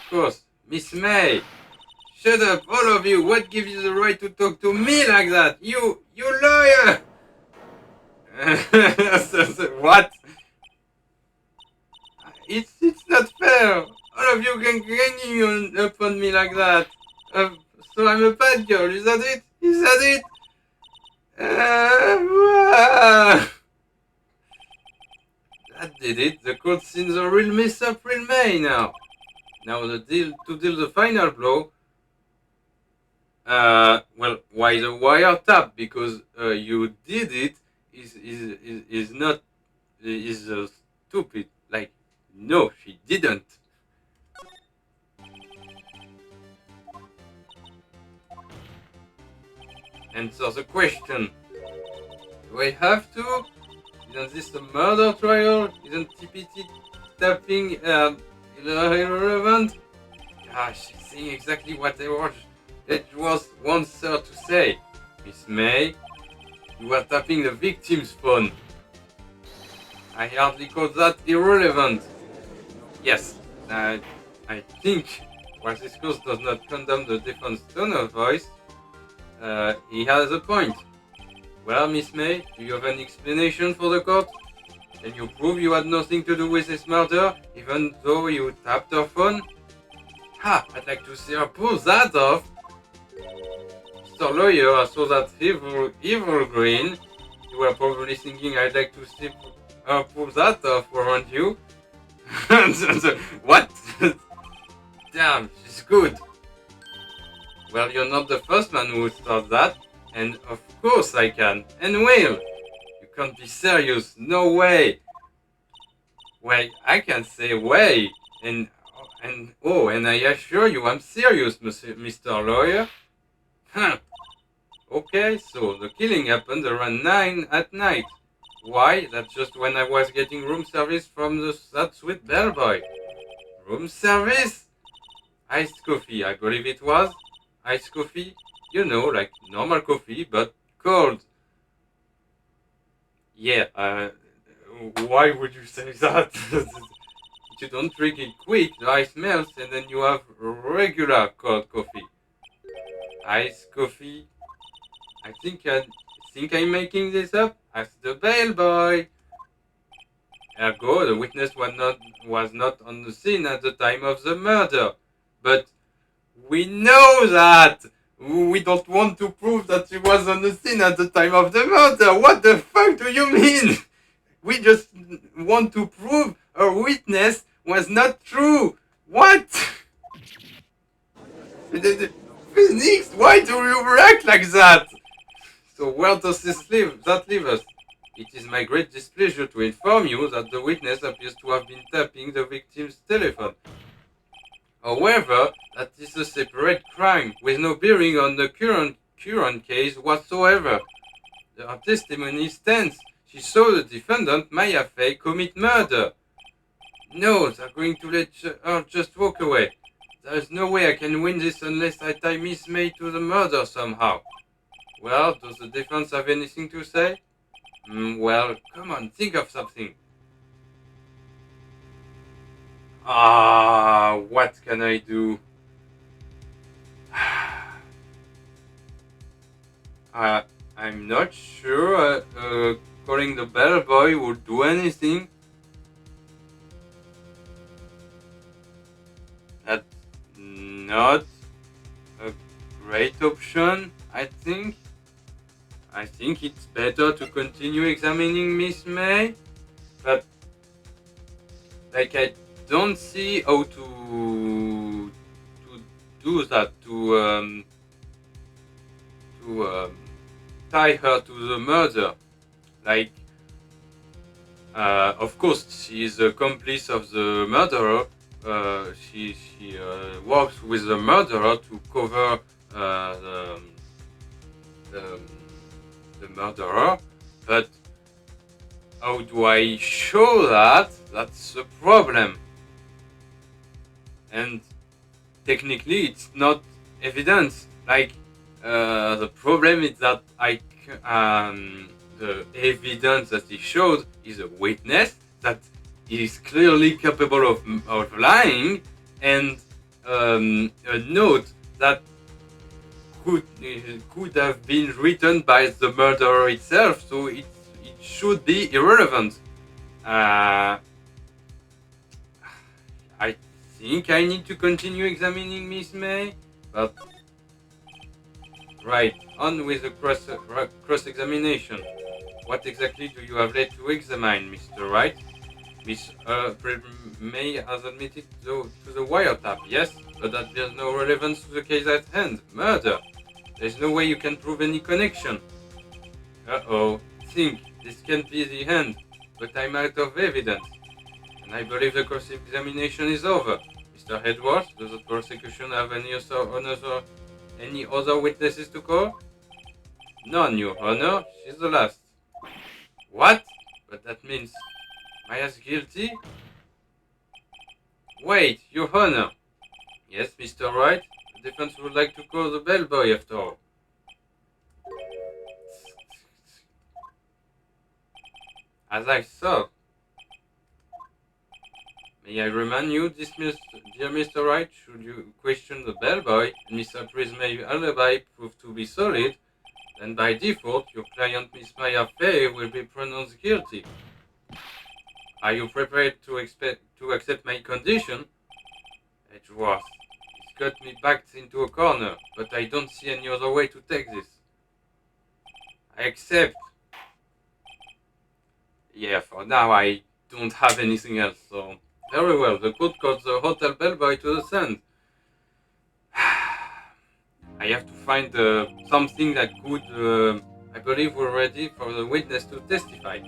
course. Miss May. Shut up, all of you. What gives you the right to talk to me like that? You lawyer! What? It's not fair. All of you ganging upon me like that. So I'm a bad girl. Is that it? Is that it? That did it. The court seems a real mess up, real May now. Now to deal the final blow. Well, why the wiretap? Because you did it is not is stupid. Like, no, she didn't. Answer the question. Do I have to? Isn't this a murder trial? Isn't TPT tapping irrelevant? Gosh, she's saying exactly what it was wants her to say. Miss May, you were tapping the victim's phone. I hardly call that irrelevant. Yes, I think while this course does not condemn the defense tone of voice, he has a point. Well, Miss May, do you have any explanation for the court? Can you prove you had nothing to do with this murder, even though you tapped her phone? Ha! I'd like to see her pull that off. Mr. Lawyer, I saw that evil grin. You were probably thinking I'd like to see her pull that off, weren't you? What? Damn, she's good. Well, you're not the first man who thought that, and of course I can, and will. You can't be serious, no way. Well, I can say way, and I assure you I'm serious, Mr. Lawyer. Huh. Okay, so the killing happened around 9 at night. Why? That's just when I was getting room service from that sweet bellboy. Room service? Iced coffee, I believe it was. Iced coffee? You know, like normal coffee, but cold. Yeah, why would you say that? If you don't drink it quick, the ice melts and then you have regular cold coffee. Iced coffee? I think I'm making this up. Ask the bellboy. Ergo, the witness was not on the scene at the time of the murder. But we know that! We don't want to prove that she was on the scene at the time of the murder! What the fuck do you mean? We just want to prove her witness was not true! What? Phoenix, why do you react like that? So where does that leave us? It is my great displeasure to inform you that the witness appears to have been tapping the victim's telephone. However, that is a separate crime with no bearing on the current case whatsoever. Her testimony stands. She saw the defendant, Maya Fey, commit murder. No, they're going to let her just walk away. There is no way I can win this unless I tie Miss May to the murder somehow. Well, does the defense have anything to say? Well, come on, think of something. What can I do? I'm not sure. calling the bellboy would do anything. That's not a great option, I think. I think it's better to continue examining Miss May, but like I don't see how to do that to tie her to the murder. Like, of course, she is a accomplice of the murderer. She works with the murderer to cover the, the murderer, but how do I show that? That's the problem. And technically, it's not evidence. Like, the problem is that the evidence that he showed is a witness that is clearly capable of lying, and a note that could have been written by the murderer itself, so it should be irrelevant. I think I need to continue examining Miss May, but right, on with the cross-examination. What exactly do you have left to examine, Mr. Wright? Miss May has admitted to the wiretap, yes, but that there's no relevance to the case at hand, murder. There's no way you can prove any connection. Uh-oh, think, this can't be the end, but I'm out of evidence. And I believe the cross-examination is over. Mr. Edwards, does the prosecution have any other witnesses to call? None, Your Honor. She's the last. What? But that means Maya's guilty? Wait, Your Honor. Yes, Mr. Wright? The defense would like to call the bellboy after all. As I thought. May I remind you, dear Mr. Wright, should you question the bellboy and Mr. Prismay's alibi prove to be solid, then by default, your client Miss Maya Fey will be pronounced guilty. Are you prepared to accept my condition? Edgeworth, it's got me backed into a corner, but I don't see any other way to take this. I accept. Yeah, for now I don't have anything else, so... Very well, the court calls the hotel bellboy to the stand. I have to find something that could, I believe we're ready for the witness to testify.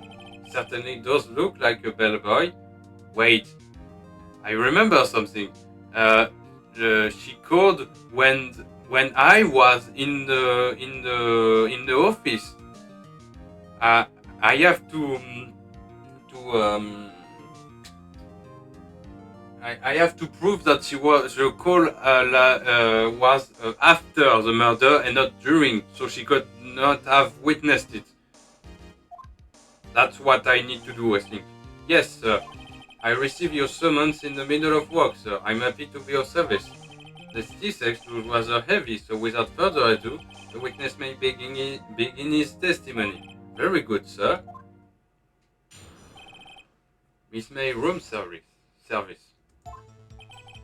Certainly does look like a bellboy. Wait, I remember something. She called when I was in the office. I have I have to prove that the call was after the murder and not during, so she could not have witnessed it. That's what I need to do, I think. Yes, sir. I received your summons in the middle of work, sir. I'm happy to be of service. The C-sex was heavy, so without further ado, the witness may begin his testimony. Very good, sir. Miss May, room service.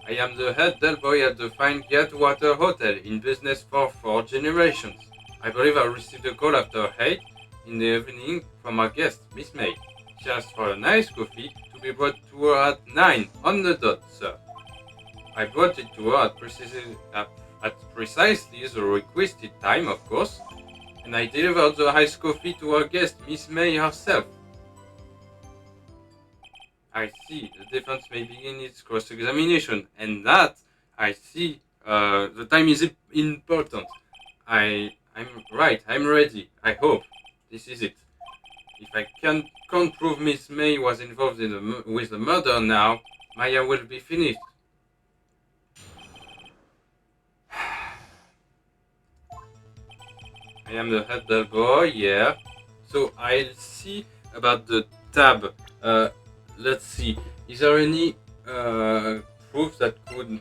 I am the head bellboy at the fine Gatwater Hotel, in business for 4 generations. I believe I received a call after 8 in the evening from our guest, Miss May. She asked for a nice coffee to be brought to her at 9 on the dot, sir. I brought it to her at precisely the requested time, of course, and I delivered the iced coffee to our guest, Miss May herself. I see. The defense may begin its cross-examination, and that, I see, the time is important. I'm right, I'm ready, I hope. This is it. If I can't prove Miss May was involved with the murder now, Maya will be finished. I am the head bellboy, yeah. So I'll see about the tab. Let's see. Is there any proof that could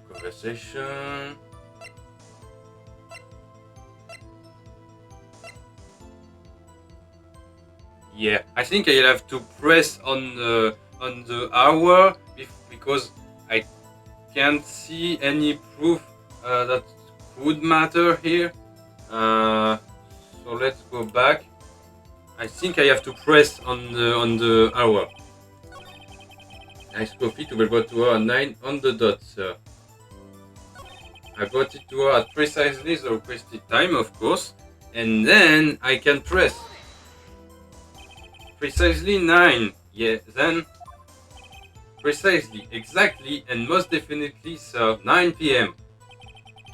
conversation? Yeah, I think I'll have to press on the hour because I can't see any proof that could matter here. So let's go back. I think I have to press on the hour. Iced coffee to be brought to her at 9 on the dot, sir. I brought it to her at precisely the requested time, of course, and then I can press. Precisely 9. Yeah, then precisely, exactly, and most definitely, sir, 9 p.m.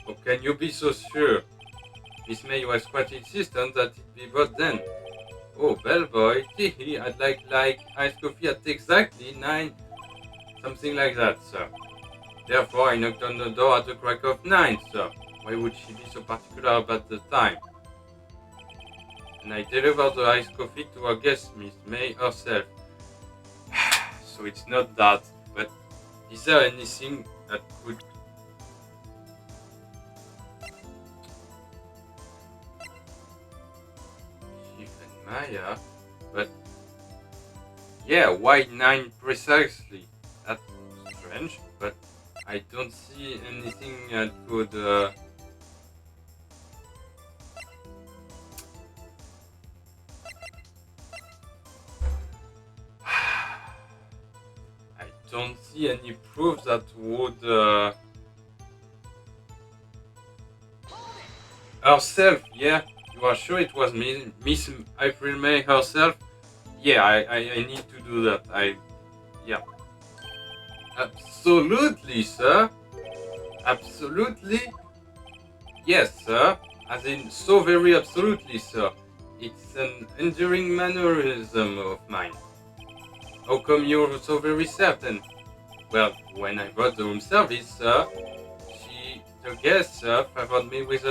Oh, can you be so sure? Miss May was quite insistent that it be brought then. Oh, bellboy, teehee, I'd like iced coffee at exactly 9, something like that, sir. Therefore, I knocked on the door at the crack of 9, sir. Why would she be so particular about the time? And I delivered the iced coffee to our guest, Miss May herself. So it's not that, but is there anything that could... Chief and Maya? But... yeah, why 9 precisely? That's strange, but I don't see anything that could... I don't see any proof that would... herself, yeah? You are sure it was Miss April May herself? Yeah, I need to do that. Yeah. Absolutely, sir. Absolutely. Yes, sir. As in, so very absolutely, sir. It's an enduring mannerism of mine. How come you're so very certain? Well, when I brought the room service, sir, the guest, sir, favored me with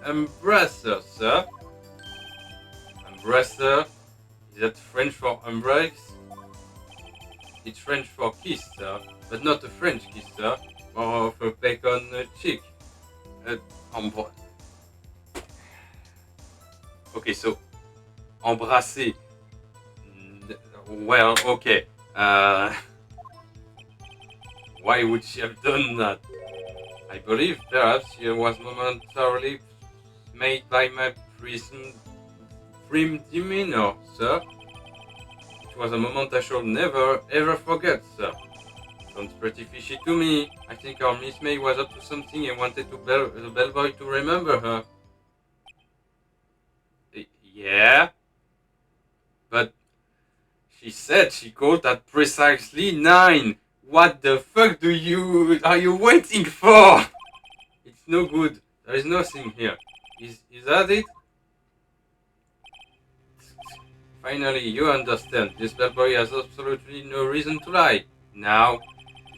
embracer, sir. Embracer? Is that French for embrace? It's French for kiss, sir, but not a French kiss, sir, or of a peck on the cheek. Okay, so embrasser. Well, okay. Why would she have done that? I believe perhaps she was momentarily made by my prim demeanor, sir. It was a moment I shall never ever forget, sir. Sounds pretty fishy to me. I think our Miss May was up to something and wanted the bellboy to remember her. Yeah? But she said she called at precisely 9. What the fuck are you waiting for? It's no good. There is nothing here. Is that it? Finally, you understand. This bellboy has absolutely no reason to lie. Now,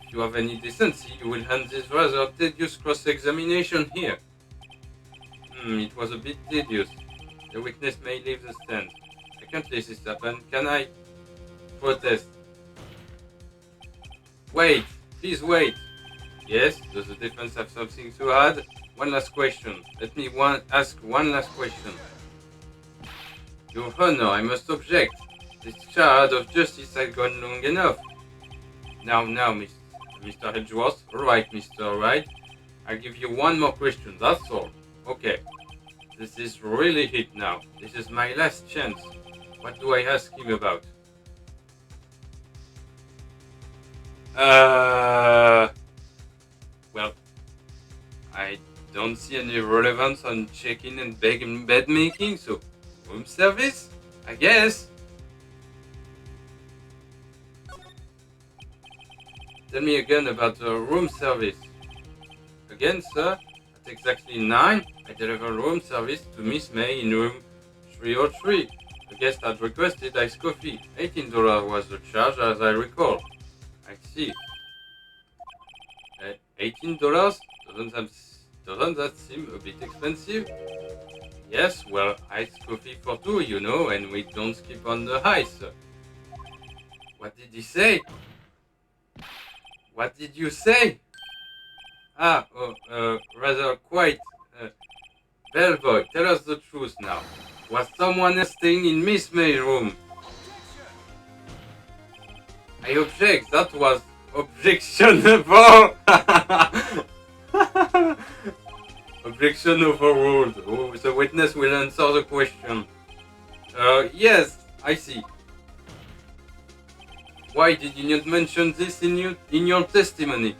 if you have any decency, you will end this rather tedious cross-examination here. It was a bit tedious. The witness may leave the stand. I can't let this happen, can I? Protest. Wait! Please wait! Yes, does the defense have something to add? One last question. Let me ask one last question. Your Honor, I must object. This charade of justice has gone long enough. Now, Mr. Hedgeworth. Alright, Mr. Wright. I'll give you one more question, that's all. Okay. This is really it now. This is my last chance. What do I ask him about? Well, I don't see any relevance on check-in and bed making, so room service, I guess. Tell me again about the room service. Again, sir, at exactly 9, I deliver room service to Miss May in room 303. The guest had requested iced coffee. $18 was the charge, as I recall. I see. $18? Doesn't that seem a bit expensive? Yes, well, iced coffee for 2, you know, and we don't skip on the ice. What did he say? What did you say? Rather quite. Bellboy, tell us the truth now. Was someone else staying in Miss May's room? I object. That was objectionable. Objection overruled. Oh, the witness will answer the question. Yes, I see. Why did you not mention this in your testimony?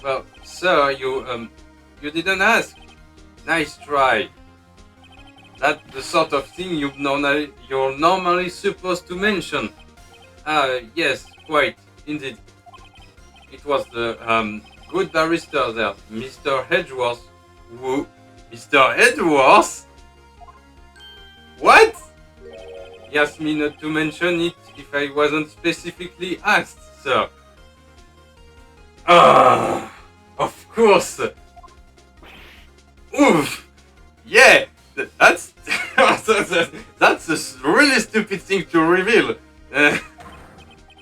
Well, sir, you didn't ask. Nice try. That's the sort of thing you're normally supposed to mention. Yes, quite, indeed. It was the good barrister there, Mr. Edgeworth. Who? Mr. Edgeworth? What? He asked me not to mention it if I wasn't specifically asked, sir. Of course. Oof. Yeah, that's that's a really stupid thing to reveal.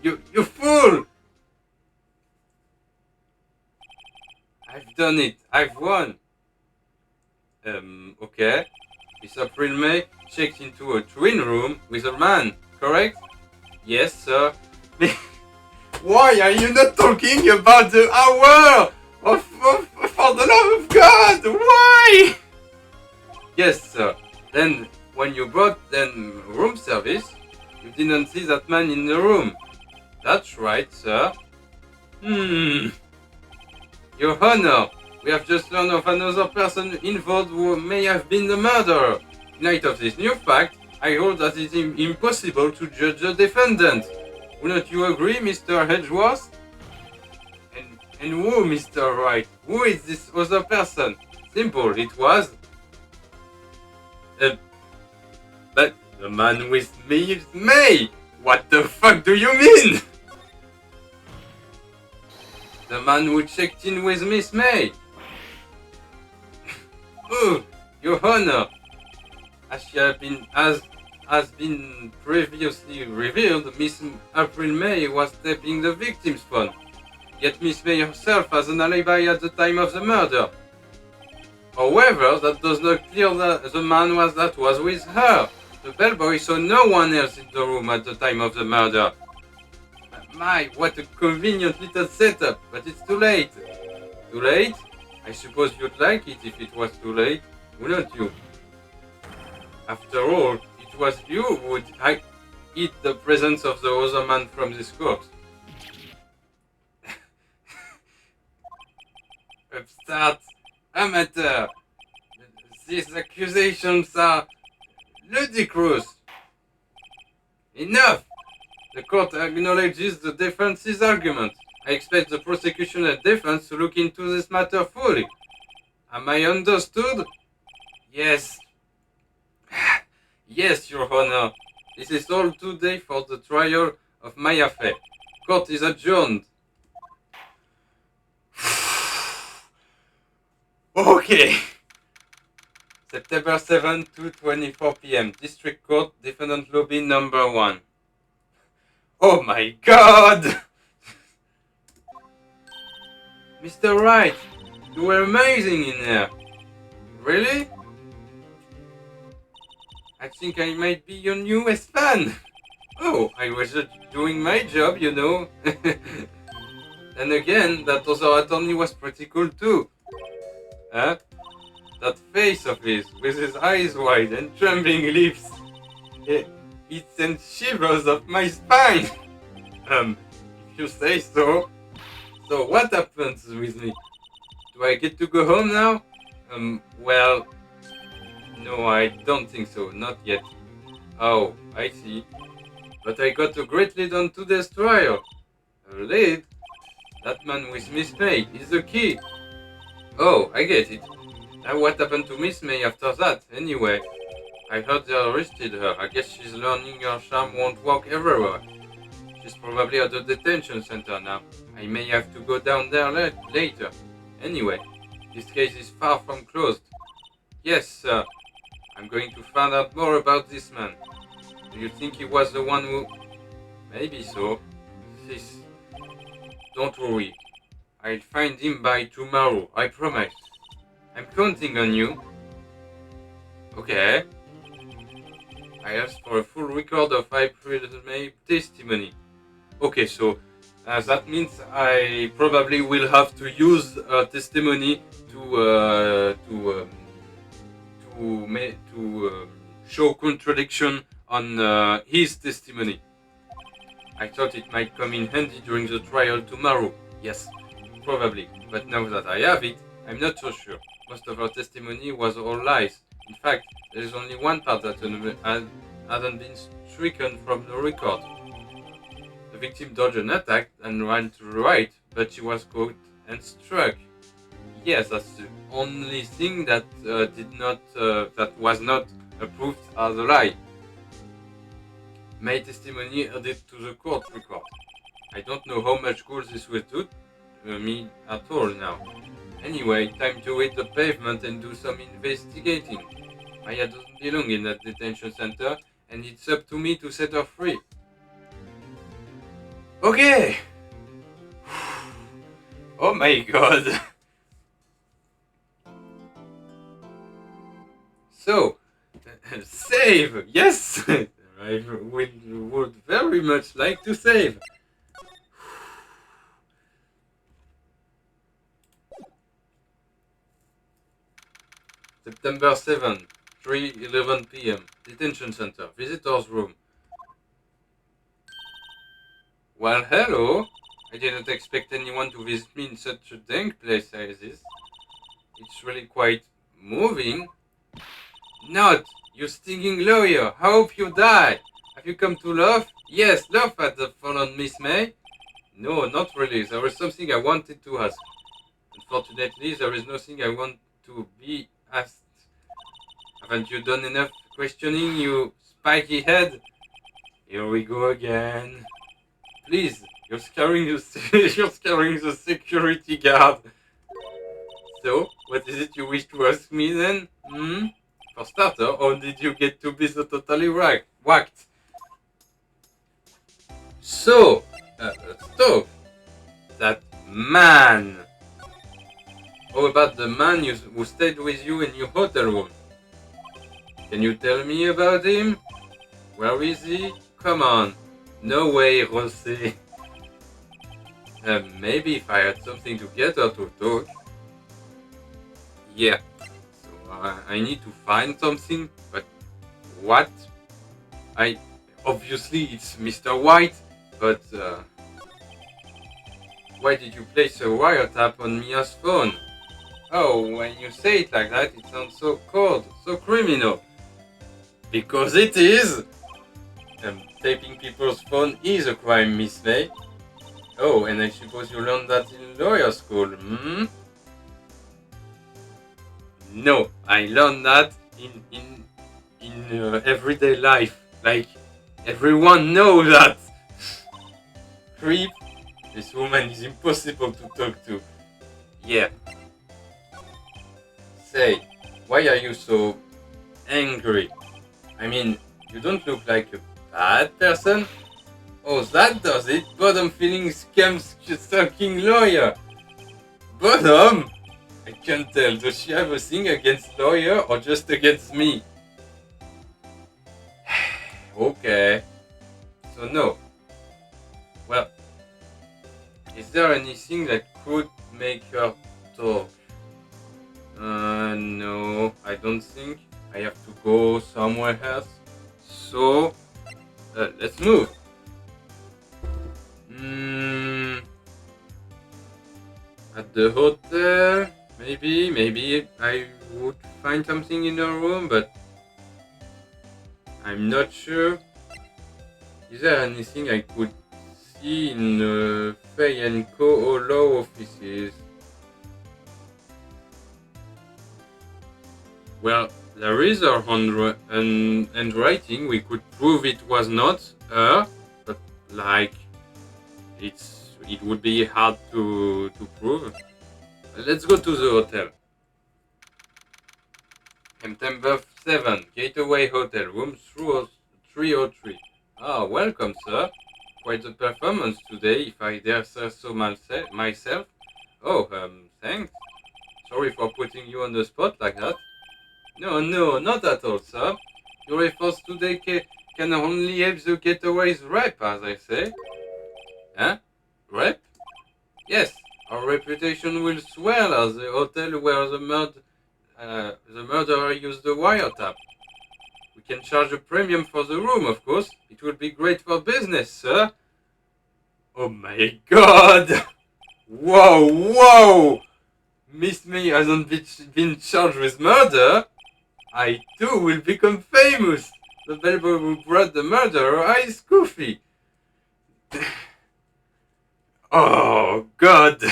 You fool! I've done it. I've won. Okay. This April May checked into a twin room with a man, correct? Yes, sir. Why are you not talking about the hour? For the love of God, why? Yes, sir. Then, when you brought them room service, you didn't see that man in the room. That's right, sir. Your Honor, we have just learned of another person involved who may have been the murderer. In light of this new fact, I hold that it is impossible to judge the defendant. Will not you agree, Mr. Edgeworth? And who, Mr. Wright? Who is this other person? Simple, it was... but the man with Miss May! What the fuck do you mean? The man who checked in with Miss May. Oh, Your Honor, as has been previously revealed, Miss April May was tapping the victim's phone. Yet Miss May herself has an alibi at the time of the murder. However, that does not clear that the man that was with her. The bellboy saw no one else in the room at the time of the murder. My, what a convenient little setup, but it's too late. Too late? I suppose you'd like it if it was too late, wouldn't you? After all, it was you who would hid the presence of the other man from this corpse. Upstart, amateur. These accusations are ludicrous. Enough! The court acknowledges the defense's argument. I expect the prosecution and defense to look into this matter fully. Am I understood? Yes. Yes, Your Honor. This is all today for the trial of Maya Fey. Court is adjourned. Okay. September 7, 2:24 p.m. District Court, Defendant Lobby number 1. Oh my God! Mr. Wright, you were amazing in there. Really? I think I might be your newest fan. Oh, I was just doing my job, you know. And again, that other attorney was pretty cool too. Huh? That face of his, with his eyes wide and trembling lips. It sent shivers up my spine. If you say so. So what happens with me? Do I get to go home now? Well, no, I don't think so, not yet. Oh, I see. But I got a great lead on today's trial. A lead? That man with Miss May is the key. Oh, I get it. Now what happened to Miss May after that, anyway? I heard they arrested her. I guess she's learning her charm won't work everywhere. She's probably at the detention center now. I may have to go down there later. Anyway, this case is far from closed. Yes, sir. I'm going to find out more about this man. Do you think he was the one who... Maybe so. Don't worry. I'll find him by tomorrow, I promise. I'm counting on you. Okay. I asked for a full record of April May testimony. Okay, so that means I probably will have to use testimony to show contradiction on his testimony. I thought it might come in handy during the trial tomorrow. Yes, probably. But now that I have it, I'm not so sure. Most of her testimony was all lies. In fact, there is only one part that hadn't been stricken from the record. The victim dodged an attack and ran to the right, but she was caught and struck. Yes, that's the only thing that that was not approved as a lie. My testimony added to the court record. I don't know how much good this will do me at all now. Anyway, time to hit the pavement and do some investigating. Maya doesn't belong in that detention center, and it's up to me to set her free. Okay! Oh my god! So, save! Yes! I would very much like to save. September 7, 3:11 p.m. Detention Center, Visitors Room. Well, hello. I didn't expect anyone to visit me in such a dank place as this. It's really quite moving. Not! You stinging lawyer! I hope you die! Have you come to laugh? Yes, laugh at the fallen Miss May? No, not really. There was something I wanted to ask. Unfortunately, there is nothing I want to be asked. Haven't you done enough questioning, you spiky head? Here we go again. Please, you're scaring the security guard. So, what is it you wish to ask me then? For starter, how did you get to be so totally whacked? So, let's talk. That man. How about the man who stayed with you in your hotel room? Can you tell me about him? Where is he? Come on. No way, Rosé. Maybe if I had something to get her to talk. Yeah. So I need to find something, but what? Obviously it's Mr. White, but why did you place a wiretap on Mia's phone? Oh, when you say it like that, it sounds so cold, so criminal. Because it is! Taping people's phone is a crime, Miss May. Oh, and I suppose you learned that in lawyer school, No, I learned that in everyday life. Like, everyone knows that. Creep. This woman is impossible to talk to. Yeah. Say, why are you so angry? I mean, you don't look like a bad person. Oh, that does it. Bottom feeling scam stalking lawyer. Bottom? I can't tell. Does she have a thing against lawyer or just against me? Okay. So no. Well, is there anything that could make her talk? No, I don't think. I have to go somewhere else. So, let's move. At the hotel, maybe I would find something in her room, but I'm not sure. Is there anything I could see in Fay & Co. law offices? Well, there is her handwriting. We could prove it was not her, but like it would be hard to prove. Let's go to the hotel. September 7, Gateway Hotel, room 303. Ah, welcome, sir. Quite a performance today, if I dare say so myself. Oh, thanks. Sorry for putting you on the spot like that. No, not at all, sir. Your efforts today can only help the Gateway's rep, as I say. Huh? Rep? Yes, our reputation will swell as the hotel where the murderer used the wiretap. We can charge a premium for the room, of course. It will be great for business, sir. Oh my god! Whoa, whoa! Miss May hasn't been charged with murder. I too will become famous. The bellboy who brought the murderer, Ice Goofy. Oh god!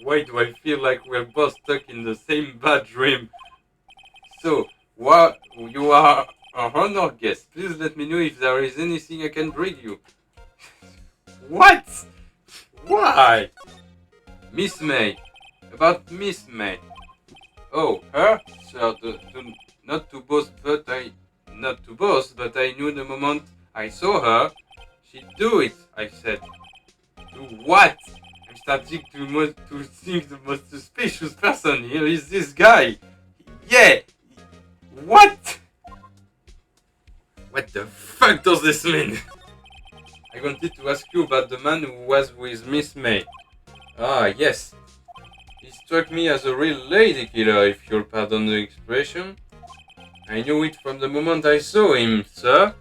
Why do I feel like we're both stuck in the same bad dream? So, what you are a honor guest. Please let me know if there is anything I can bring you. What? Why? Miss May. About Miss May. Oh, her? Sir, not to boast, but I knew the moment I saw her, she'd do it, I said. Do what? I'm starting to think the most suspicious person here is this guy. Yeah! What? What the fuck does this mean? I wanted to ask you about the man who was with Miss May. Ah, yes. He struck me as a real lady killer, if you'll pardon the expression. I knew it from the moment I saw him, sir.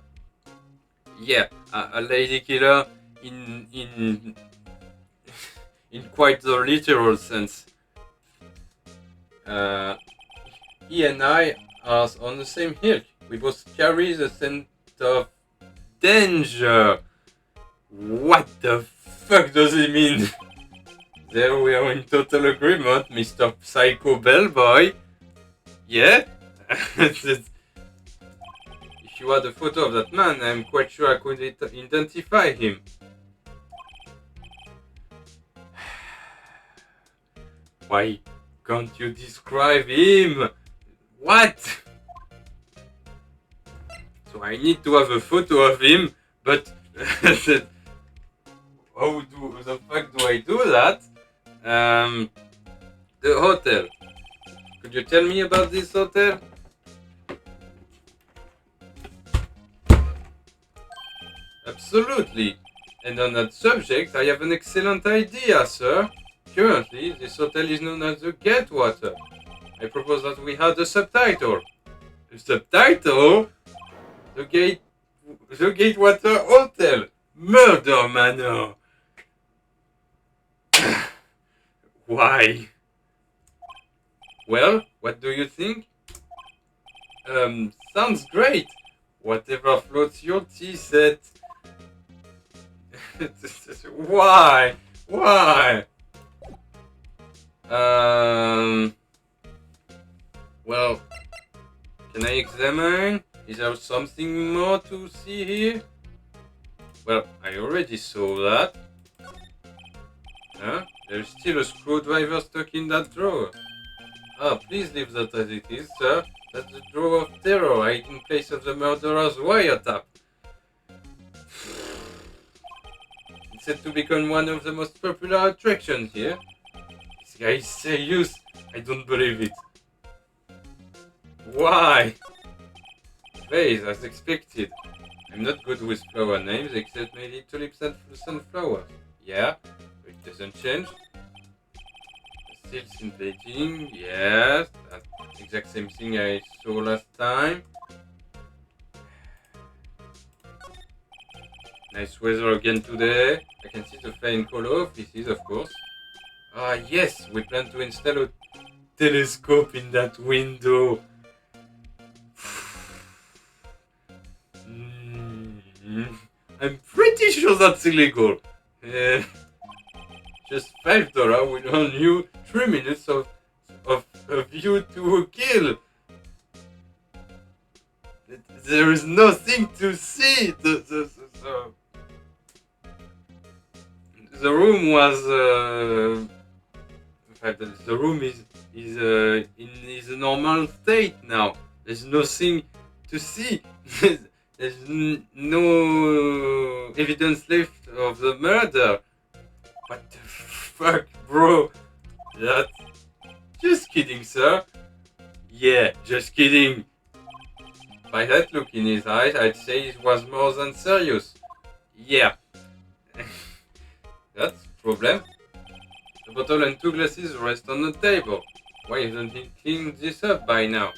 Yeah, a lady killer in quite the literal sense. He and I are on the same hill. We both carry the scent of danger. What the fuck does it mean? There we are in total agreement, Mr. Psycho Bellboy. Yeah? If you had a photo of that man, I'm quite sure I could identify him. Why can't you describe him? What? So I need to have a photo of him, but how the fuck do I do that? The hotel. Could you tell me about this hotel? Absolutely. And on that subject, I have an excellent idea, sir. Currently, this hotel is known as the Gatewater. I propose that we have a subtitle. A subtitle? The Gatewater Hotel. Murder Manor. Why? Well, what do you think? Sounds great. Whatever floats your tea set. Why? Why? Well, can I examine? Is there something more to see here? Well, I already saw that. Huh? There's still a screwdriver stuck in that drawer. Ah, please leave that as it is, sir. That's the drawer of terror, hiding place of the murderer's wiretap. It's said to become one of the most popular attractions here. This guy is serious. I don't believe it. Why? Please, as expected. I'm not good with flower names, except maybe tulips and sunflowers. Yeah, it doesn't change. Still scintillating, yes. That's the exact same thing I saw last time. Nice weather again today. I can see the flying color offices, of course. Ah, yes, we plan to install a telescope in that window. I'm pretty sure that's illegal. Just $5 will earn you 3 minutes of view to a kill. There is nothing to see. The room was. In fact, the room is in a normal state now. There's nothing to see. There's no evidence left of the murder. What the fuck, bro? That. Just kidding, sir. Yeah, just kidding. By that look in his eyes, I'd say it was more than serious. Yeah. That's the problem. The bottle and 2 glasses rest on the table. Why isn't he cleaned this up by now?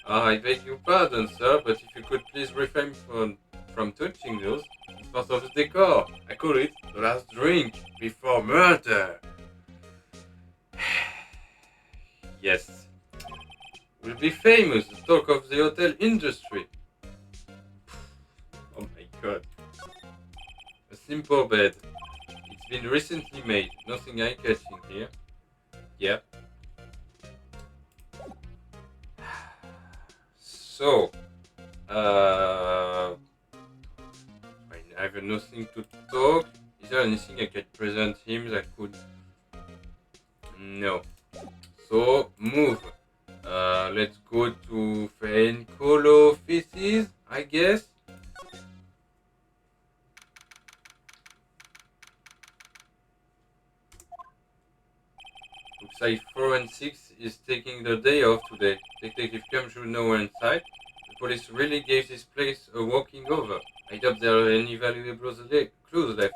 I beg your pardon, sir, but if you could please refrain from touching those. It's part of the decor. I call it the last drink before murder. Yes. We'll be famous, the talk of the hotel industry. Oh my god. A simple bed. It's been recently made. Nothing eye-catching here. Yeah. So, I have nothing to talk. Is there anything I can present him that could... No. So, move. Let's go to Fencolo offices, I guess. Looks like forensics is taking the day off today. Detective Cam should know we're inside. The police really gave this place a walking over. I doubt there are any valuable clues left.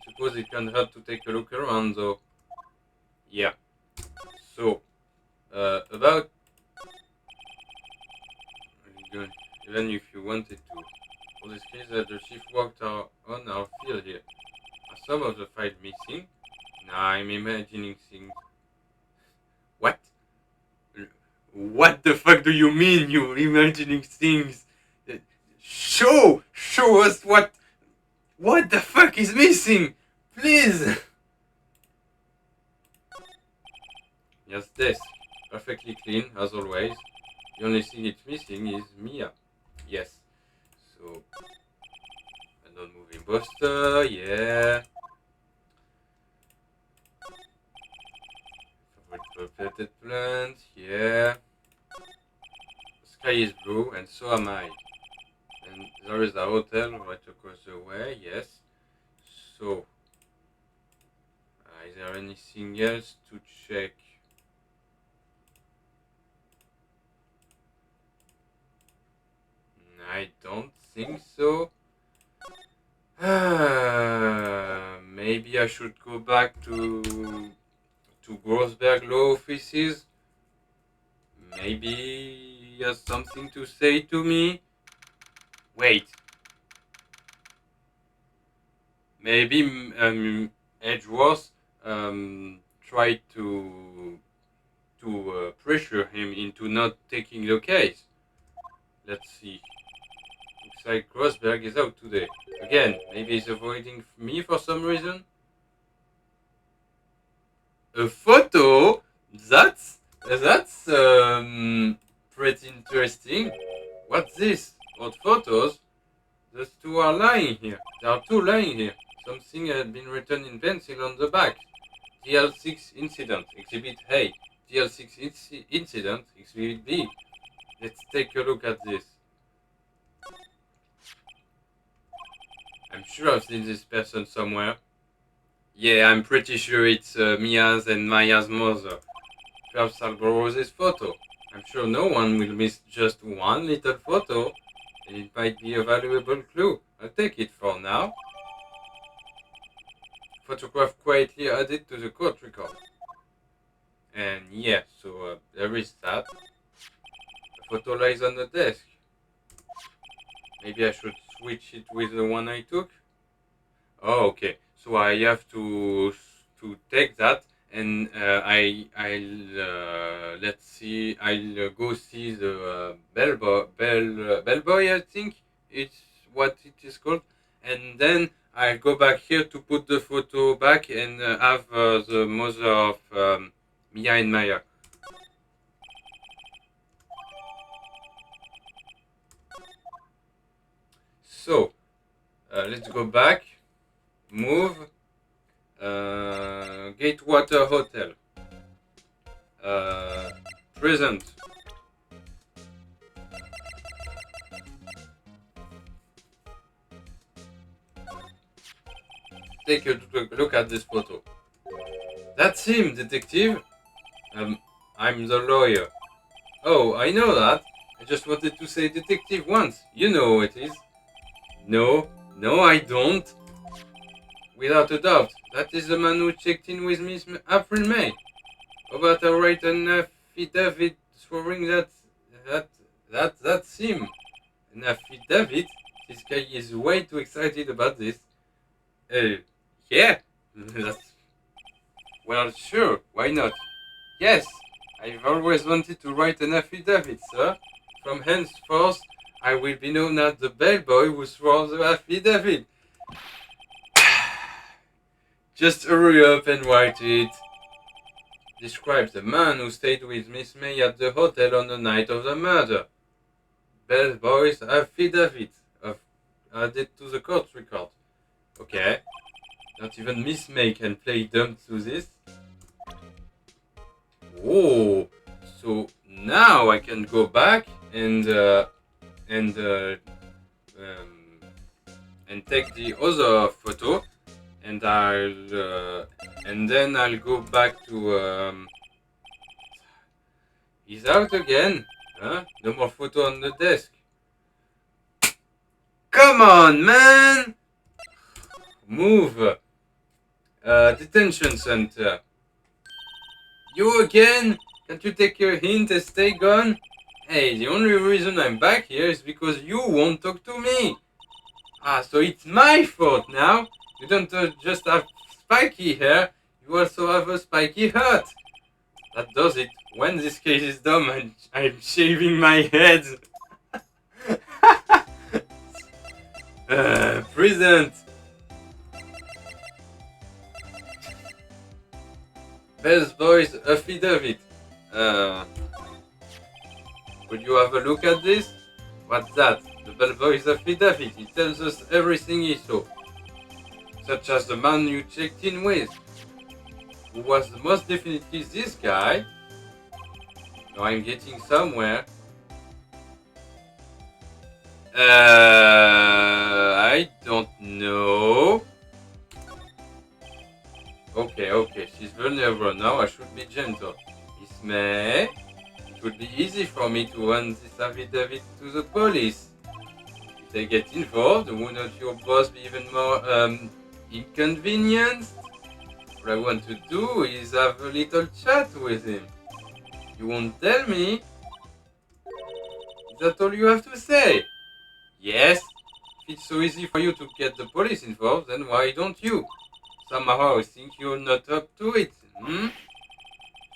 Suppose it can't hurt to take a look around though. Yeah. So, about... Even if you wanted to. For this case that the chief worked on our field here. Are some of the files missing? Nah, I'm imagining things. What? What the fuck do you mean you're imagining things? Show us what the fuck is missing, please. Yes, this perfectly clean as always. The only thing it's missing is Mia. Yes. So, a non-moving poster, yeah. Favorite plant, yeah. The sky is blue, and so am I. And there is a hotel right across the way, yes. So, is there anything else to check? I don't think so. Maybe I should go back to Grossberg law offices. Maybe he has something to say to me. Wait. Maybe Edgeworth tried to pressure him into not taking the case. Let's see. Looks like Grossberg is out today. Again, maybe he's avoiding me for some reason. A photo? That's pretty interesting. What's this? Old photos? Those two are lying here. There are two lying here. Something had been written in pencil on the back. DL6 incident, exhibit A. DL6 incident, exhibit B. Let's take a look at this. I'm sure I've seen this person somewhere. Yeah, I'm pretty sure it's Mia's and Maya's mother. Perhaps I'll borrow this photo. I'm sure no one will miss just one little photo, and it might be a valuable clue. I'll take it for now. Photograph quietly added to the court record. And yeah, so there is that. The photo lies on the desk. Maybe I should switch it with the one I took. Oh, okay. So I have to take that, and let's see. I'll go see the bellboy. I think it's what it is called, and then I'll go back here to put the photo back and have the mother of Mia and Maya. So let's go back. Move. Gatewater Hotel. Present. Take a look at this photo. That's him, detective. I'm the lawyer. Oh, I know that. I just wanted to say detective once. You know who it is. No, I don't. Without a doubt, that is the man who checked in with Miss April May. How about I write an affidavit swearing that's him? An affidavit? This guy is way too excited about this. Yeah, that's... Well, sure, why not? Yes, I've always wanted to write an affidavit, sir. From henceforth, I will be known as the bellboy who swore the affidavit. Just hurry up and write it. Describes the man who stayed with Miss May at the hotel on the night of the murder. Bellboy's affidavit added to the court record. Okay. Not even Miss May can play dumb to this. Oh, so now I can go back and take the other photo, and then I'll go back to he's out again, huh? No more photo on the desk. Come on, man! Move. Detention center. You again? Can't you take your hint and stay gone? Hey, the only reason I'm back here is because you won't talk to me. Ah, so it's my fault now? You don't just have spiky hair, you also have a spiky heart. That does it. When this case is done, I'm shaving my head. Present. Bellboy's affidavit. Would you have a look at this? What's that? The bellboy's affidavit. It tells us everything he saw. Such as the man you checked in with. Who was most definitely this guy. Now I'm getting somewhere. I don't know. Okay, she's vulnerable now, I should be gentle. Miss May, it would be easy for me to run this affidavit to the police. If they get involved, wouldn't your boss be even more, inconvenienced? What I want to do is have a little chat with him. You won't tell me? Is that all you have to say? Yes? If it's so easy for you to get the police involved, then why don't you? Somehow I think you're not up to it, hmm?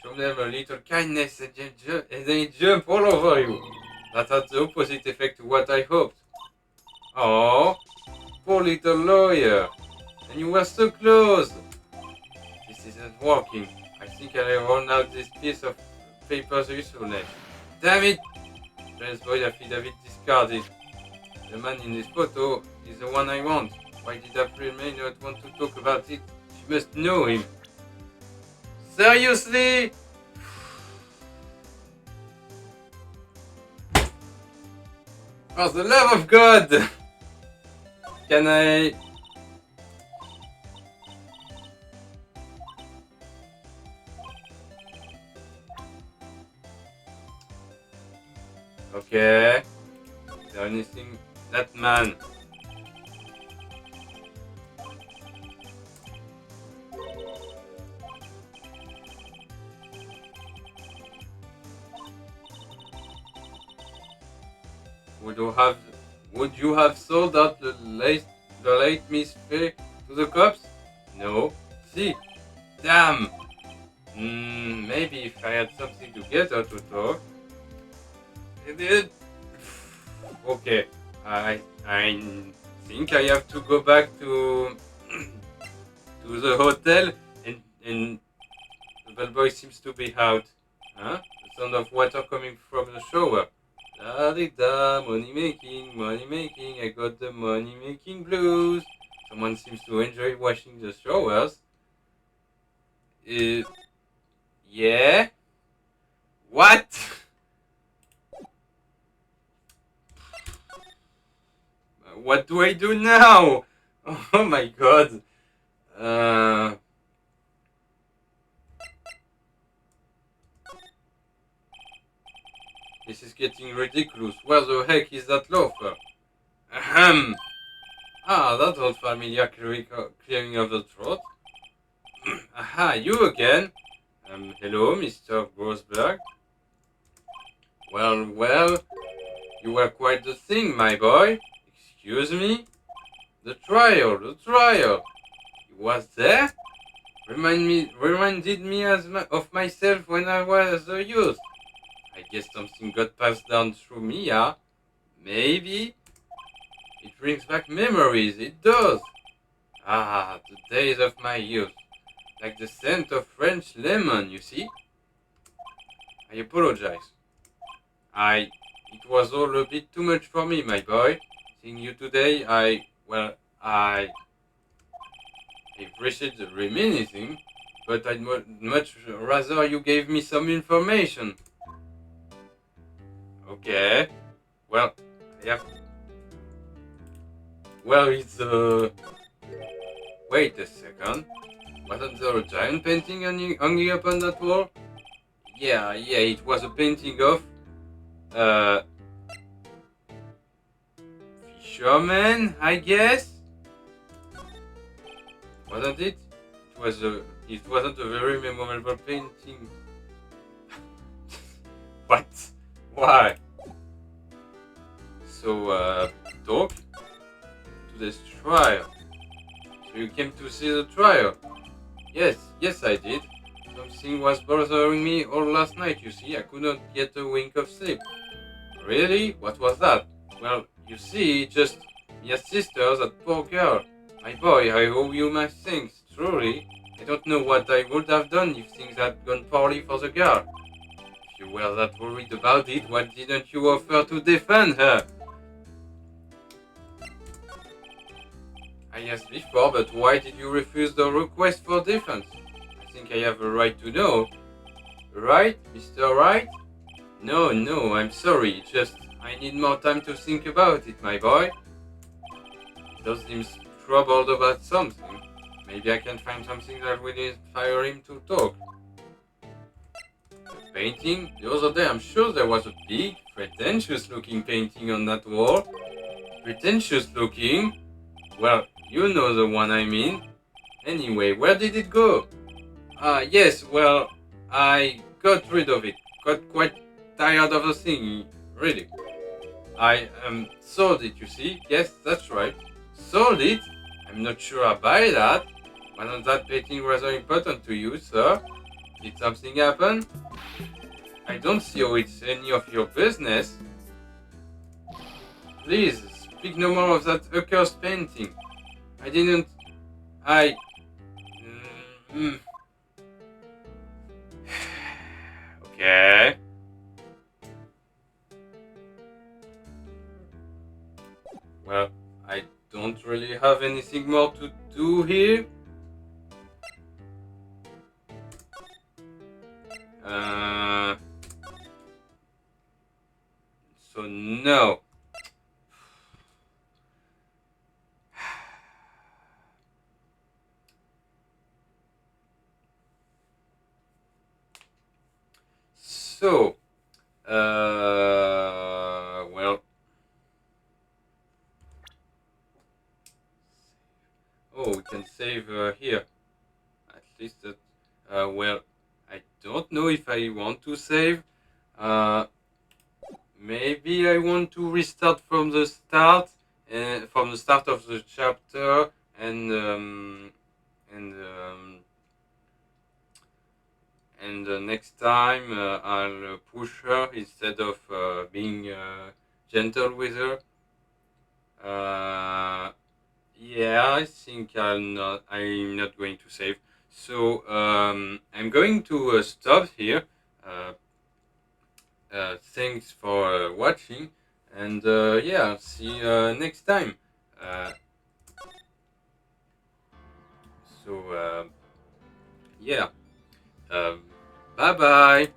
Show them a little kindness and they jump all over you. That had the opposite effect to what I hoped. Oh, poor little lawyer. And you were so close. This isn't working. I think I'll run out this piece of paper's usefulness. Damn it! Bellboy affidavit discarded. The man in this photo is the one I want. Why did April May not want to talk about it? She must know him. Seriously? For the love of God! Can I... Okay. Is there anything... That man. Would you have sold out the late Miss Fay to the cops? No. See? Damn! Maybe if I had something to get her to talk. It did. Okay. I think I have to go back to to the hotel and the bellboy seems to be out. Huh? The sound of water coming from the shower. Da-di-da, money making, I got the money making blues. Someone seems to enjoy washing the showers. Yeah? What? What do I do now? Oh my god. This is getting ridiculous. Where the heck is that loafer? Ahem. Ah, that old familiar clearing of the throat. Aha, you again. Hello, Mr. Grossberg. Well, you were quite the thing, my boy. Excuse me? The trial. You was there? Reminded me of myself when I was a youth. I guess something got passed down through me, yeah? Maybe? It brings back memories, it does. Ah, the days of my youth. Like the scent of French lemon, you see? I apologize. It was all a bit too much for me, my boy. Seeing you today, I appreciate the reminiscing, but I'd much rather you gave me some information. Okay. Well, I have. Well, Wait a second. Wasn't there a giant painting hanging up on that wall? Yeah, it was a painting of. Uh. Fisherman, I guess? Wasn't it? It wasn't a very memorable painting. What? Why? So, talk to this trial. So you came to see the trial? Yes, I did. Something was bothering me all last night, you see. I could not get a wink of sleep. Really? What was that? Well, you see, just your sister, that poor girl. My boy, I owe you my thanks, truly. I don't know what I would have done if things had gone poorly for the girl. If you were that worried about it, why didn't you offer to defend her? I asked before, but why did you refuse the request for defense? I think I have a right to know. Right, Mr. Right? No, I'm sorry. Just, I need more time to think about it, my boy. He does seem troubled about something. Maybe I can find something that will inspire him to talk. The painting? The other day I'm sure there was a big, pretentious looking painting on that wall. Pretentious looking? Well, you know the one I mean. Anyway, where did it go? Yes, well, I got rid of it. Got quite tired of the thing, really. I sold it, you see? Yes, that's right. Sold it? I'm not sure I buy that. Wasn't that painting rather important to you, sir? Did something happen? I don't see how it's any of your business. Please, speak no more of that accursed painting. I didn't... I... Mm, okay. Well, I don't really have anything more to do here. So no. So, well. Oh, we can save here. At least that. Well, I don't know if I want to save. Uh, Maybe I want to restart from the start, from the start of the chapter, and next time I'll push her instead of being gentle with her. Yeah, I think I'm not going to save. So I'm going to stop here. Uh, Thanks for watching, and yeah, see you next time. Uh, so yeah, bye bye.